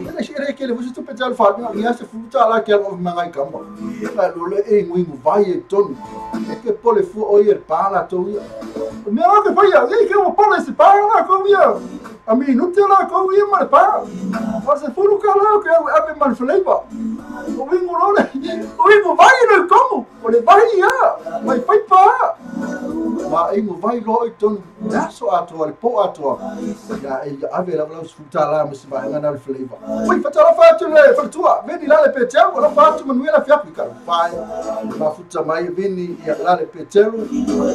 Ina si ere kele fusi tupe tala whaadinga. Ia se futa ala ke alo o mangai kamba. Ina lole e nguingu vai e tonu. E ke pole fu o i e pāla tau ia. Mea ake whaia. Ei ke o pole se pāla kou ia. A mi nuti ala kou ia ma le pāla. O se furu ka lao ke au ape man flavor. O wingu lole. O wingu vai no komu. O le vai ia. Mai paipa. Ma ingo vai lo i tonu. Naso atua, le po atua. Ya e ave la lau sfuta la me se vai ngana le flavor. Oi, fatala fatu le fatua. Veni la le petelu, la fatu manuela fiapi ka. Fai. Ma futa mai vini ya la le petelu,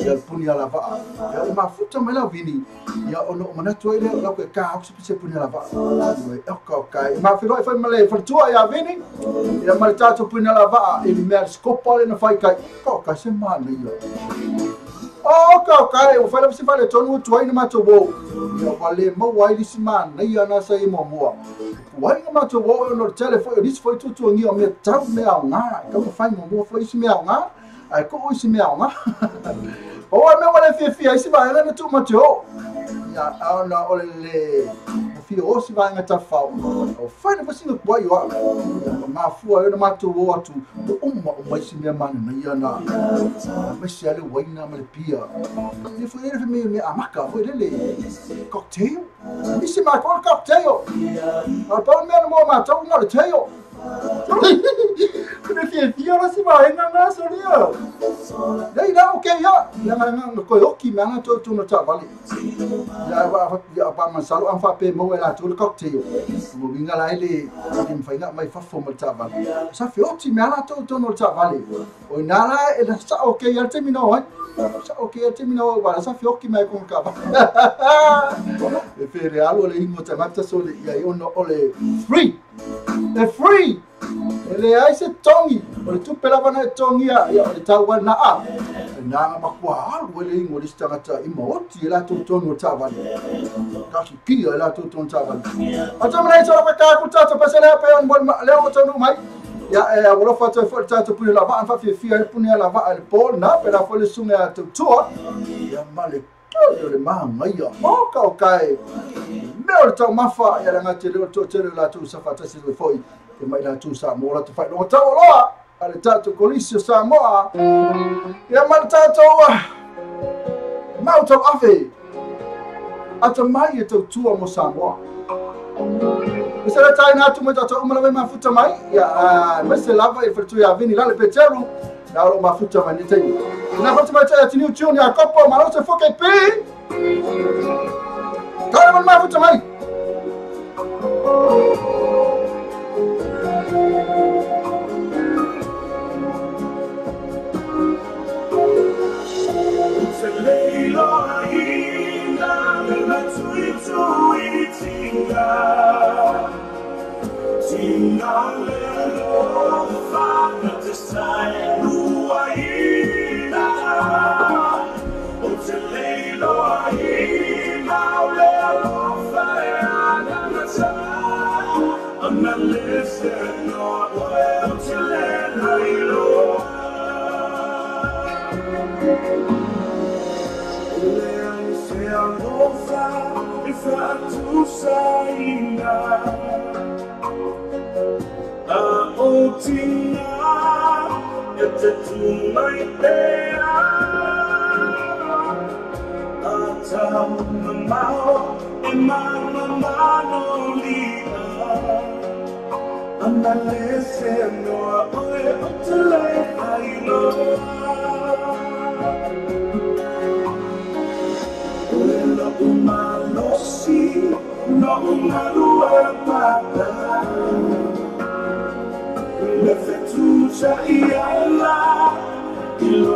ya puni ala va. Ya ma futa mai la vini. Ya ono manatu ile la ko ka au se puni ala va. Oi, okay. Ma firo e fai male fatua ya vini. Ya mal tato puni ala va, il mer scopole na fai kai. Ko ka se mane yo. Oh, okay, o fala você fala tonu tu ai na matobo. Eu falei, mo wai disse man, nei ana sai mo mo. Wai na matobo no telefone, disse foi tu ngi o me tau me au nga. Como fai mo foi esse me au nga. Ai ko esse me au nga. O me wala fi ai se vai na tu mateo. Ya ana ole fi o se vai ngata fa. O fai na você no boy yo. Ma fu ai na matobo atu. O mai se me man nei ana. Mas se ele wai na me pia. E foi ele me amaca, foi ele cocktail. E se marcou um cocktail. A pau me no matou um cocktail. Porque ela se vai na solia. Daí não, ok, já. Não coioque, mas não tô no trabalho. Já para mansalo am fa pe mo ela tu cocktail. Mo vinga lá ele me faz mais fa formal trabalho. Sa fi otti me ela tô no trabalho. O nala ele sa ok, já terminou, hein? Sa ok, terminou agora. Sa fi otti me com cava. E fere algo le ingo tamata sole e aí ono ole free. É free. Ele ai se tongi. Ole tu pelava na tongi ya ole tawa na a. Na makwa algo ele ingo listangata imoti ela tu tono tawa. Kasi kia ela tu tono tawa. Acha mna isa pa ka kutata pasela pe on bon leo tonu mai. Ya wala fata fata puni lava anfa fi puni lava al pol na pela fole sunga tu tua. Ya male le mahanga moka okay. Meu tau mafa ya nga te to te la tu safata se foi e mai la tu sa mo la tu fai no tau loa ale tatu kolisio sa moa ya mal tatu mau tau ave ata mai tau tua mo sa moa se la tai na tu mo tatu mo la mafuta mai ya mese lava e fertu ya vini la le peteru na lo mafuta mai tei na foto mai tei tinu tune ya kopo ma lo se foke pi Cara man mafuta mai I'm not listening, not well to let tu saina a otina ete tu mai pea ata mamao e mama no lina andalese no oe otele ailo umano si no umano papa le fetuja iala il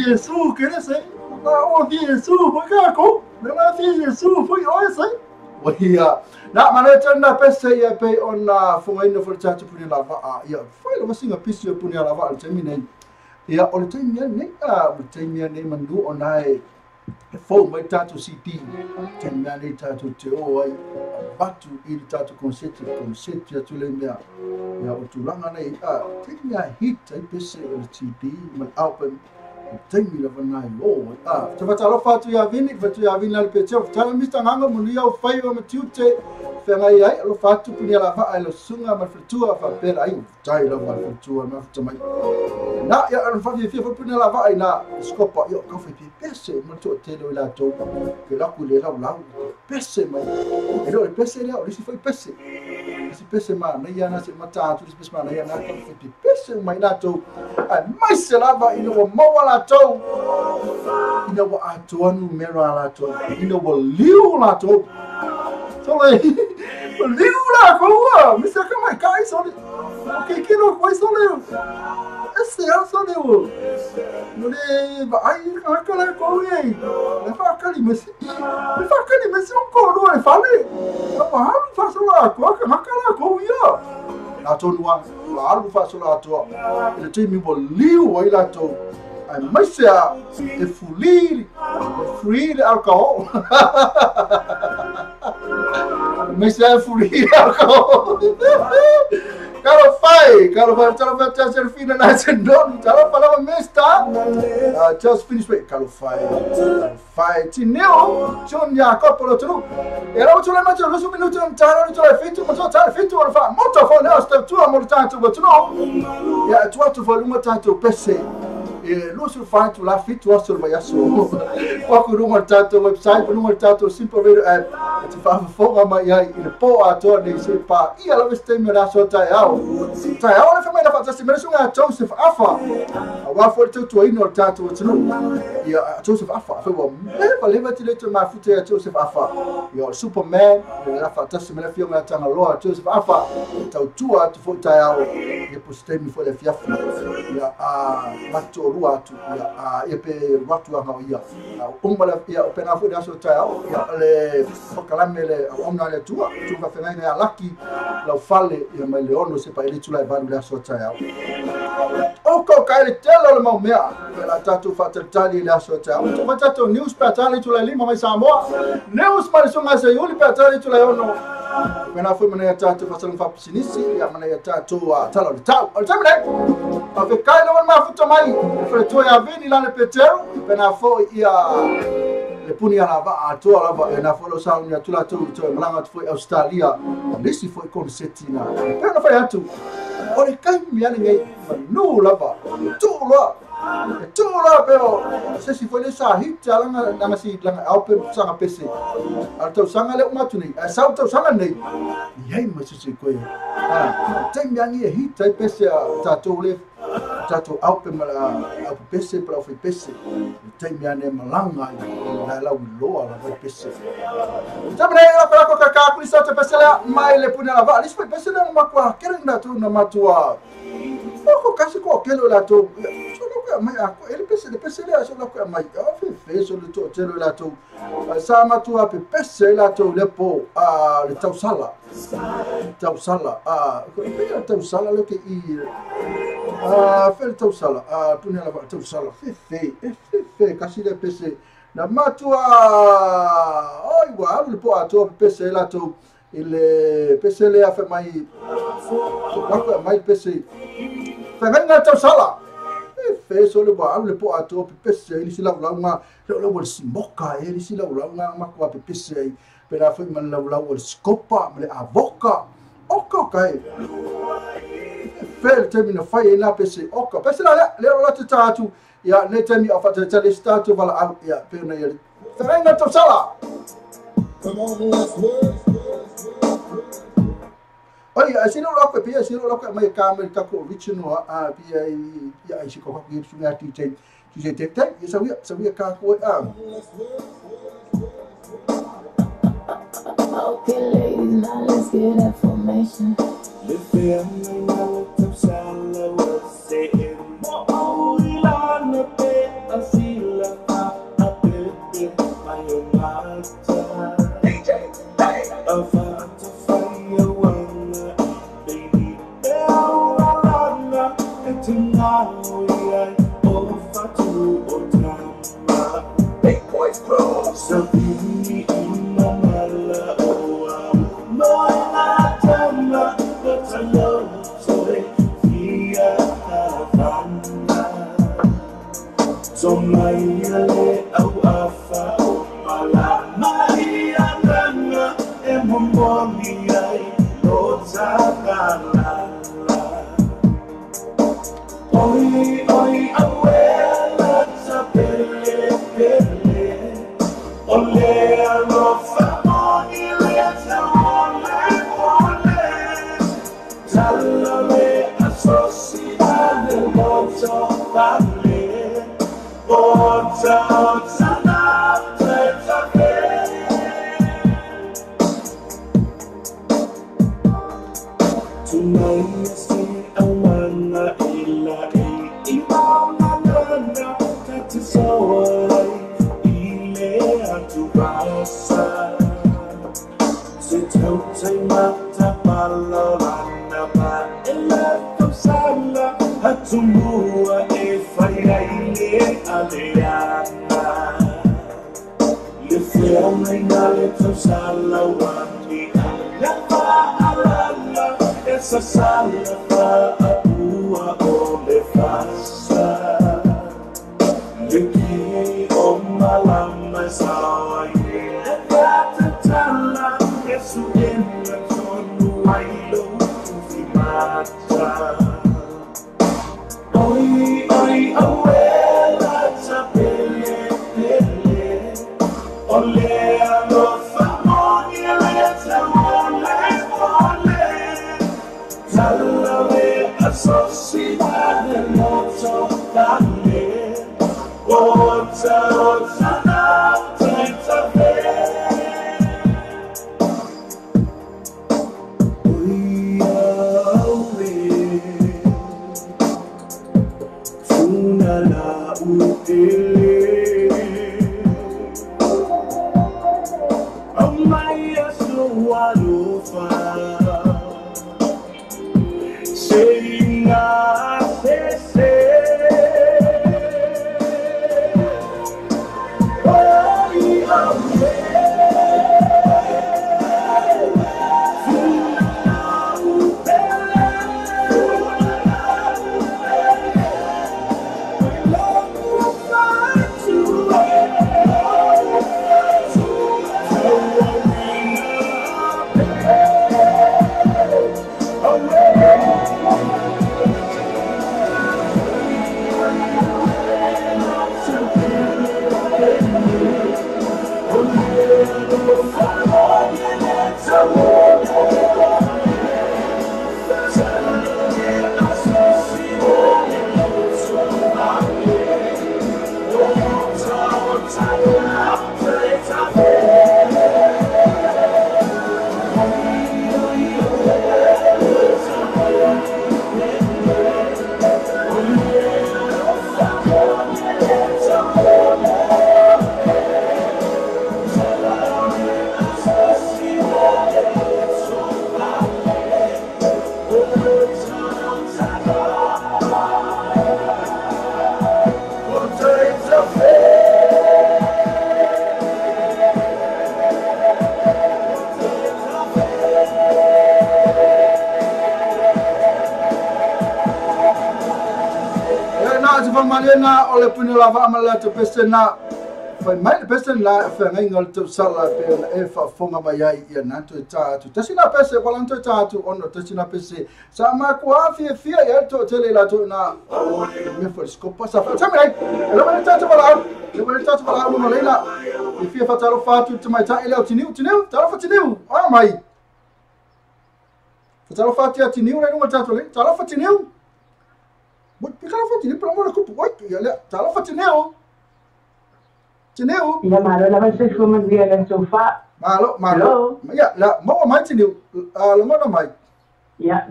Yesu kene sei na o Yesu foi kako na Yesu foi o sei wahia na maneta na pesa ia pe ona fongaina for tatu punia lava ia foi lo singa pisi punia lava al temine ia o temia ne temia ne mandu onai fo mai tatu CP temia ne tatu te o ai batu il tatu concetti tu le mia ia o tulanga nei temia hit ai pesa o CP man album Temi la vanai lo te fatalo fatu ya vini al pecho tala mista nganga munia o fai o matiute fengai ai lo fatu punia la va ai lo sunga ma fritua fa per ai tai la va fritua ma tamai na ya al fa fi punia la va ai na scopa io ka fa pi pesse ma to te lo la to che la cule la pesse ma e lo pesse le o si foi pesse si pesse ma na ya na se mata tu si pesse ma na ya na ka fa pi pesse mai na to ai mai se la va ino mo wala to ina wa ato anu mero ala to ina wa liu la to so le liu la ko wa mi sa ka mai kai so le ke no ko so le esse é so le wo no le ba ai ka la ko ye le fa ka li mesi on ko no e fa le ba ha fa so la ko ka la ko ya la to no la fa so la to le te mi bo liu wa la to I must say, if free alcohol. Mas é free alcohol. Kalau fai just finish nice and done. Kalau falava mesta, just finish it. Kalau fai tineo, John Jacopo tu. Era outro lema de 2 minutos não tá, não é feito, mas tá feito ora fa. Muito fone, sta tua molto tanto, mas não. Ya tua tu volume tanto PC. lusu fai tu la fitu aso mai aso wa ku runga tato website runga tato simple radio app te fa fonga mai ai ina po ato ni se pa ia la veste me la so tai au na fa mai na fa me sunga Joseph Afa wa fo tu ino tato tunu ia Joseph Afa fa wa me leva te le ma fitu ya Joseph Afa ia Superman la fa me la fiona tanga loa Joseph Afa tau tua tu fo tai au ia poste mi fo le fiafu ia mato rua tu ia pe watu anga ia umbala ia pena fu da so tao ia le fokalame le ona le tua tu va fena ia laki la fale ia mai leono se pa ele tu la valu da so tao o ko kai le telo le mau mea la tatu fatatali la so tao tu matato news patali tu la lima mai Samoa news mai so ngai se yuli patali tu la ono pena fu mana tatu fasalang fa sinisi ia mana tatu talo tao al tamne ave kai no ma futa mai freto ya veni la le petero pena fo ia le puni ala va ato ala va na fo lo sa unia tula tu malanga tu foi Australia nisi foi concertina pena foi atu o le kai mi ale ngai no la va tu lo pero se si foi le sa hit ala nga si langa aupe sanga pese alto sanga le umatu ni sa auto sanga nei yai ma se ko tem mi ani hit tai pese tato le tato aupe mala aupe pese para foi pese tem mi ane malanga la loa la pese também ela para com a com isso te pese la mai le pune la va isso foi pese la ma kwa querendo tu na matua o kasi ko kelo la to mai ele pese le so la ko mai fe so le to telo la to sa matua pe pese la to le po le tau sala ko pe tau sala le ke i fel tau sala pune la tau sala fe kasi le pese na matua oi wa le po ato pese la to ile pese le afa mai ko mai pese fa venga tau sala fe so le wa le po ato pese ili sila ulanga le wol simoka ili sila ulanga ma ko pese pera foi man la wol skopa le avoka oka kai fel termina fai na pese oka pese la le tatu ya ne temi afa te statu vala ya pena ya fa venga tau sala. Come on, let's work. Oi, asino loko pia asino loko mai kamera kako original pia ya isi ko ko yisu ya ti ya sabia ka ko Okay, ladies, now let's get information. The family now to sala was saying mo ilana pe asila a pe my mata DJ afa to fire one baby to now we over to Otama big boys pro so be in my mala no I don't but I love so via Havana so my yale au afa mala Maria Nana e momoni ai Lozana Oi, abuela, sapele, pele, ole, alofa, moni, leza, ole, talale, asociale, moto, vale, ota, tonight, see, I wanna Tumua e faiaile aleana Le fiamme nale sala wani Napa alala essa sala fa apua o le fasa Le ki o malama sawa ye Napa tala esu ena tonu wailo ufimata Oi, away. Malena ole puni lava amala to pesena fai mai pesena fa ngol to sala pe e fa fonga mai ai ia nanto ta tu tasina pese walanto ta tu ono tasina pese sa ma kwa fia ia to tele la to na me fa scopa sa fa tamai lo ma ta ta bala mo malena e fia fa talo fa tu mai ta ele tiniu talo fa tiniu o mai fa talo fa ti tiniu le no ta to le talo fa tiniu But pikala fa tini pra mora kupu oi ya le tala fa tineo ya malo la se como dia le sofa malo ya la mo mai tineo la mo mai ya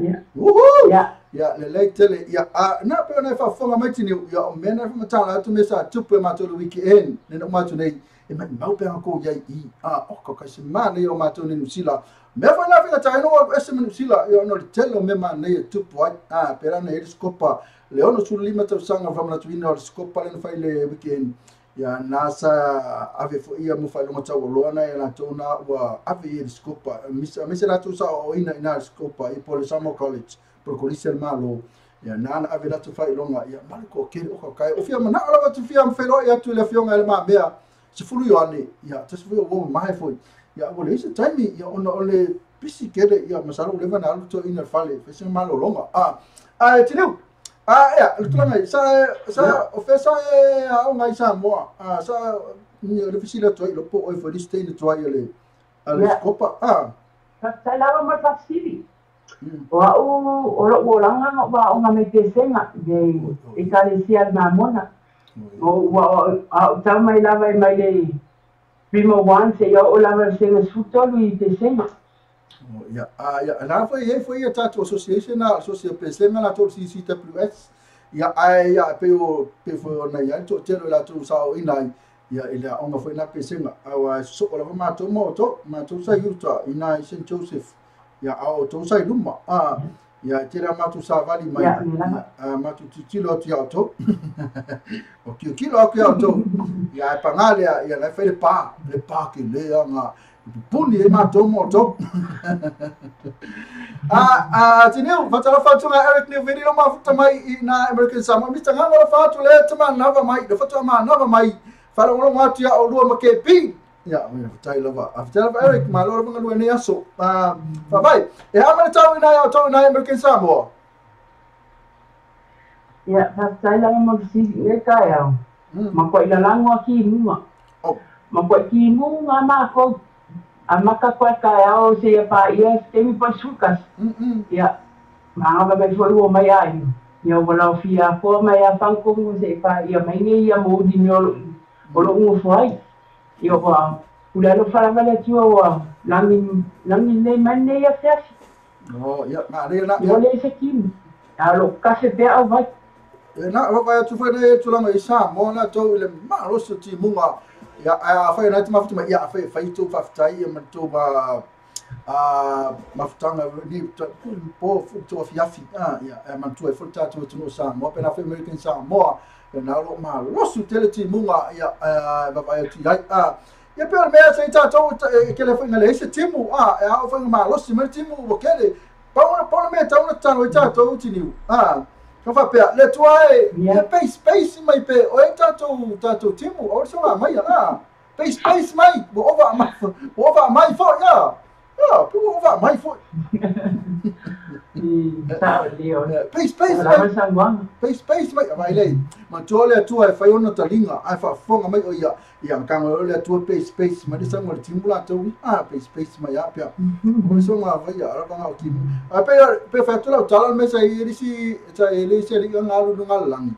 ya le tele ya na pe na fa fonga mai tineo ya o mena fa matala tu mesa tupu ma to le weekend ne no ma tu nei e mai mau pe ko ya I o ko ka se mana yo ma to ne nusila me fa na fa ta no o se nusila yo no tele me ma ne tupu pera na e scopa Leono sul lima tau sanga fa mana tuina o scopa le fai le weekend ya nasa ave fo ia mo fai lo tau loana e la tona wa ave e scopa misa la tu sa o ina scopa e pole samo college pro colise malo ya nana ave la tu fai longa ya malko ke o kai o fia mana ala tu fia mfelo ya tu le fionga le ma bea se fulu yo ani ya tu se fio o mai foi ya o le se time ya ono le pisi kede ya masalo le vana alu to ina fale fese malo longa tinu ya, tu ngai sa ofesa au ngai sa mo sa ni le fisila toi lo po oi for stay the toi le scopa sa la mo fa sibi wa o lo langa no ba o ngame pesenga de ikaresia na mona o ta mai lava mai le primo one se yo o lava se suto lui pesenga ya na foi a tato association na association pesenga na to CCWS ya pe foi na ya to telo la to sa o ina ya ile onga foi na pesenga awa so la ma to sa yuta ina St Joseph ya au to sa luma ya tira ma to sa vali mai ma to tilo ti auto o kilo auto ya pangale ya la fe le pa ke le nga puni e matomo to tineu fatala fatu nga Eric ne video ma futa mai na American Samoa mi tanga ngala fatu le tama nava mai de fatu ma nava mai fala ngolo ngatu ya o ma kepi ya we futai lava after Eric ma lo nga lu ne aso fa vai e amana tau ina ya to na American Samoa ya fatai la mo si e ka ya ma ko ila lango aki mua ma ko ki mua ma ko amaka kwa kaya o se pa ia temi pa sukas ya manga ba foi o mai ai ia wala fia ko mai a pangkong se pa ia mai ni ia mo di no olo ngo foi ia wa kula lo fala vale tua wa langin nei man nei a fia no ia na re na ia le se kim a lo kase pe au vai na ro vai tu foi nei tu langa isa mo na to le ma ro su ti munga ia a foi na ti ma futu ia foi tu fa tai ia tu ba mafutanga ni po futu afiafi ia mantua full tatu tu no sa mo pena fe American sa mo na lo ma lo su tele ti munga ia ba tu ia pe me sa tatu ke le foi ngale ese timu a foi ma lo si me timu o kele pa me ta una tano tatu ti ni ka fa pe le tuai ia space mai pe o tatu timu o so mai space mai bo over mai fo ya people over my foot. Space mai vai lei. Ma tole tua fai ona talinga, ai fa fonga mai o ia kanga le tua space mai sa mo timula tu. Space mai apia. Mo so ma vai ara banga o kim. Pe fa tu la tala me sa irisi sa ele se ri ngalu ngalang.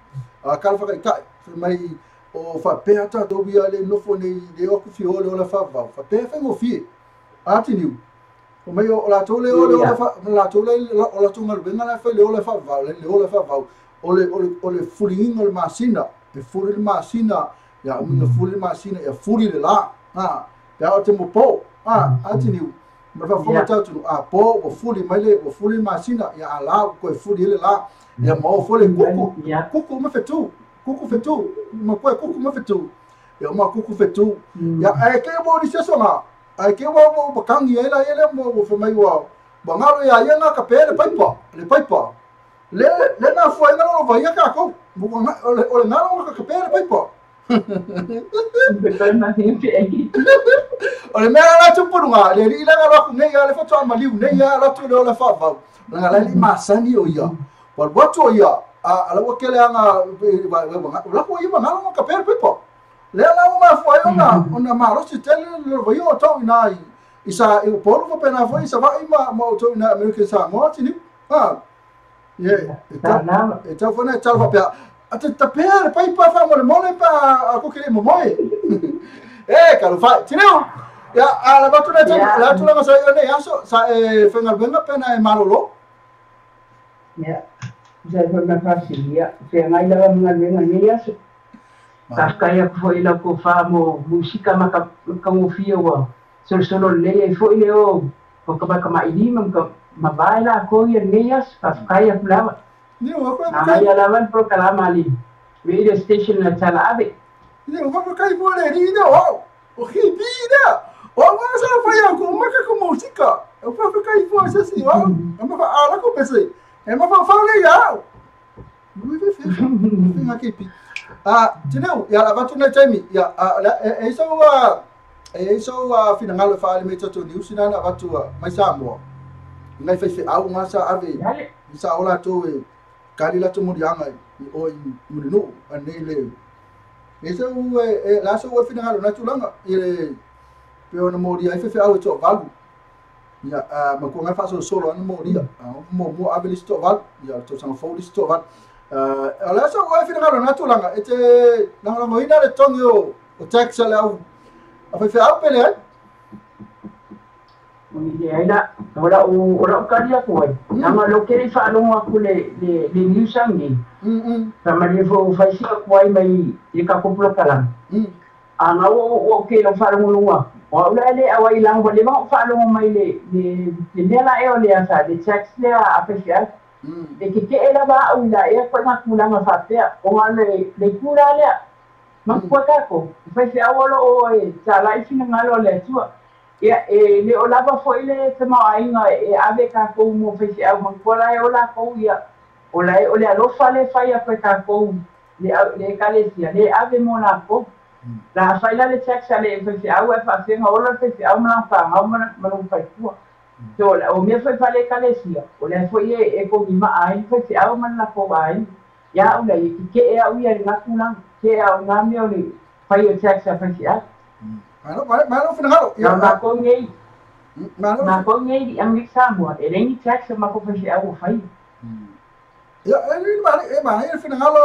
Kal fa kai mai o fa pe ata do bia le no fo nei de o ku fi o la fa va. Fa pe fa ngo fi. Atiniu. O mai o la tole o la tole o la tunga benga la fa le o la fa va o le fulinga le masina e fuli le masina ya o fuli masina ya fuli le la ya o te mo po atiniu ma fa fo tatu po o fuli mai le o fuli masina ya ala ko e fuli le la ya mo fo le kuku ma fetu ma ko kuku ma fetu ya ma kuku fetu ya e ke mo di se songa ai ke wa bakangi ela mo fo mai wa bangalo ya nga ka pele paipa le na fo nga lo vai ka ko o le ngalo ka pele paipa o le mera la tu purunga le ri la ngalo nei ya le fo tama liu nei ya la tu le fa va nga la li masani o ya wal watu ya ala wa kele nga la ko ya ngalo ka pele paipa le la uma foi ona maro se tele lo vai o tau nai isa o polo va pena foi isa vai ma tau na American sa mo tini eta foi na tau va pe ate tapere pai pa fa mo le pa ko kele mo moi caro fa tini ya ala va tu na la tu la sa ne aso sa fenga venga pena e marolo ya já foi na facilia fenga ila venga ne aso Kaya foi la ko fa mo musika maka mo fia wa solo le foi le o ko ka mai ni ma vai la ko ia neas kaya pula ni o ko na ya lawan pro kala mali radio station na tala ave ni o ko kai mo le ri no o hibida o ma sa fa ya ko maka ko musika o fa kai fo sa si o ma fa ala ko pese e ma fa le ya oui oui oui tineu ya la tu na taimi ya so fina ngalo fa le meto to news na na watu mai sa mo ngai fa au nga sa ave sa ola to kali la to mo yanga o mo no anele eso la so fina ngalo na tulanga ile pe ona mo dia fa au to valu ya ma ko nga fa so solo na mo dia mo ave listo val ya to sang fo listo val ala so wa fina ngalo na tulanga ete na mo ina le tongyo o tax ala apa fe apele ni ina ora karia ko na ma lo keri fa no aku le news angi sama ni fo fa si ko ai mai e ka ko plo kala ana o ke lo fa no wa o le awai lang bo le ma fa lo mai le la e o le asa le tax le a fe de que era ba una e pa kula ma fa pe o le kula le ma ko ta ko fa se awolo o e ta lai fina ngalo le tua ya le o lava foi le te ma ainga e ave ka ko mo fa se au ma ko la e o la ko ya o la o le alo fa le fa ya ka ko le kalesia le ave mo la ko la fa le tax le fa se au fa se o la se au ma fa ma no fa ku so o me foi fa le kalesia o le foi e ko mi ma ai fa se au ma la ko ai ya o le ke e au ya na kuna ke au na me o le fa yo tax fa se au Malo fina ngalo. Ya ma ko ngei di ang sa mo. E lengi tax ma ko fa au fai. Ya, ini fina ngalo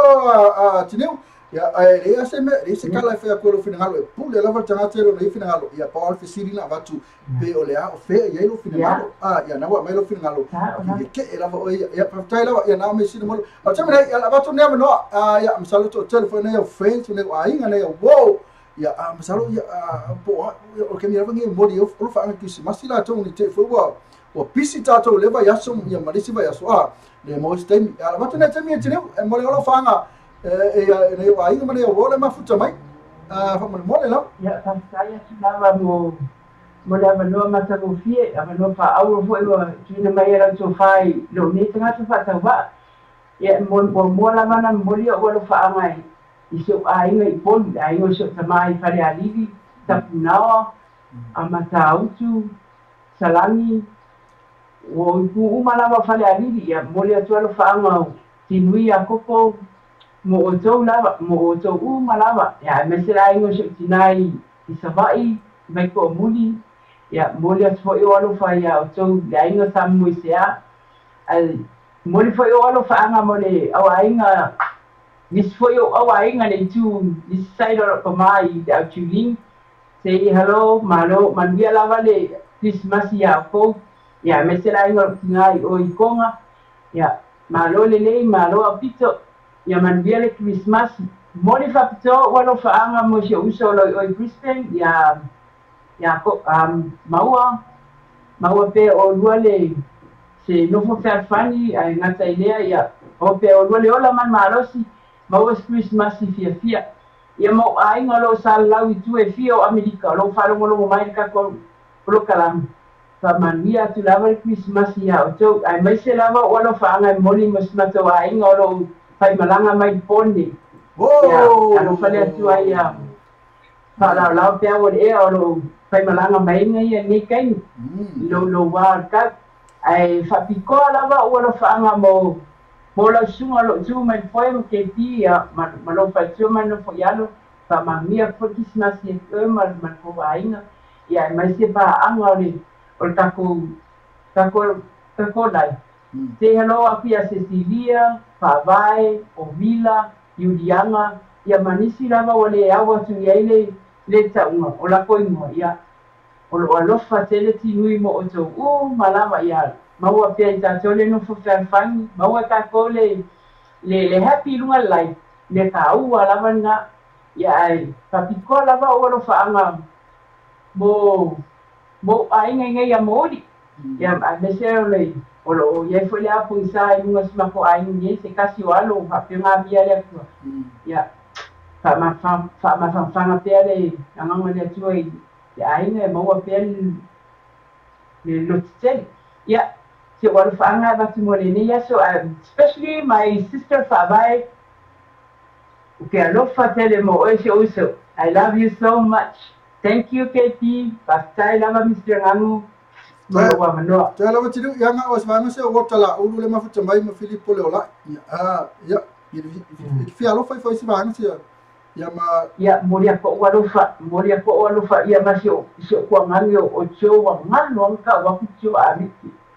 tineu. Ya, ia se me, se kala fe ko fina ngalo. Pule lava tanga tero no fina ngalo. Ya, pa alfi siri na vatu. Pe ole a fe ya lo fina ngalo. Ya na wa mai lo fina ngalo. Ke lava o ya pa tai lava ya na me siri mo. A chama ya lava to ne no. Ya msalo to telefone ya friends ne wa inga ne wow. Ya msalo ya po o ke mi lava nge mo di o fa nga kisi masila to ni te fo wa. O pisi tato leva yaso ya malisi ba yaso le mo stem ala matu na temi tene mo le lo fanga ne wa inga mane o le mafuta mai fa mo le la ya ta saya lava mo le no mata mo fie ava no fa au fo o tine mai era to fai lo ni tanga to fa ta wa ya mo la mana mo le o lo fa mai iso inga I pon inga so ta mai fa le alivi ta punawa amata autu salami o ku malava fale alivi ya mole atu lo faanga tinui a koko mo o tau lava mo o tau malava ya mesela ingo se tinai I savai mai ko muli ya mole atu o lo fa ya o tau ya ingo samu sia al mole fo o lo faanga mole au ainga nis fo au ainga le tu this side of mai da tuling say hello malo manvia lava le Christmas ya ko ya mesela ingo ngai o ikonga ya malo lele malo apito ya manvia le Christmas mori fapito walo faanga mo se uso lo o Brisbane ya ko maua pe o luale se no fo fer fani ai ngata idea ya o pe o luale ola man malosi maua Christmas fia ya mo ai ngalo salau itu e fio Amerika lo falo mo mai ka ko lo kalam Pamania tu lava Christmas ya o ai mai se lava o lo faanga moli mas mato ai ngolo fai malanga mai pone ya ano fale tu ai ya para la pe o e o fai malanga mai ngai ni kai lo wa ka ai fa piko lava o lo faanga mo la sunga lo tu mai foi ke dia ma lo fa tu ma no foi alo Pamania for Christmas e man ko ai ya mai se ba angoli o tako dai. Say hello api a Cecilia, Pavai, Ovila, Yulianga, ia manisi lava o le awa tu iaile le taunga, o la koinga, ia o lo alofa tele tinui mo o tau, malama ia, maua pia I tātou le no whawhawhangi, maua kako le happy lunga life, le ka ua lava nga, ia ai, papikoa lava o alofa anga, mo ainga ngai ya mori ya mesero le o ye foi a puisa I nunga smako ai ni se kasi walo ha pe nga bia le ku ya fa ma fanga pe le nga ngone tu ai ya ainga mo wa pe le lotse ya se wa fanga ba tu mo le ni ya so especially my sister Fabai okay I love fatele mo o se uso I love you so much. Thank you, Katie. Pastai lama Mr. Nganu. Manoa manoa. Tala watiru yanga was vanga se wotala ulu le mafuta mai ma Filippo le ola. Ya. Fi alo fai si vanga se ya ma ya moria ko walofa ya masio sio kwa ngano o cho wa ngano ka wa kucho ami.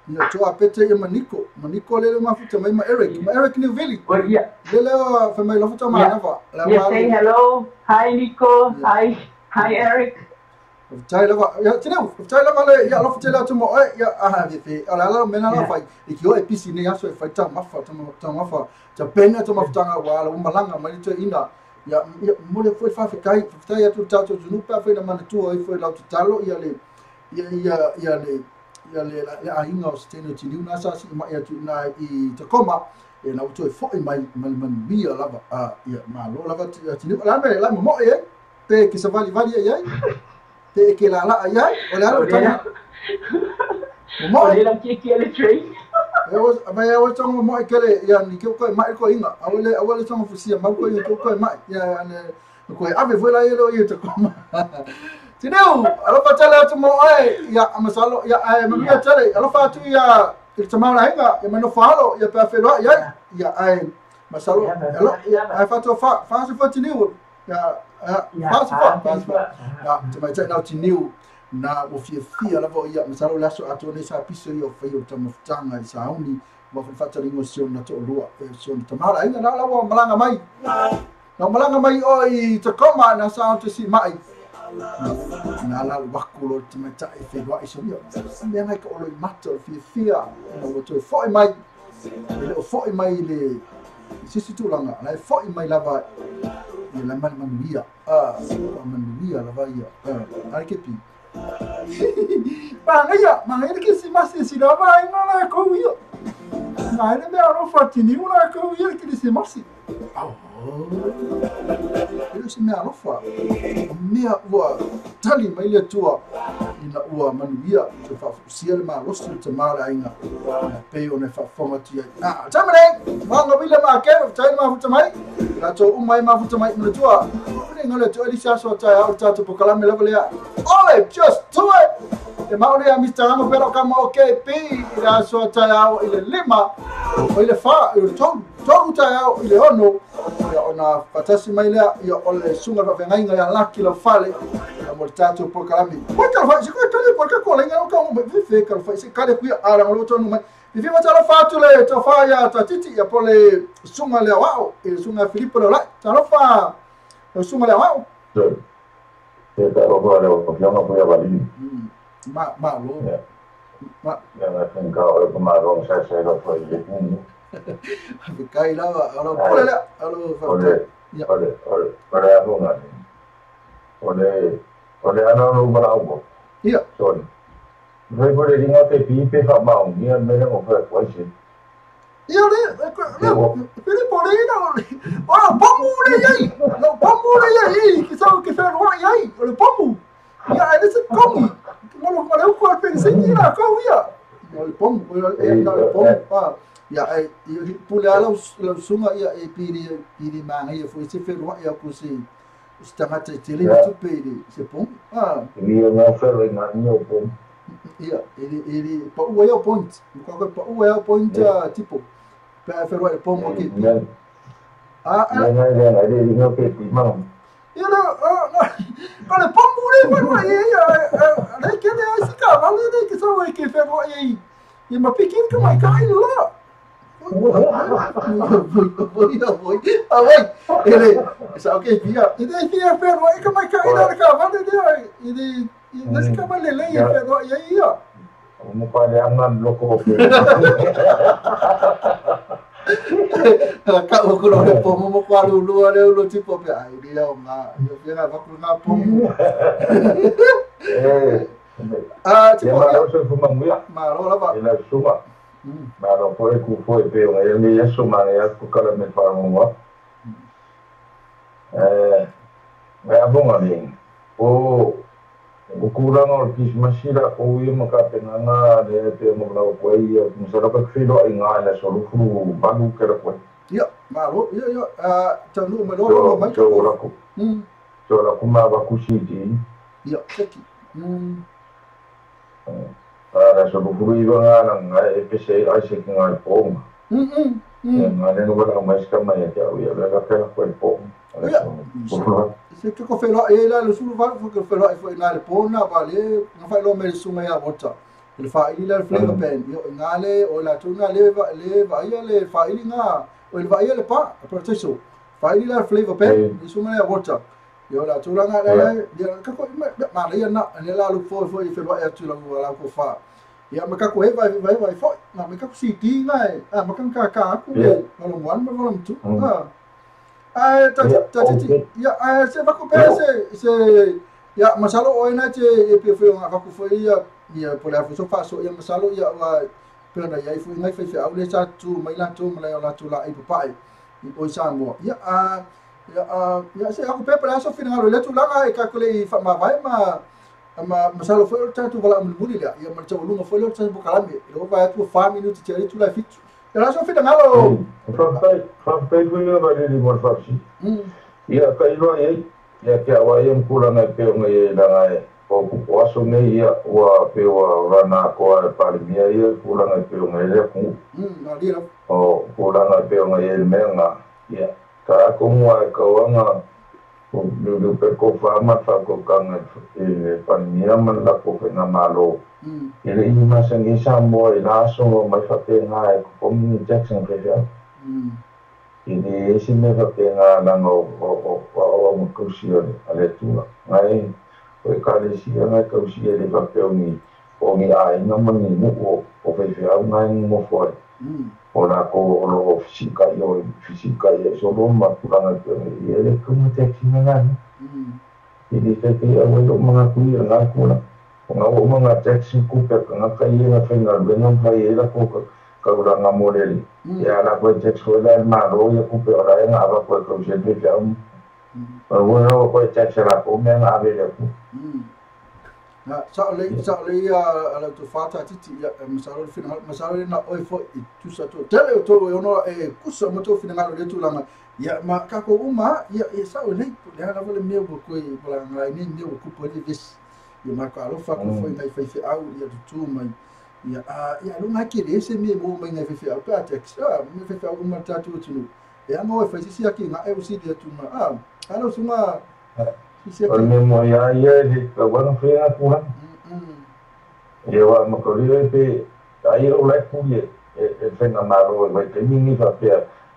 Ya cho apete ya maniko le mafuta mai ma Eric ni vili. Oh ya. Le fa mai lo futa ma nava. Ya say hello. Hi Nico. Hi Eric. Tai lava ya tinau tai lava le ya lo fitela tumo ya fi ala mena la fai ikio episi ne aso fai ta mafa ta pena to mafutanga wala malanga malito ina ya mole foi fa kai ya tu tato junu pa foi na mana tu foi la talo ya le ainga o steno tinu na sa si ma ya tu na I Tacoma e na tu foi mai bia lava ya ma lo lava tinu la mo te ki sa vali ya te ke la ya o la tanga mo le ki le train eu vou tong mo ikele ya ni ko mai ko inga awale tong fusia ma ko ko mai ya ne ko ave foi la yelo te koma tineu alo patala tu mo ya amasalo ya ma ya tele alo fatu ya itamala inga ya mano falo ya perfelo ya ai masalo alo ai fatu fa tineu ya ya tamai tai now tineu na o fia lava ia masalo laso atu nei sa piso ia fai o tamafutanga I sauni ma whataringo sio na to'olua sio na tamara inga na lawa malanga mai na malanga mai o I Takoma na sa te si mai na la waku lo te mata I whenua I sonio mea ngai ka olo I mata o fia na o toi foi mai ele o foi mai le sisi tulanga na foi mai lava I la manuia manuia lava ia ai ke pi Mangai ke si masi si lava ai na ko ia ngai le mea ro fatini una ko ia ke si masi ele si mea rofa mea ua tali mai le tua ina ua manuia te whaafusia le maa rosi te mara inga pei o ne whaafonga tia tamane manga wile maa kewa tai maa futa mai rato umai maa futa mai mle tua ngale tu elisa so tai au tatu pokalame level ya ole just do it e mauri a Mr. Ramo pero kama OKP ila so tai au ile lima o ile fa ile tolu tai au ile ono ya ona patasi mai le ya ole sunga va venga ya laki la fale ya mo tatu pokalame pota fa se ko tole porque ko lenga o kama vive ka fa se kale ku ara lo tonu mai vive ma tala fatu le to fa ya tatiti ya pole sunga le wao ile sunga Filippo le la tala fa suma le wao te o vale o fiama ko ya vali ma lo ma na tenga o ma ro sa lo foi le kai lava alo pole la alo ole a bona ole ana no mala o ia sorry vai pole ringa te pipe fa ma un dia me le mo fa si ia le Filippo le ora pamu le ai no pamu le ai que sabe que fer ro ai le pamu ia ele se come mo lo ko pe se ira ko ia le pamu le pamu ia ai pule ala lo sunga ia e piri manga ia foi se fer ro ia ko se stamata tele tu pede se pamu ia no fer ringa no pamu ia ele pa o ia point ko pa o ia point tipo per fer ro pamu aqui no che ti ma io no le pamu le fa ia che ne si cava le che so che fer ro ia ma pequeno que mai cai lá voi ele sa che via e via fer ro che mai cai da cava ele non si cava le lei fer ro ia come pare amman loco Kau ko le pomo mo kwa lu le lo tipo pe ai dia ma yo pega va ku na pomo tipo ma lo so fuma muia ma lo la va ila suma ma lo poi ku foi pe o ele me suma ya ku kala me fa mo vai a bom ali o kurang o kismasira o ia makapenganga le te mo na ko ia musara pa filo inga la solo fu balu kera ko ia malo ia tanu ma lo mai so la kuma ba kusiti ia seki la solo fu iba nga e pese ai se nga po nga ne no ba mai skama ya ia la kera ko po se que ko felo e la lo sulu va ko felo e foi na le pona vale no fa lo me sunga ya bota il fa il la flavor pen yo ngale o la tunga le va ia le fa il nga o il va ia le pa processo fa il la flavor pen il sunga ya bota yo la tunga le dia ka ko ma le na le la lu foi felo e tu la ko fa ia ma ka ko e vai foi na ma ka si ti ngai ma ka ku lo wan ma lo tu ya se va copiare se ya masalo o ina che e pe foi nga ku foi ya por la so fa so ya masalo ya wa pero na ya foi ngai foi fa le sa tu mai la tu mai la tu la e pai o sa mo ya se aku pe para so fina le tu la e ka ko le fa ma vai ma masalo foi ta tu vala muli ya ma cha lu foi le ta bu kalame lo va tu fa minuti che tu la fitu Ela só fica malo. Fai kuia ba le mo faksi. Ia kai lo ai, ia ke wa ia kula na pe ngai la ngai. O ku aso nei ia wa pe wa rana ko pa le mia ia kula na pe ngai le ku. Na dia. O kula na pe ngai le menga. Ia ka ko mo ka wa nga Lu pe fama fa ko kanga pania man la ko na malo. Ele ini masa ni samo ila so mai fa pe nga ko mi Jackson ke ya. Ini si me fa pe nga na no o mo ko si ale tu. Ngai ko kali si nga ko si ele fa pe ni ai na man ni mo o fe fa ngai mo fo. Ora ko lo fisika so lo ma kurang ke ele ko mo te kinga. Jadi saya awal mengakui aku lah. Pengawu mengajak si kuper pengakai na final dengan saya lah ko orang model. Ya lah ko cek sekolah malu ya kuper orang yang apa ko jadi jam. Baru ko cek salah ko yang ada aku. Na sauli ala tu fata titi ya masalah final masalah na oi fo itu satu. Tele to yo no kusa moto final le tu langa. Ya maka ko uma ya sauli ya la vole meu ko pela ngai ni meu ko pode vis. Ya maka alo fa ko foi ngai fai au ya tu mai. Ya lu ngaki ese me mo mai ngai fai au ka text. Me fai au uma tatu tu. Ya mo fai si aqui na eu si dia tu ma. Ano suma Oleh ya di kawan saya pulang. Ya wa makori pe air oleh puye. Fena maro wa temi ni fa pe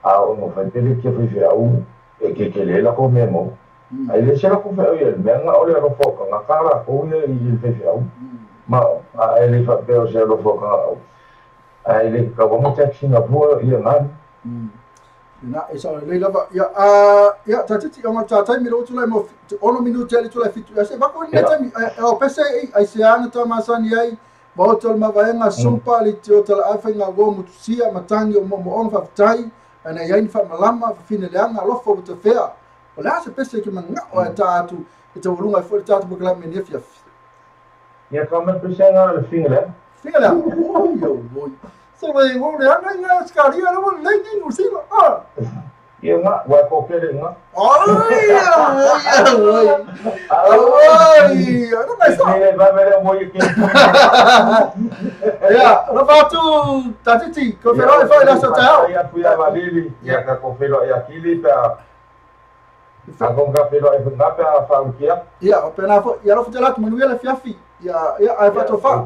a o fa pe ke fe au ke le la ko memo. Ai le sera ko fe ya menga ole ro fo ka kala ko ye i fe au. Ma ai le fa pe o se ro fo ka. Ai le ka wa mo taxi na vo ya na. Na esa le lava ya tatiti o mata tai miro tu lai mo ono minuto ali tu lai fitu ya se va ko ni tai o pese ai se ana to masani ai ba tol ma va nga sumpa li tu tol afa nga go mu sia matangi o mo on fa tai ana ya infa malama fa fine le anga lo fo te fea o la se pese ki manga o tatu e te volunga fo tatu bo kala me nefia ya kama pese nga le fine le yo boy. So they won't have any Scotty. I don't want to let you see the ya nga wa ko kere nga. Oh yeah. Ano ba ito? Ni ba bere mo yun. Yeah, ano ba ito? Tatiti, ko pero ifo ila sa tayo. Ya kuya malili, ya ka ko pero ya kili pa. Agong ka pero ifo na pa fa ukia. Yeah, pena fo, ya ro fotela manuela fiafi. Ya, ai fa to fa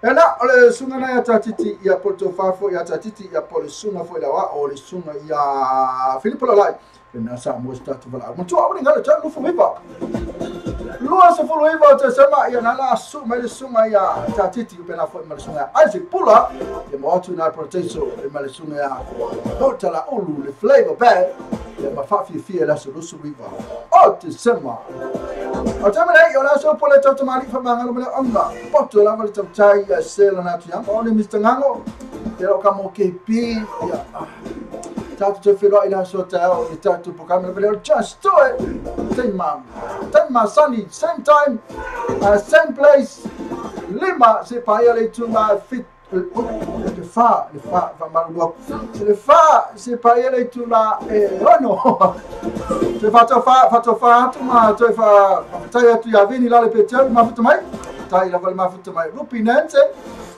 Ela ole sunga na ya tatiti ya Porto Fafo ya tatiti ya pole sunga fo ila wa ole sunga ya Filipo Lalai. Na sa mo statu vala. Mo tu awni ngalo cha lu fo viva. Lu asa fo viva te sama ya na la su mai sunga ya tatiti pena fo mai sunga. Isaac Pula ya mo tu na proteso mai sunga ya. Hotela ulu le flavor bag. Ya ma fa fi la su viva. O te sama. O te mele yo la so pole tatu mali fa mangalo mele anga. Poto la mali tam chai ya sela na tu yang. Oni Mr. Ngango. Ya ka mo KP ya. Tatu te filo ila so tao ni tatu pokame mele just do it. Ten ma sunny same time same place. Lima se pa ile tu ma fit le fa va maluak. Le fa se pa ile tu la no. Se fa tu ma tu fa tai tu ya vini la le petel ma futu mai. Tai la val ma futu mai. Rupinense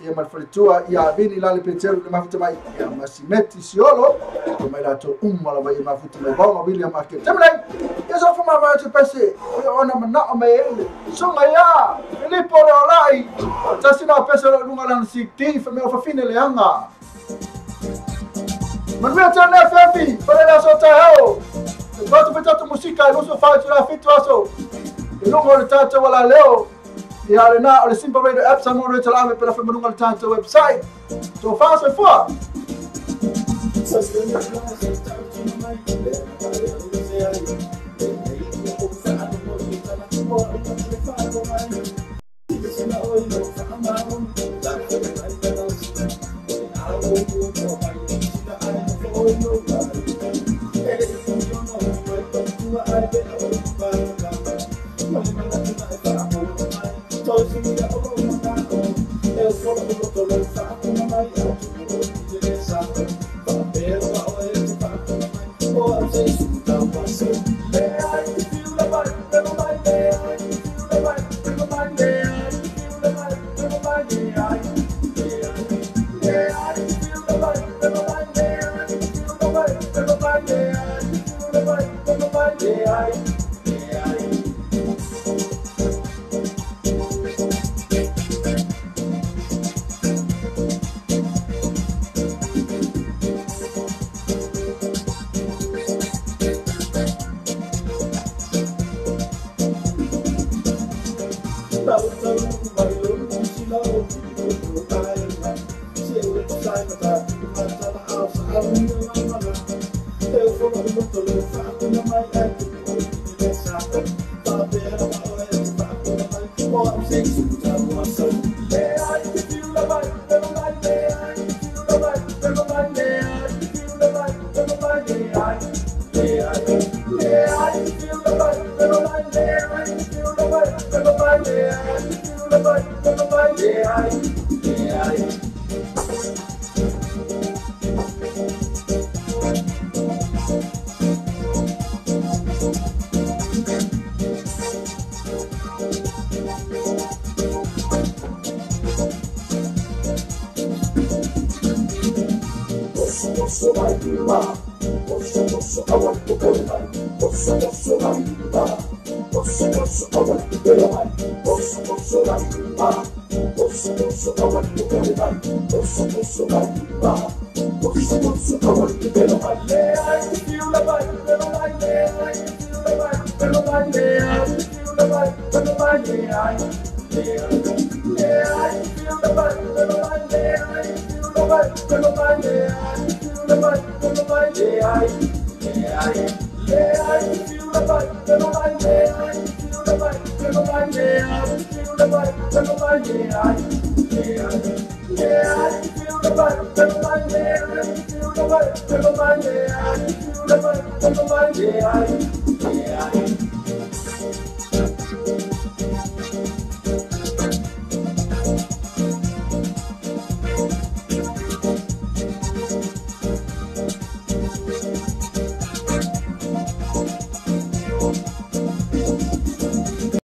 ia mal fritua ia vini la le petel ma futu mai. Ia masimeti siolo. Mai la to la mai ma futu mai. Ba ma William market. Temle. Ia so fa ma va te pese. Ona na me. So mai ya. Ele por olai. Tasina pese lunga lan sikti fa me fa fine le anga. Manuel tana fafi. Para la sota hao. Quando pensato musica non so fare la fituaso il numero di tanto wala leo e alena alle simple radio app siamo regalati per la famiglia tanto website so fa se fa Yeah.